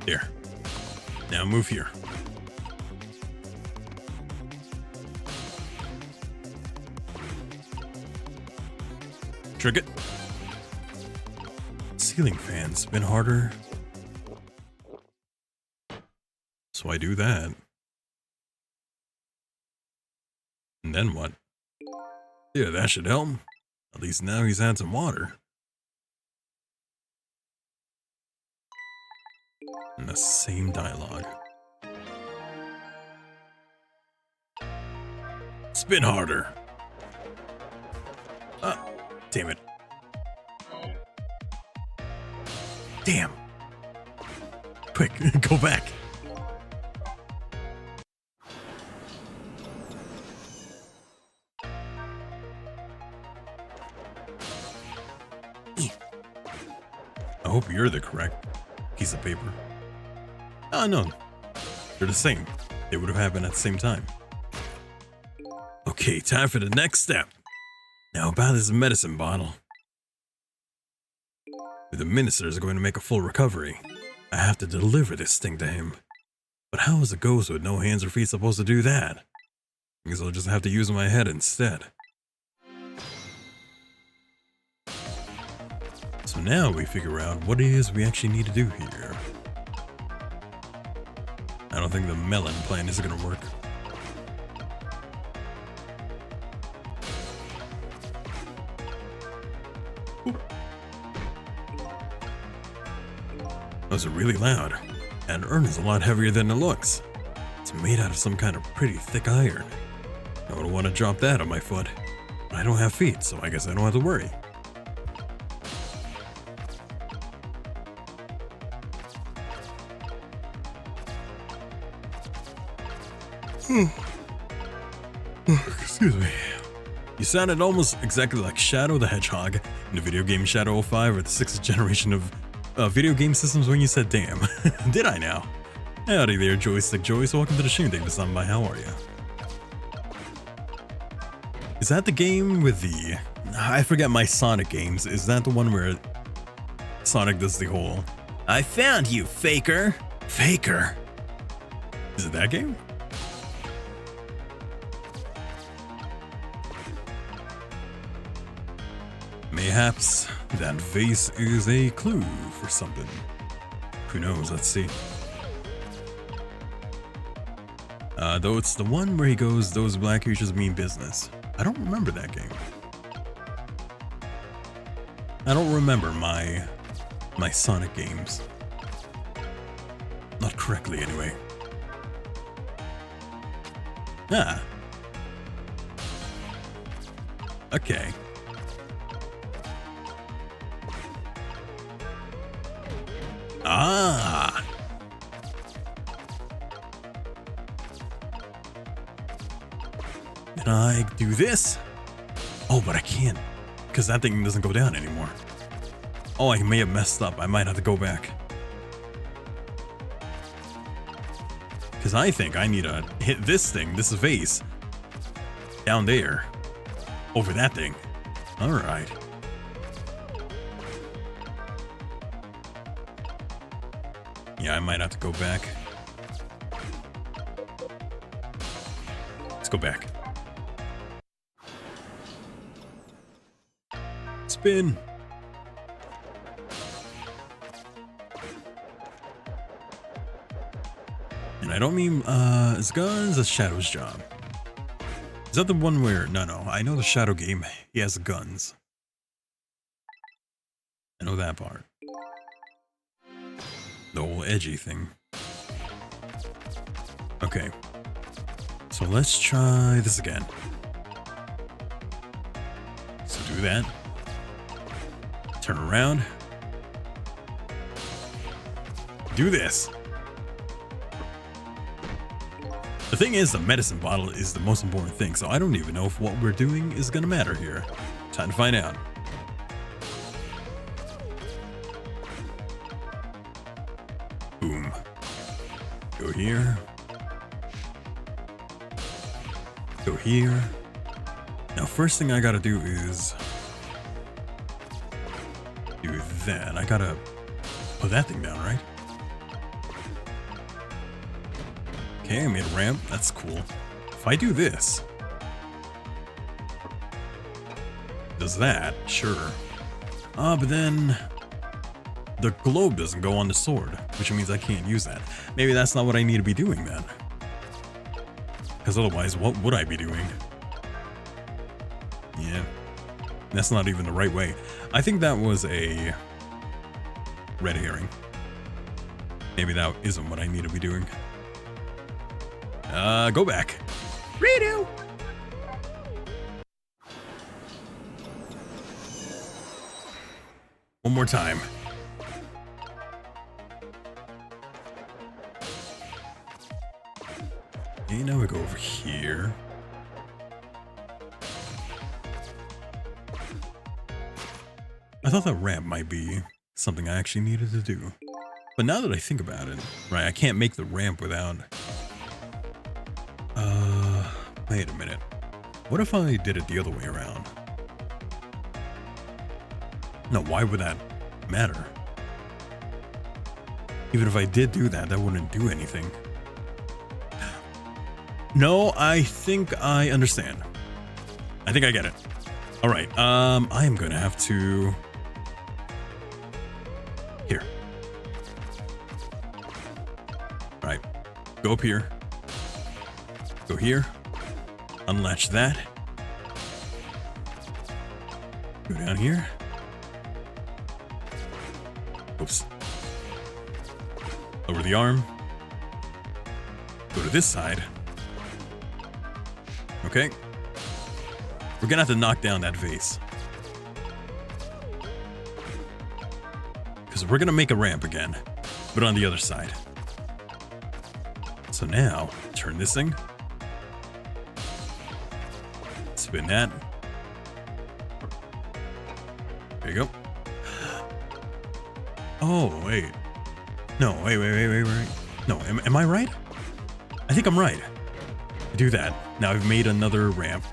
There. Now move here. Trick it. Ceiling fan spin harder. So I do that. And then what? Yeah, that should help. At least now he's had some water. And the same dialogue. Spin harder. Damn it. Damn. Quick, go back. I hope you're the correct piece of paper. Oh, no. They're the same. They would have happened at the same time. Okay, time for the next step. Now about this medicine bottle. If the minister is going to make a full recovery, I have to deliver this thing to him. But how is a ghost with no hands or feet supposed to do that? I guess I'll just have to use my head instead. So now we figure out what it is we actually need to do here. I don't think the melon plan is gonna work. Those are really loud, and urn is a lot heavier than it looks. It's made out of some kind of pretty thick iron. I would want to drop that on my foot, but I don't have feet, so I guess I don't have to worry. Excuse me. You sounded almost exactly like Shadow the Hedgehog in the video game Shadow 05 or the 6th generation of video game systems when you said damn. Did I now? Howdy there, Joystick Joyce. Welcome to the stream. Thank you for by. How are you? Is that the game with the... I forget my Sonic games. Is that the one where Sonic does the whole... I found you, faker. Faker? Is it that game? Mayhaps that vase is a clue for something. Who knows? Let's see. Though it's the one where he goes, "Those black creatures mean business." I don't remember that game. I don't remember my Sonic games. Not correctly, anyway. Ah. Okay. Ah. Can I do this? Oh, but I can't, because that thing doesn't go down anymore. Oh, I may have messed up. I might have to go back. Because I think I need to hit this thing, this vase, down there, over that thing. All right. Yeah, I might have to go back. Let's go back. Spin. And I don't mean it's guns, it's Shadow's job. Is that the one where no, I know the Shadow game, he has guns. I know that part. The whole edgy thing. Okay. So let's try this again. So do that. Turn around. Do this. The thing is, the medicine bottle is the most important thing, so I don't even know if what we're doing is gonna matter here. Time to find out. Boom. Go here. Go here. Now, first thing I gotta do is do that. I gotta put that thing down, right? Okay, I made a ramp. That's cool. If I do this, does that? Sure. But then the globe doesn't go on the sword, which means I can't use that. Maybe that's not what I need to be doing then. Because otherwise, what would I be doing? Yeah, that's not even the right way. I think that was a red herring. Maybe that isn't what I need to be doing. Go back. Redo. One more time. Okay, now we go over here. I thought that ramp might be something I actually needed to do. But now that I think about it, right, I can't make the ramp without... wait a minute. What if I did it the other way around? No, why would that matter? Even if I did do that, that wouldn't do anything. No, I think I understand. I think I get it. All right, I am gonna have to... Here. All right, go up here. Go here. Unlatch that. Go down here. Oops. Over the arm. Go to this side. Okay. We're gonna have to knock down that vase. Because we're gonna make a ramp again, but on the other side. So now, turn this thing. Spin that. There you go. Oh, wait. No, wait. No, am I right? I think I'm right. Do that. Now I've made another ramp.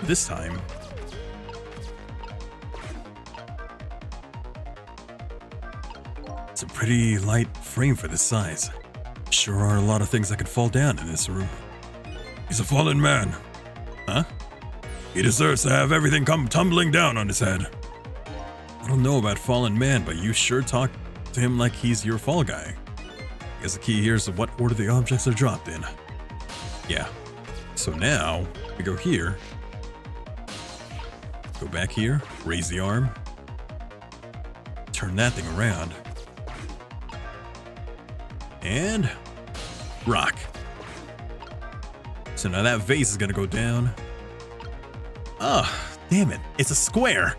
This time, it's a pretty light frame for this size. Sure are a lot of things that could fall down in this room. He's a fallen man. Huh? He deserves to have everything come tumbling down on his head. I don't know about fallen man, but you sure talk to him like he's your fall guy. I guess the key here is what order the objects are dropped in. Yeah. So now we go here. Go back here. Raise the arm. Turn that thing around. And rock. So now that vase is gonna go down. Oh, damn it. It's a square.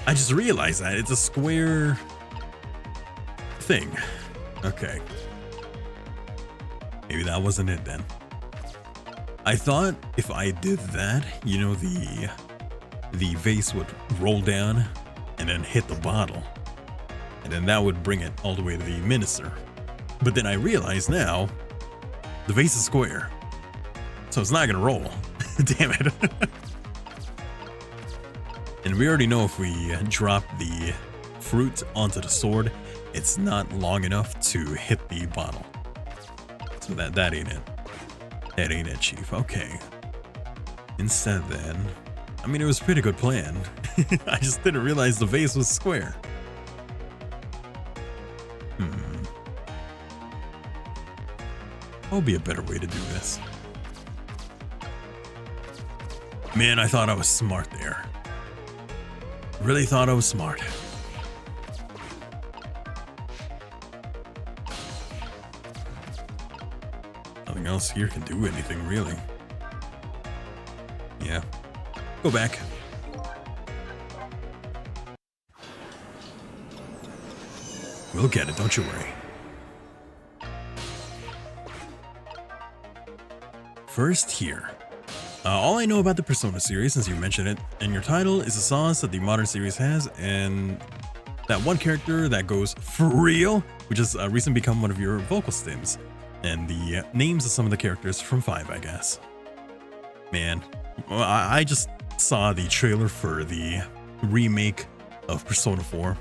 I just realized that it's a square thing. Okay. Maybe that wasn't it then. I thought if I did that, you know, the vase would roll down and then hit the bottle. And then that would bring it all the way to the minister. But then I realize now, the vase is square. So it's not gonna roll. Damn it. And we already know if we drop the fruit onto the sword, it's not long enough to hit the bottle. So that ain't it. That ain't it, Chief. Okay. Instead then, I mean, it was a pretty good plan. I just didn't realize the vase was square. What'll be a better way to do this? Man, I thought I was smart there. Really thought I was smart. Nothing else here can do anything, really. Yeah. Go back. We'll get it, don't you worry. First here. All I know about the Persona series, since you mentioned it in your title, is the songs that the modern series has, and that one character that goes for real, which has recently become one of your vocal stems, and the names of some of the characters from 5, I guess. Man, I just saw the trailer for the remake of Persona 4,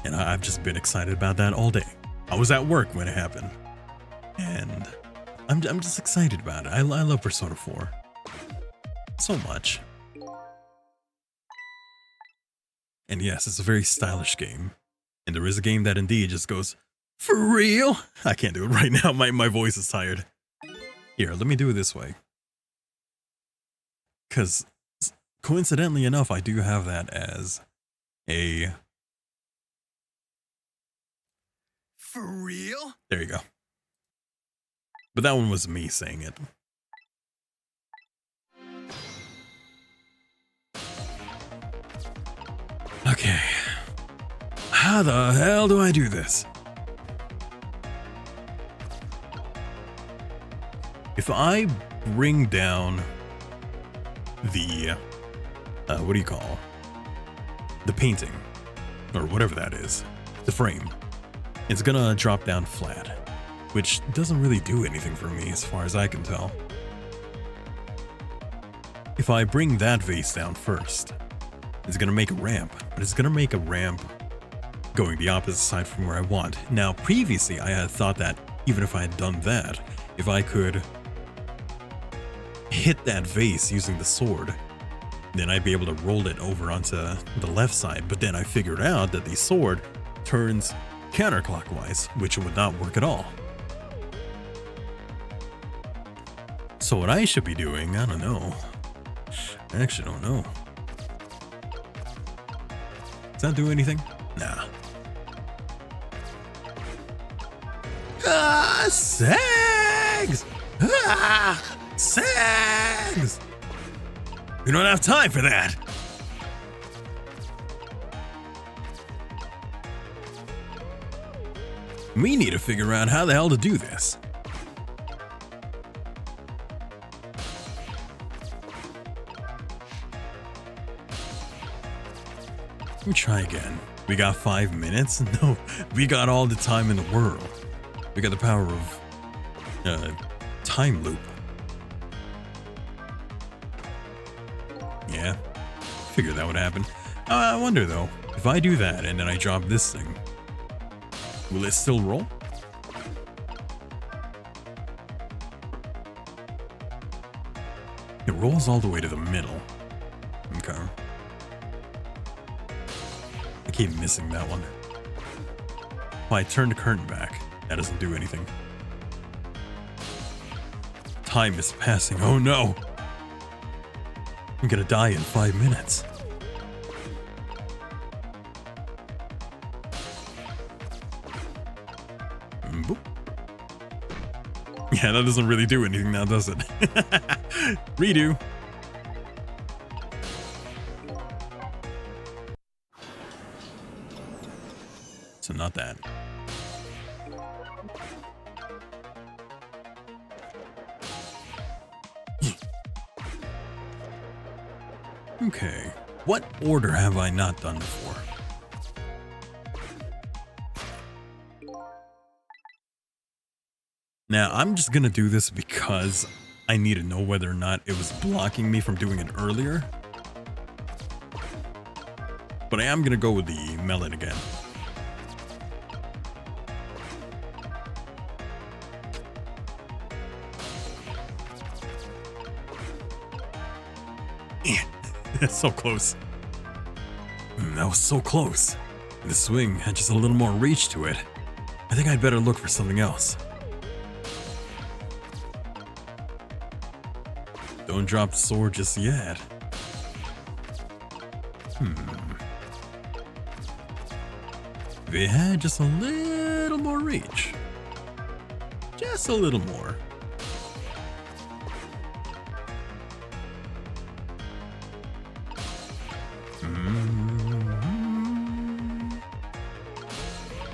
and I've just been excited about that all day. I was at work when it happened, and I'm just excited about it. I love Persona 4 so much. And yes, it's a very stylish game. And there is a game that indeed just goes, for real? I can't do it right now. My voice is tired. Here, let me do it this way. Because coincidentally enough, I do have that as a... For real? There you go. But that one was me saying it. Okay. How the hell do I do this? If I bring down the, what do you call? The painting, or whatever that is, the frame, it's gonna drop down flat, which doesn't really do anything for me as far as I can tell. If I bring that vase down first, it's gonna make a ramp, but it's gonna make a ramp going the opposite side from where I want. Now, previously, I had thought that even if I had done that, if I could hit that vase using the sword, then I'd be able to roll it over onto the left side. But then I figured out that the sword turns counterclockwise, which would not work at all. So what I should be doing, I don't know. I actually don't know. Does that do anything? Nah. Ah, Sangngg! Ah, Sangngg! We don't have time for that. We need to figure out how the hell to do this. Let me try again. We got 5 minutes? No, we got all the time in the world. We got the power of time loop. Yeah, figured that would happen. I wonder though, if I do that and then I drop this thing, will it still roll? It rolls all the way to the middle. Okay. I keep missing that one. Well, I turn the curtain back, That doesn't do anything. Time is passing. Oh no! I'm gonna die in 5 minutes. Boop. Yeah, that doesn't really do anything now, does it? Redo. So not that. Okay. What order have I not done before? Now, I'm just gonna do this because I need to know whether or not it was blocking me from doing it earlier. But I am gonna go with the melon again. That's so close. That was so close. The swing had just a little more reach to it. I think I'd better look for something else. Don't drop the sword just yet. If it had just a little more reach. Just a little more.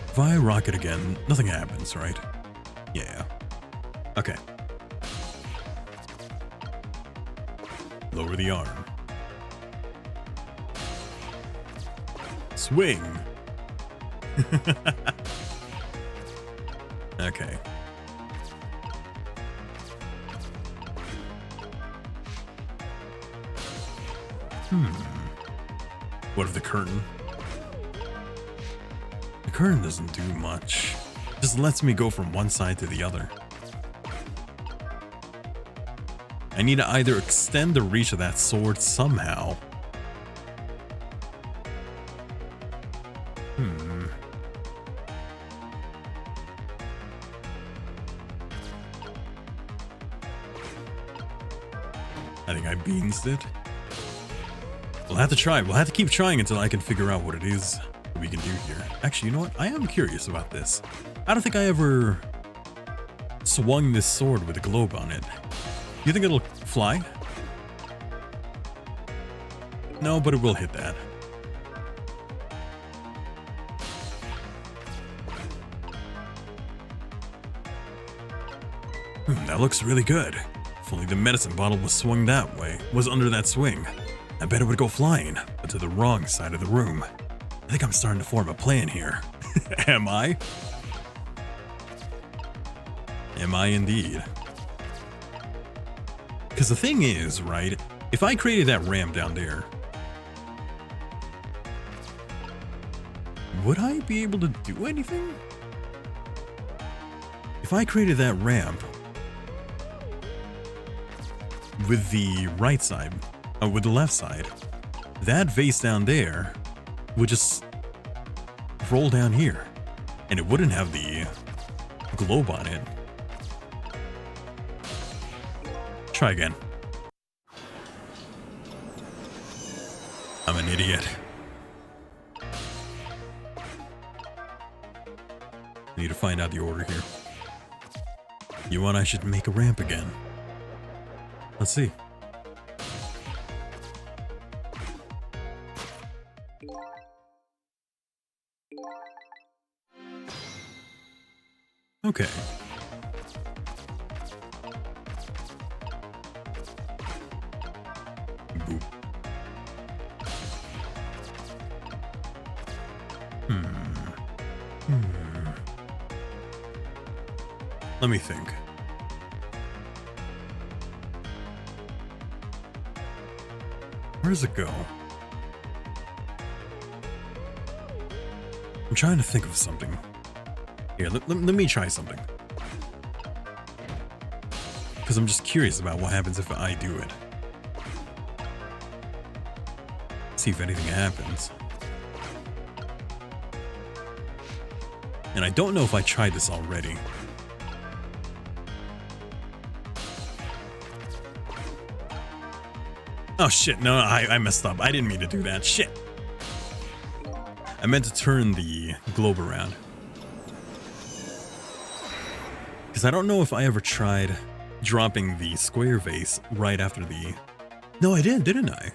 If I rock it again, nothing happens, right? Yeah. Okay. Lower the arm. Swing. Okay. What of the curtain? The curtain doesn't do much. Just lets me go from one side to the other. I need to either extend the reach of that sword somehow. I think I beansed it. We'll have to try. We'll have to keep trying until I can figure out what it is we can do here. Actually, you know what? I am curious about this. I don't think I ever swung this sword with a globe on it. You think it'll fly? No, but it will hit that. That looks really good. If only the medicine bottle was swung that way, was under that swing. I bet it would go flying, but to the wrong side of the room. I think I'm starting to form a plan here. Am I? Am I indeed? Because the thing is, right, if I created that ramp down there, would I be able to do anything? If I created that ramp with the right side, with the left side, that vase down there would just roll down here, and it wouldn't have the globe on it. Try again. I'm an idiot. I need to find out the order here. You want I should make a ramp again? Let's see. Okay. Boop. Let me think. Where does it go? I'm trying to think of something. Here, let me try something. Because I'm just curious about what happens if I do it. See if anything happens. And I don't know if I tried this already. Oh shit, no, I messed up. I didn't mean to do that. Shit. I meant to turn the globe around. Because I don't know if I ever tried dropping the square vase right after the... No, I did, didn't I?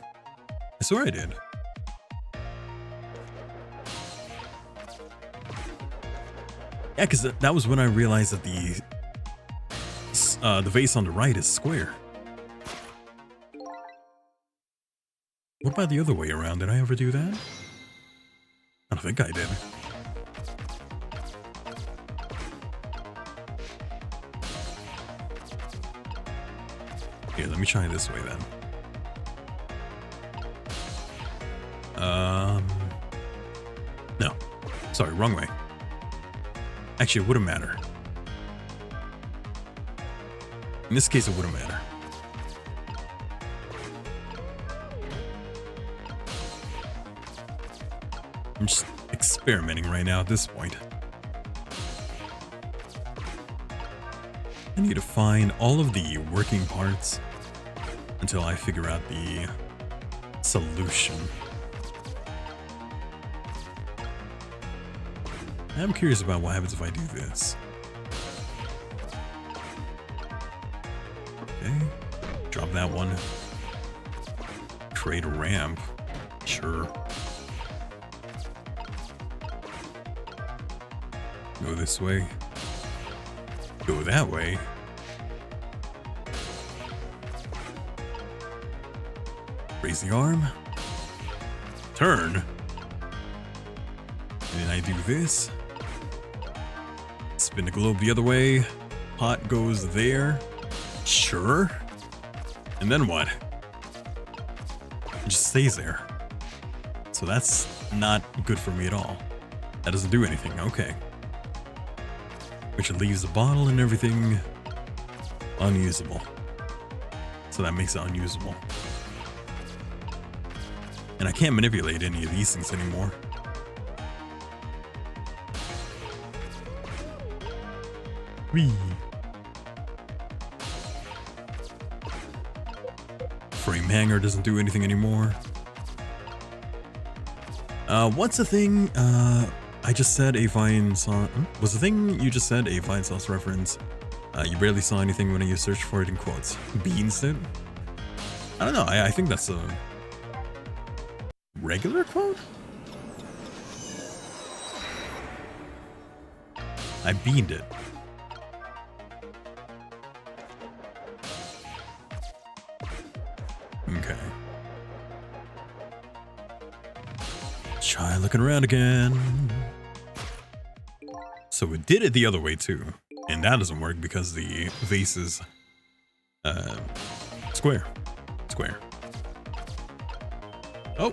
I swear I did. Yeah, because that was when I realized that the vase on the right is square. What about the other way around? Did I ever do that? I don't think I did. Here, let me try this way then. No. Sorry, wrong way. Actually, it wouldn't matter. In this case, it wouldn't matter. I'm just experimenting right now at this point. I need to find all of the working parts until I figure out the solution. I'm curious about what happens if I do this. Okay, drop that one. Create a ramp. Sure. Go this way. Go that way. Raise the arm. Turn. And then I do this. Spin the globe the other way. Pot goes there. Sure. And then what? It just stays there. So that's not good for me at all. That doesn't do anything. Okay. Which leaves the bottle and everything unusable. So that makes it unusable. And I can't manipulate any of these things anymore. Whee. Frame hanger doesn't do anything anymore. What's the thing? I just said a Vine sauce. Was the thing you just said a Vine sauce reference? You barely saw anything when you searched for it in quotes. Beans did? I don't know. I think that's a regular quote? I beaned it. Okay. Try looking around again. So it did it the other way too. And that doesn't work because the vase is square. Square. Oh,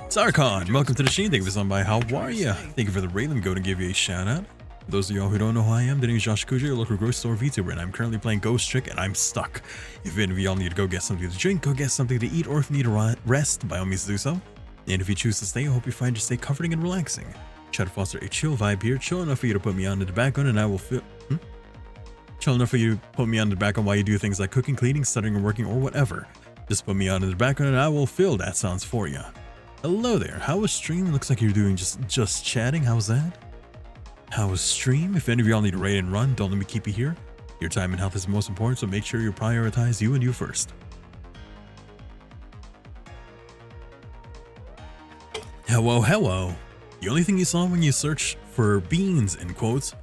Sarkon, welcome to the stream. Thank you for stopping by. How are you? Thank you for the raid. Let me go and give you a shout out. For those of y'all who don't know who I am, the name is Josh Kuja, your local grocery store VTuber, and I'm currently playing Ghost Trick, and I'm stuck. If any of y'all need to go get something to drink, go get something to eat, or if you need to rest, by all means do so. And if you choose to stay, I hope you find your stay comforting and relaxing. Try to foster a chill vibe here, chill enough for you to put me on in the background, and I will feel... Chill enough for you to put me on in the background while you do things like cooking, cleaning, studying, or working, or whatever. Just put me on in the background, and I will fill that sounds for you. Hello there. How was stream? Looks like you're doing just chatting. How was that? How was stream? If any of y'all need to raid and run, don't let me keep you here. Your time and health is most important, so make sure you prioritize you and you first. Hello, hello. The only thing you saw when you searched for beans in quotes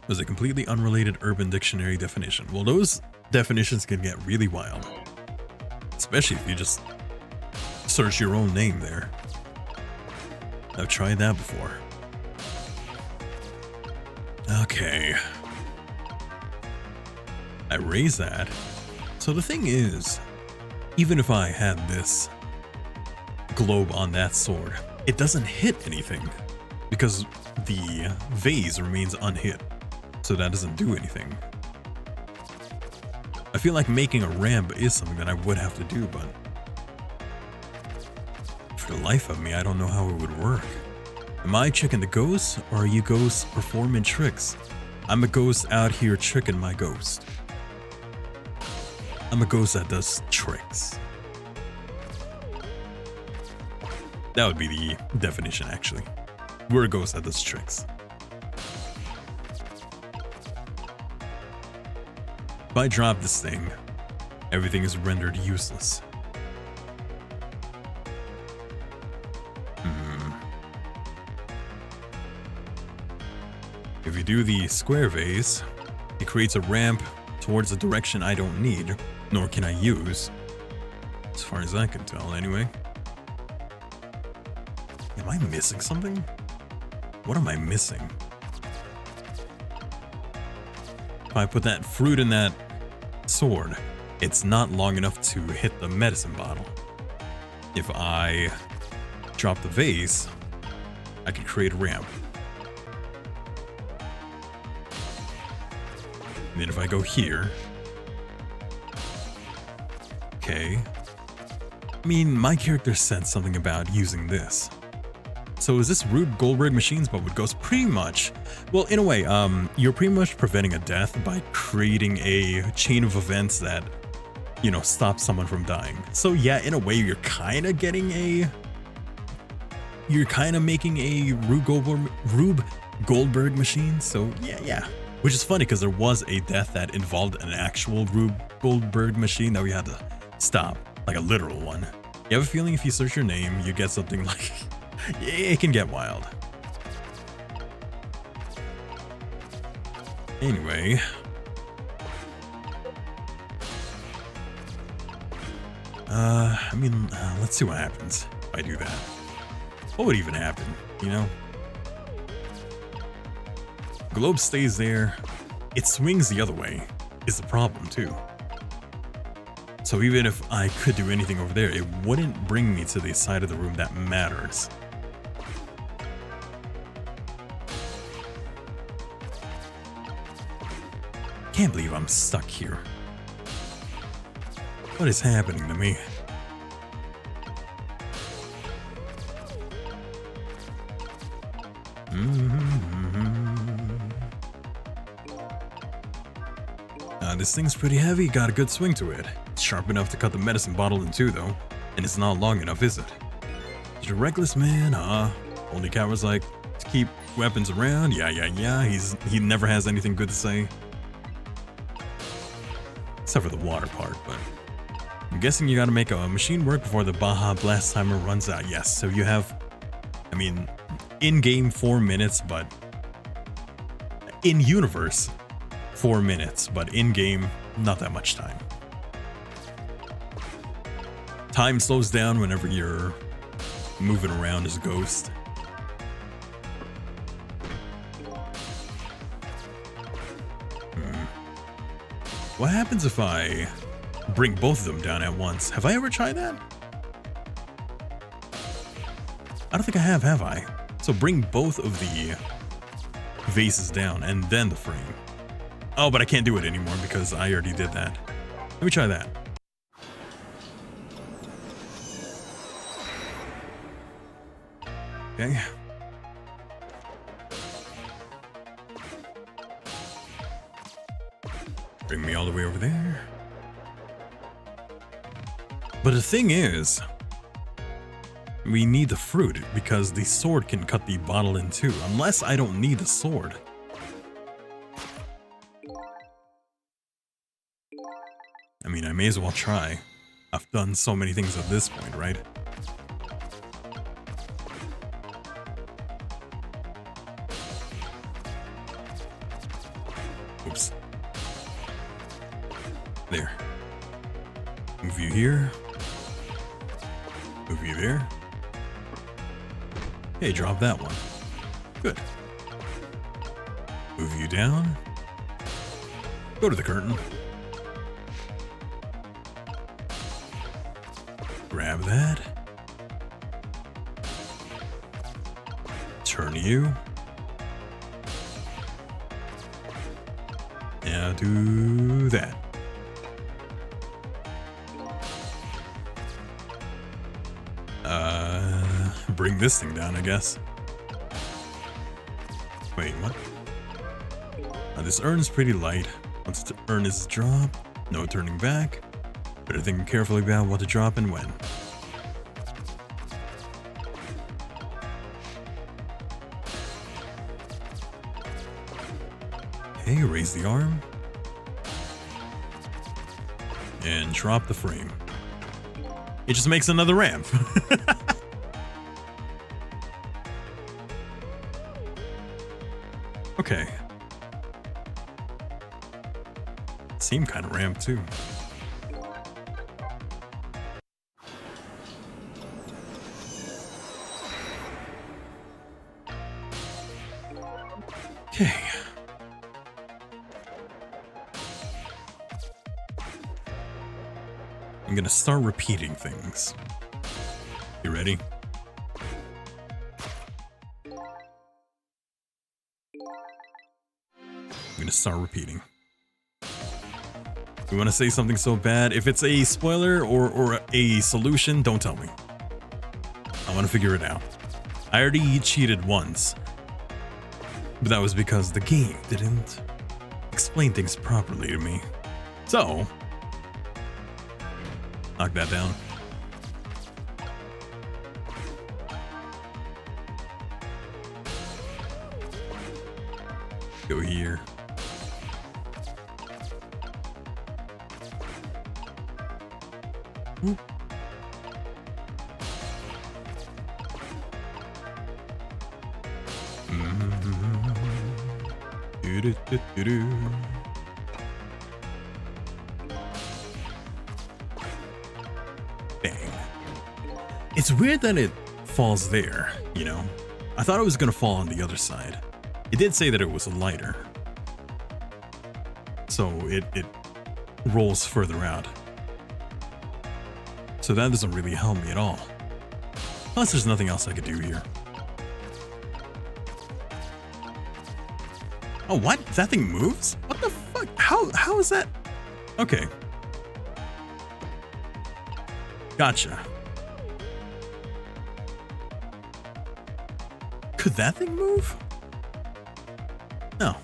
was a completely unrelated Urban Dictionary definition. Well, those definitions can get really wild. Especially if you just search your own name there. I've tried that before. Okay. I raise that. So the thing is, even if I had this globe on that sword, it doesn't hit anything because the vase remains unhit. So that doesn't do anything. I feel like making a ramp is something that I would have to do, but for the life of me, I don't know how it would work. Am I tricking the ghost, or are you ghosts performing tricks? I'm a ghost out here tricking my ghost. I'm a ghost that does tricks. That would be the definition, actually. We're a ghost that does tricks. If I drop this thing, everything is rendered useless. If you do the square vase, it creates a ramp towards a direction I don't need, nor can I use. As far as I can tell, anyway. Am I missing something? What am I missing? If I put that fruit in that sword, it's not long enough to hit the medicine bottle. If I drop the vase, I can create a ramp. And then if I go here, okay. I mean, my character said something about using this. So is this Rube Goldberg machines but with ghosts? Pretty much. Well, in a way, you're pretty much preventing a death by creating a chain of events that, you know, stop someone from dying. So yeah, in a way, you're kind of getting a... You're kind of making a Rube Goldberg machine. So yeah. Which is funny because there was a death that involved an actual Rube Goldberg machine that we had to stop. Like a literal one. You have a feeling if you search your name, you get something like... It can get wild. Anyway. I mean, let's see what happens if I do that. What would even happen, you know? Globe stays there. It swings the other way, is the problem too. So even if I could do anything over there, it wouldn't bring me to the side of the room that matters. Can't believe I'm stuck here. What is happening to me? This thing's pretty heavy, got a good swing to it. It's sharp enough to cut the medicine bottle in two though, and it's not long enough, is it? He's a reckless man, huh? Only cowards like to keep weapons around, yeah. He never has anything good to say. Except for the water part, but... I'm guessing you gotta make a machine work before the Baja Blast timer runs out. Yes, so you have... I mean, in-game 4 minutes, but... In-universe, 4 minutes, but in-game, not that much time. Time slows down whenever you're moving around as a ghost. What happens if I bring both of them down at once? Have I ever tried that? I don't think I have I? So bring both of the vases down and then the frame. Oh, but I can't do it anymore because I already did that. Let me try that. Okay. Bring me all the way over there. But the thing is, we need the fruit because the sword can cut the bottle in two, unless I don't need the sword. I mean, I may as well try. I've done so many things at this point, right? Oops. There. Move you here. Move you there. Hey, drop that one. Good. Move you down. Go to the curtain. Grab that. Turn you. Now do that. Bring this thing down, I guess. Wait, what? This urn's pretty light. Once the urn is dropped, no turning back. Better think carefully about what to drop and when. Okay, raise the arm. And drop the frame. It just makes another ramp. Okay. Seem kind of ramp too. Okay. I'm gonna start repeating things. You ready? I'm gonna start repeating. You want to say something so bad? If it's a spoiler or a solution, don't tell me. I want to figure it out. I already cheated once, but that was because the game didn't explain things properly to me. So, knock that down. Go here. Ooh. Bang. It's weird that it falls there, you know? I thought it was gonna fall on the other side. It did say that it was lighter. So it rolls further out. So that doesn't really help me at all. Plus there's nothing else I could do here. Oh, what? That thing moves? What the fuck? How is that? Okay. Gotcha. Could that thing move? No.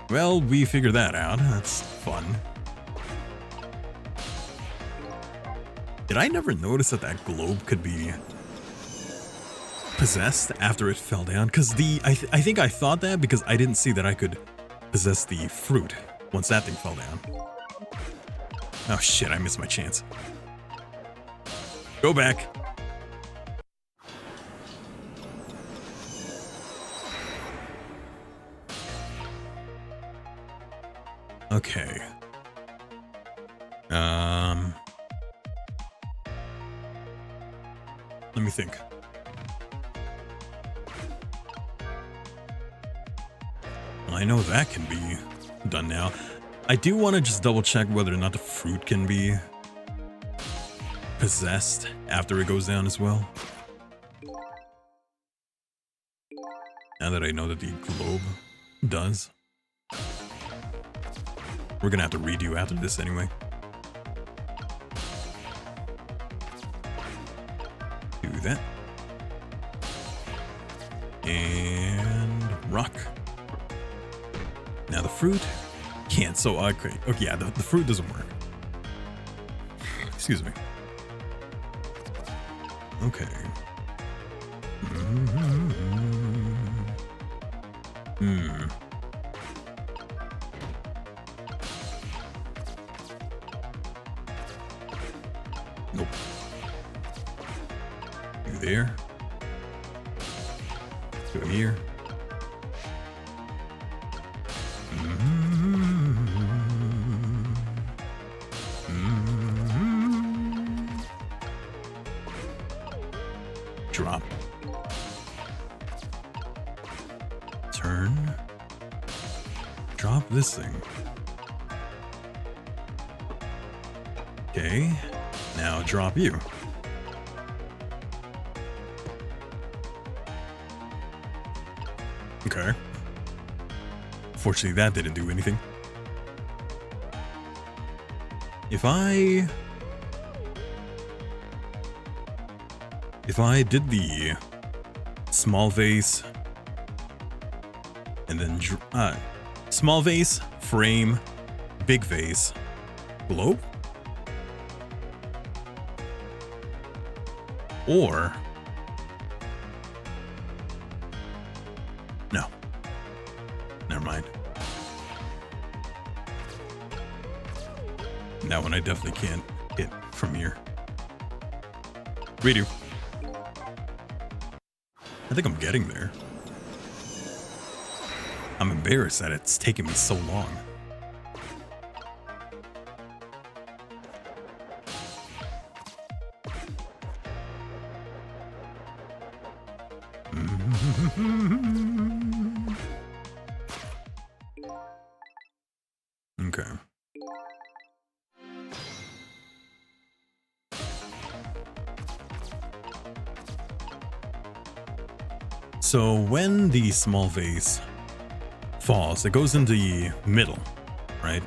Well, we figured that out. That's fun. Did I never notice that that globe could be possessed after it fell down? Because I think I thought that because I didn't see that I could possess the fruit once that thing fell down. Oh shit, I missed my chance. Go back. Okay. Let me think. Well, I know that can be done now. I do want to just double check whether or not the fruit can be possessed after it goes down as well. Now that I know that the globe does. We're gonna have to redo after this anyway. Do that. And rock. Now the fruit can't, so okay, yeah, the fruit doesn't work. Excuse me. Okay. Nope. You there? Go here. Drop. Turn. Drop this thing. Okay. Now drop you. Okay. Fortunately, that didn't do anything. If I did the small vase and then small vase, frame, big vase, globe? Or no, never mind. That one I definitely can't hit from here. Redo. I think I'm getting there. I'm embarrassed that it's taken me so long. Okay. So when the small vase falls, it goes into the middle, right?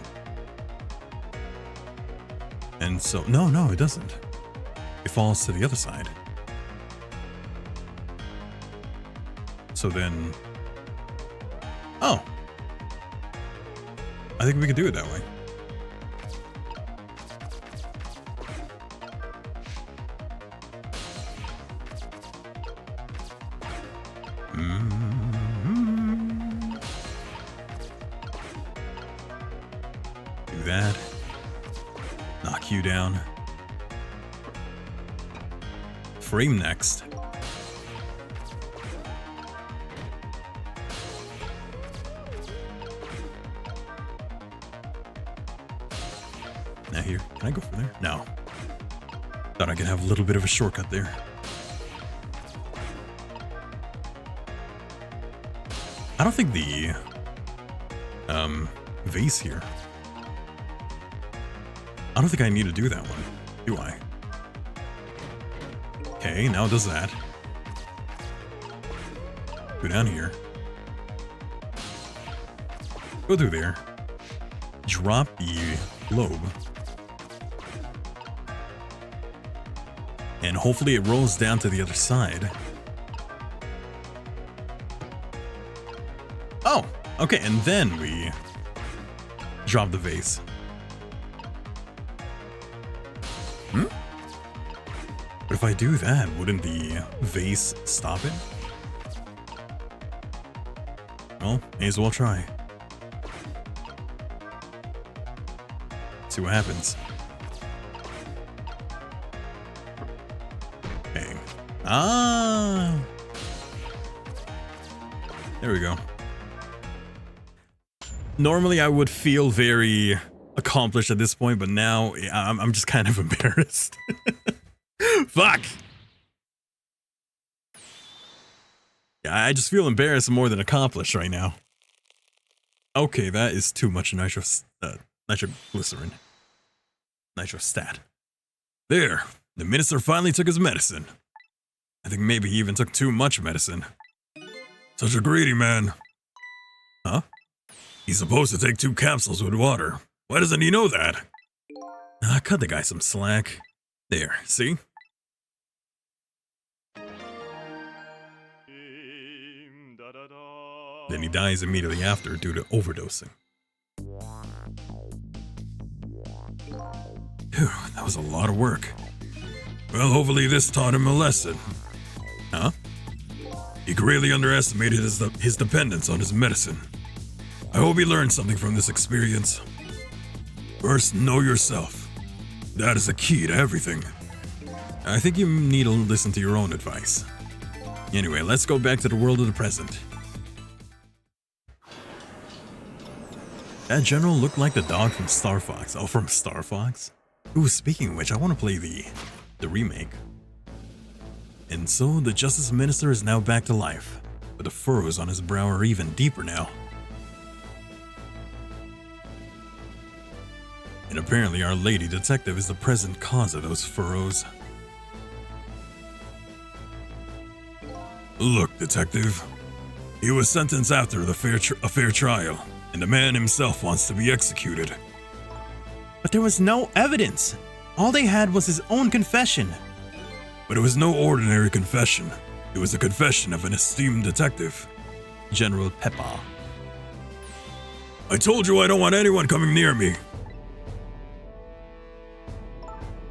And so, no, it doesn't. It falls to the other side. So then, oh, I think we could do it that way. Do that. Knock you down. Frame next. Now here, can I go from there? No. Thought I could have a little bit of a shortcut there. I don't think the vase here. I don't think I need to do that one, do I? Okay, now it does that. Go down here. Go through there. Drop the globe. And hopefully it rolls down to the other side. Oh, okay, and then we drop the vase. But if I do that, wouldn't the vase stop it? Well, may as well try. See what happens. Okay. Ah! There we go. Normally I would feel very accomplished at this point, but now I'm just kind of embarrassed. Fuck! Yeah, I just feel embarrassed more than accomplished right now. Okay, that is too much nitroglycerin. Nitrostat. There, the minister finally took his medicine. I think maybe he even took too much medicine. Such a greedy man. Huh? He's supposed to take 2 capsules with water. Why doesn't he know that? Cut the guy some slack. There, see? Then he dies immediately after due to overdosing. Phew, that was a lot of work. Well, hopefully this taught him a lesson. Huh? He greatly underestimated his dependence on his medicine. I hope he learned something from this experience. First, know yourself. That is the key to everything. I think you need to listen to your own advice. Anyway, let's go back to the world of the present. That general looked like the dog from Star Fox. Oh, from Star Fox? Ooh, speaking of which, I want to play the remake. And so, the Justice Minister is now back to life, but the furrows on his brow are even deeper now. And apparently our lady detective is the present cause of those furrows. Look, detective. He was sentenced after a fair trial, and the man himself wants to be executed. But there was no evidence. All they had was his own confession. But it was no ordinary confession. It was a confession of an esteemed detective. General Peppa. I told you I don't want anyone coming near me.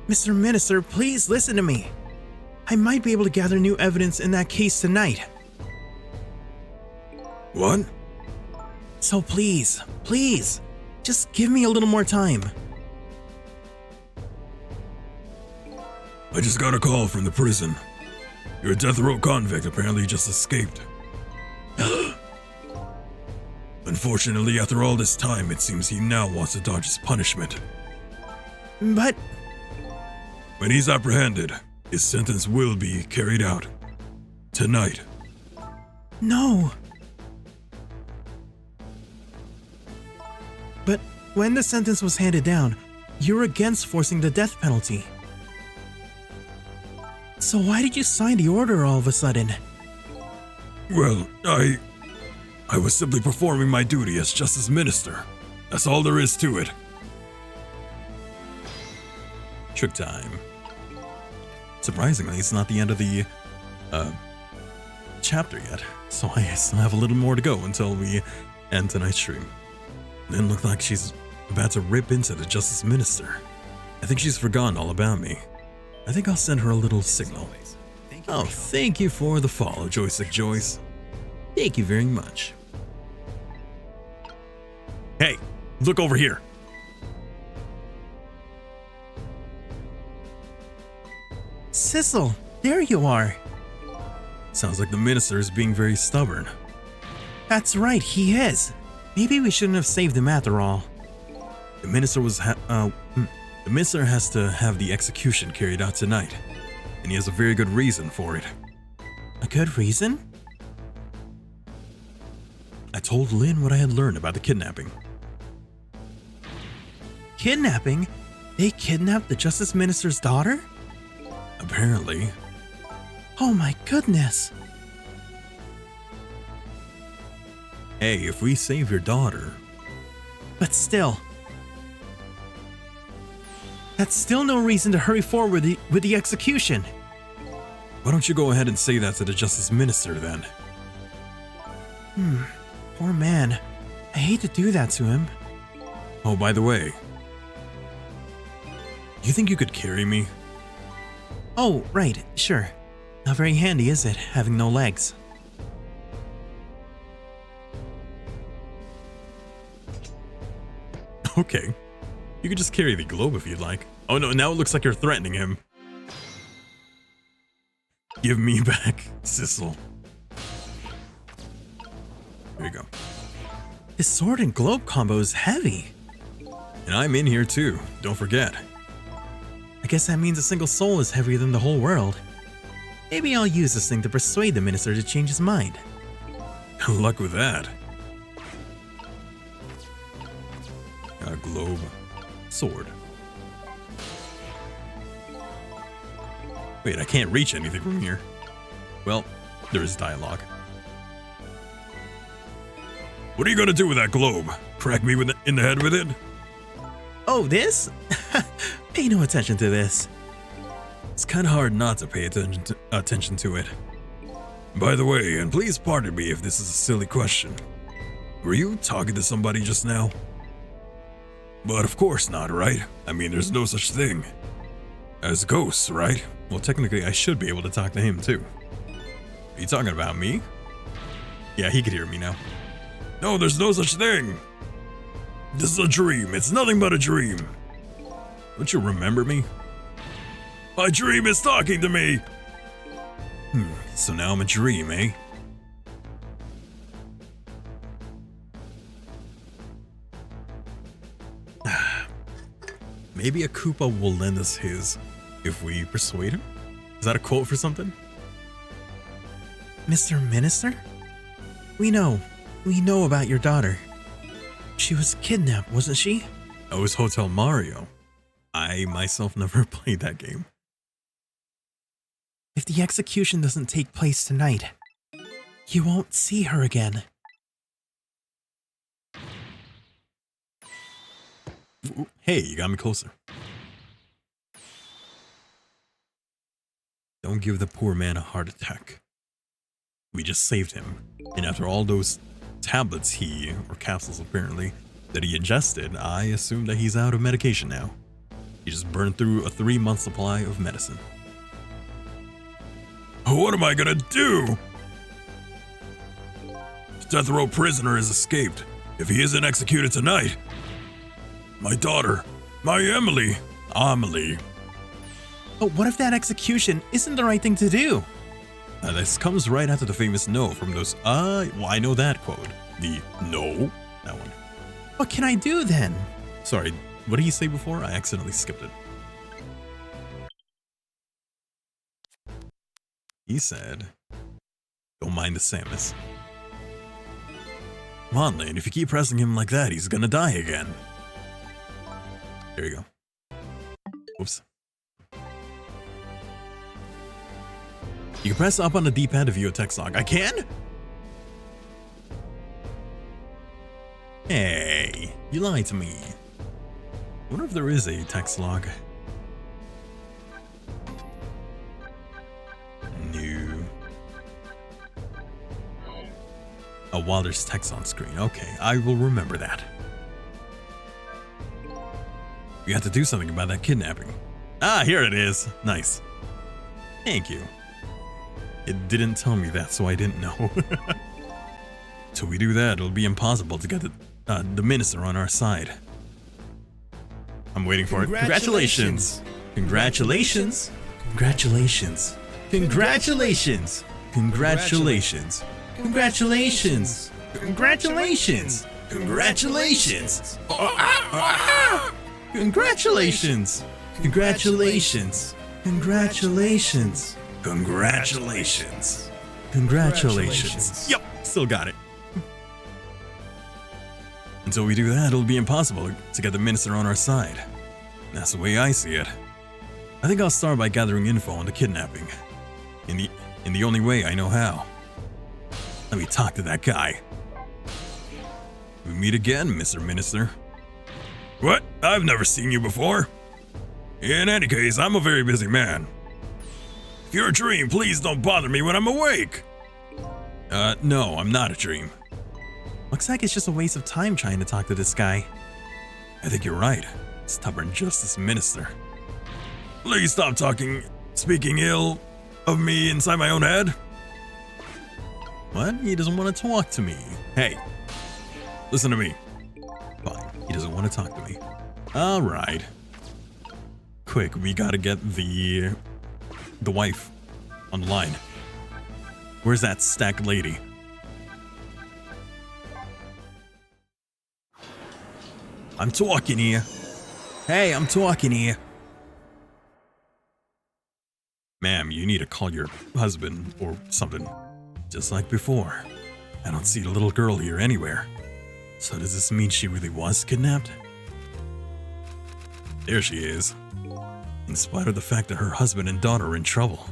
Mr. Minister, please listen to me. I might be able to gather new evidence in that case tonight. What? So please, just give me a little more time. I just got a call from the prison. Your death row convict apparently just escaped. Unfortunately, after all this time, it seems he now wants to dodge his punishment. But When he's apprehended, his sentence will be carried out. Tonight. no. But when the sentence was handed down, you were against forcing the death penalty. So why did you sign the order all of a sudden? Well, I was simply performing my duty as Justice Minister. That's all there is to it. Trick time. Surprisingly, it's not the end of the chapter yet, so I still have a little more to go until we end tonight's stream. Then look like she's about to rip into the Justice Minister. I think she's forgotten all about me. I think I'll send her a little signal. Oh, thank you for the follow, Joystick Joyce. Thank you very much. Hey, look over here. Sissel, there you are. Sounds like the minister is being very stubborn. That's right, he is. Maybe we shouldn't have saved him after all. The minister the minister has to have the execution carried out tonight, and he has a very good reason for it. A good reason? I told Lynn what I had learned about the kidnapping. Kidnapping? They kidnapped the Justice Minister's daughter? Apparently. Oh my goodness. Hey, if we save your daughter... But still. That's still no reason to hurry forward with the execution. Why don't you go ahead and say that to the Justice Minister then? Poor man. I hate to do that to him. Oh, by the way. You think you could carry me? Oh, right, sure. Not very handy, is it, having no legs? Okay. You could just carry the globe if you'd like. Oh no, now it looks like you're threatening him. Give me back, Sissel. There you go. His sword and globe combo is heavy. And I'm in here too, don't forget. I guess that means a single soul is heavier than the whole world. Maybe I'll use this thing to persuade the minister to change his mind. Good luck with that. A globe. Sword. Wait, I can't reach anything from here. Well, there is dialogue. What are you gonna do with that globe? Crack me in the head with it? Oh, this? Pay no attention to this. It's kind of hard not to pay attention to it. By the way, and please pardon me if this is a silly question. Were you talking to somebody just now? But of course not, right? I mean, there's no such thing as ghosts, right? Well, technically, I should be able to talk to him too. Are you talking about me? Yeah, he could hear me now. No, there's no such thing. This is a dream. It's nothing but a dream. Don't you remember me? My dream is talking to me. So now I'm a dream, eh? Maybe a Koopa will lend us his if we persuade him? Is that a quote for something? Mr. Minister? We know about your daughter. She was kidnapped, wasn't she? Oh, it was Hotel Mario. I myself never played that game. If the execution doesn't take place tonight, you won't see her again. Ooh, hey, you got me closer. Don't give the poor man a heart attack. We just saved him. And after all those tablets or capsules apparently, that he ingested, I assume that he's out of medication now. He just burned through a 3-month supply of medicine. What am I gonna do? The death row prisoner has escaped. If he isn't executed tonight, my daughter, my Amelie. But what if that execution isn't the right thing to do? This comes right after the famous no from those, well, I know that quote. The no, that one. What can I do then? Sorry, what did he say before? I accidentally skipped it. He said, don't mind the Samus. Come on, Lane, if you keep pressing him like that, he's gonna die again. There you go. Whoops. You can press up on the D-pad to view a text log. I can? Hey, you lied to me. I wonder if there is a text log. No. Oh, while there's text on screen. Okay, I will remember that. We have to do something about that kidnapping. Ah, here it is. Nice. Thank you. It didn't tell me that, so I didn't know. Till we do that, it'll be impossible to get the minister on our side. I'm waiting for it. Congratulations! Congratulations! Congratulations! Congratulations! Congratulations! Congratulations! Congratulations! Congratulations! Congratulations! Congratulations! Congratulations! Congratulations! Congratulations! Yep, still got it. Until we do that, it'll be impossible to get the minister on our side. That's the way I see it. I think I'll start by gathering info on the kidnapping. In the only way I know how. Let me talk to that guy. We meet again, Mr. Minister. What? I've never seen you before. In any case, I'm a very busy man. If you're a dream, please don't bother me when I'm awake. No, I'm not a dream. Looks like it's just a waste of time trying to talk to this guy. I think you're right. Stubborn Justice Minister. Please stop speaking ill of me inside my own head. What? He doesn't want to talk to me. Hey, listen to me. Fine, he doesn't want to talk to me. Alright. Quick, we gotta get the wife online. Where's that stack lady? I'm talking here. Hey, I'm talking here. Ma'am, you need to call your husband or something. Just like before. I don't see the little girl here anywhere. So does this mean she really was kidnapped? There she is. In spite of the fact that her husband and daughter are in trouble,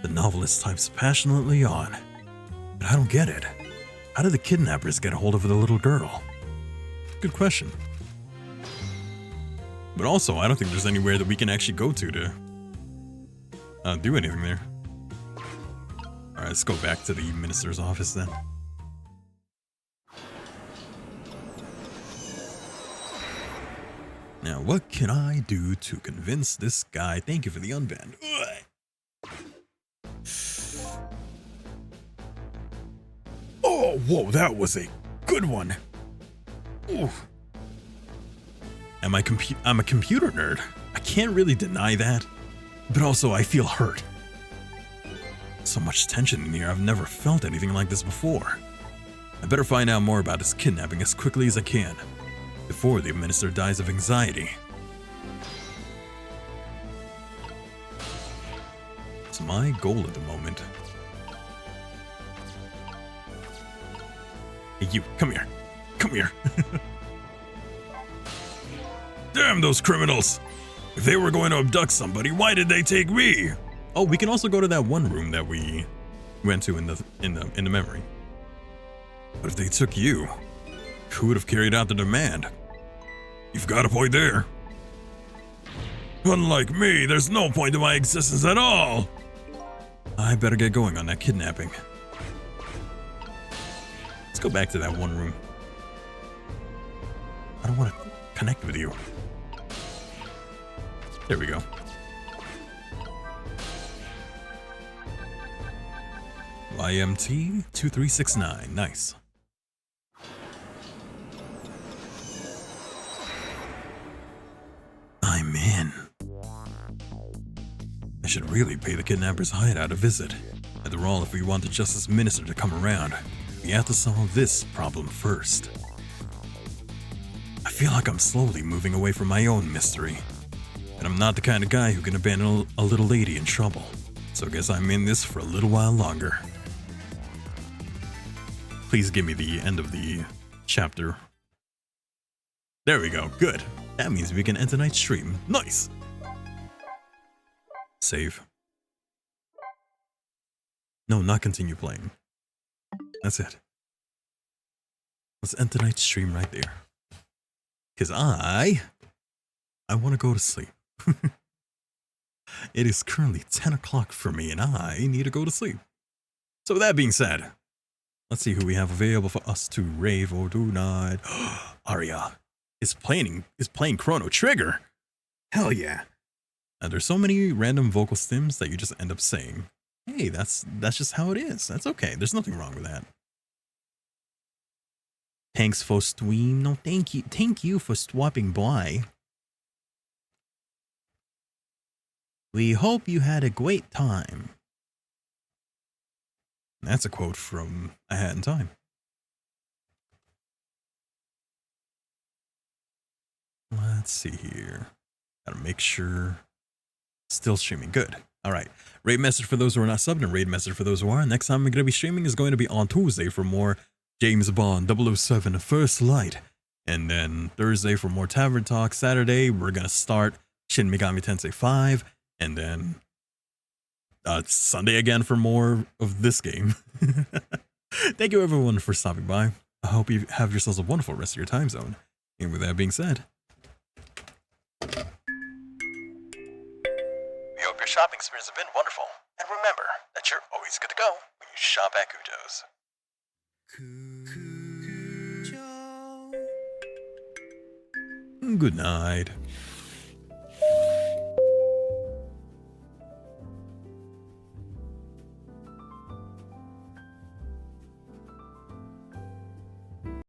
the novelist types passionately on. But I don't get it. How did the kidnappers get a hold of the little girl? Good question. But also, I don't think there's anywhere that we can actually go to do anything there. Alright, let's go back to the minister's office then. Now, what can I do to convince this guy? Thank you for the unband. Oh, whoa, that was a good one. Ooh. I'm a computer nerd. I can't really deny that, but also I feel hurt. So much tension in here, I've never felt anything like this before. I better find out more about this kidnapping as quickly as I can, before the minister dies of anxiety. It's my goal at the moment. Hey you, come here. Come here. Damn those criminals! If they were going to abduct somebody, why did they take me? Oh, we can also go to that one room that we went to in the memory. But if they took you, who would have carried out the demand? You've got a point there. Unlike me, there's no point to my existence at all. I better get going on that kidnapping. Let's go back to that one room. I don't want to connect with you. There we go. YMT2369. Nice. I'm in. I should really pay the kidnapper's hideout a visit. After all, if we want the Justice Minister to come around, we have to solve this problem first. I feel like I'm slowly moving away from my own mystery. And I'm not the kind of guy who can abandon a little lady in trouble. So I guess I'm in this for a little while longer. Please give me the end of the chapter. There we go, good. That means we can end tonight's stream. Nice! Save. No, not continue playing. That's it. Let's end tonight's stream right there. Because I want to go to sleep. It is currently 10 o'clock for me and I need to go to sleep. So with that being said, let's see who we have available for us to rave or do not. Arya is playing Chrono Trigger. Hell yeah. And there's so many random vocal stims that you just end up saying, hey, that's just how it is. That's okay. There's nothing wrong with that. Thanks for stream. No, thank you. Thank you for swapping by. We hope you had a great time. That's a quote from A Hat in Time. Let's see here. Gotta make sure. Still streaming. Good. All right. Raid message for those who are not subbed and raid message for those who are. Next time I'm going to be streaming is going to be on Tuesday for more James Bond 007 First Light. And then Thursday for more Tavern Talk. Saturday, we're going to start Shin Megami Tensei 5. And then Sunday again for more of this game. Thank you everyone for stopping by. I hope you have yourselves a wonderful rest of your time zone. And with that being said, We hope your shopping experience has been wonderful. And remember that you're always good to go when you shop at Kuto's. good night.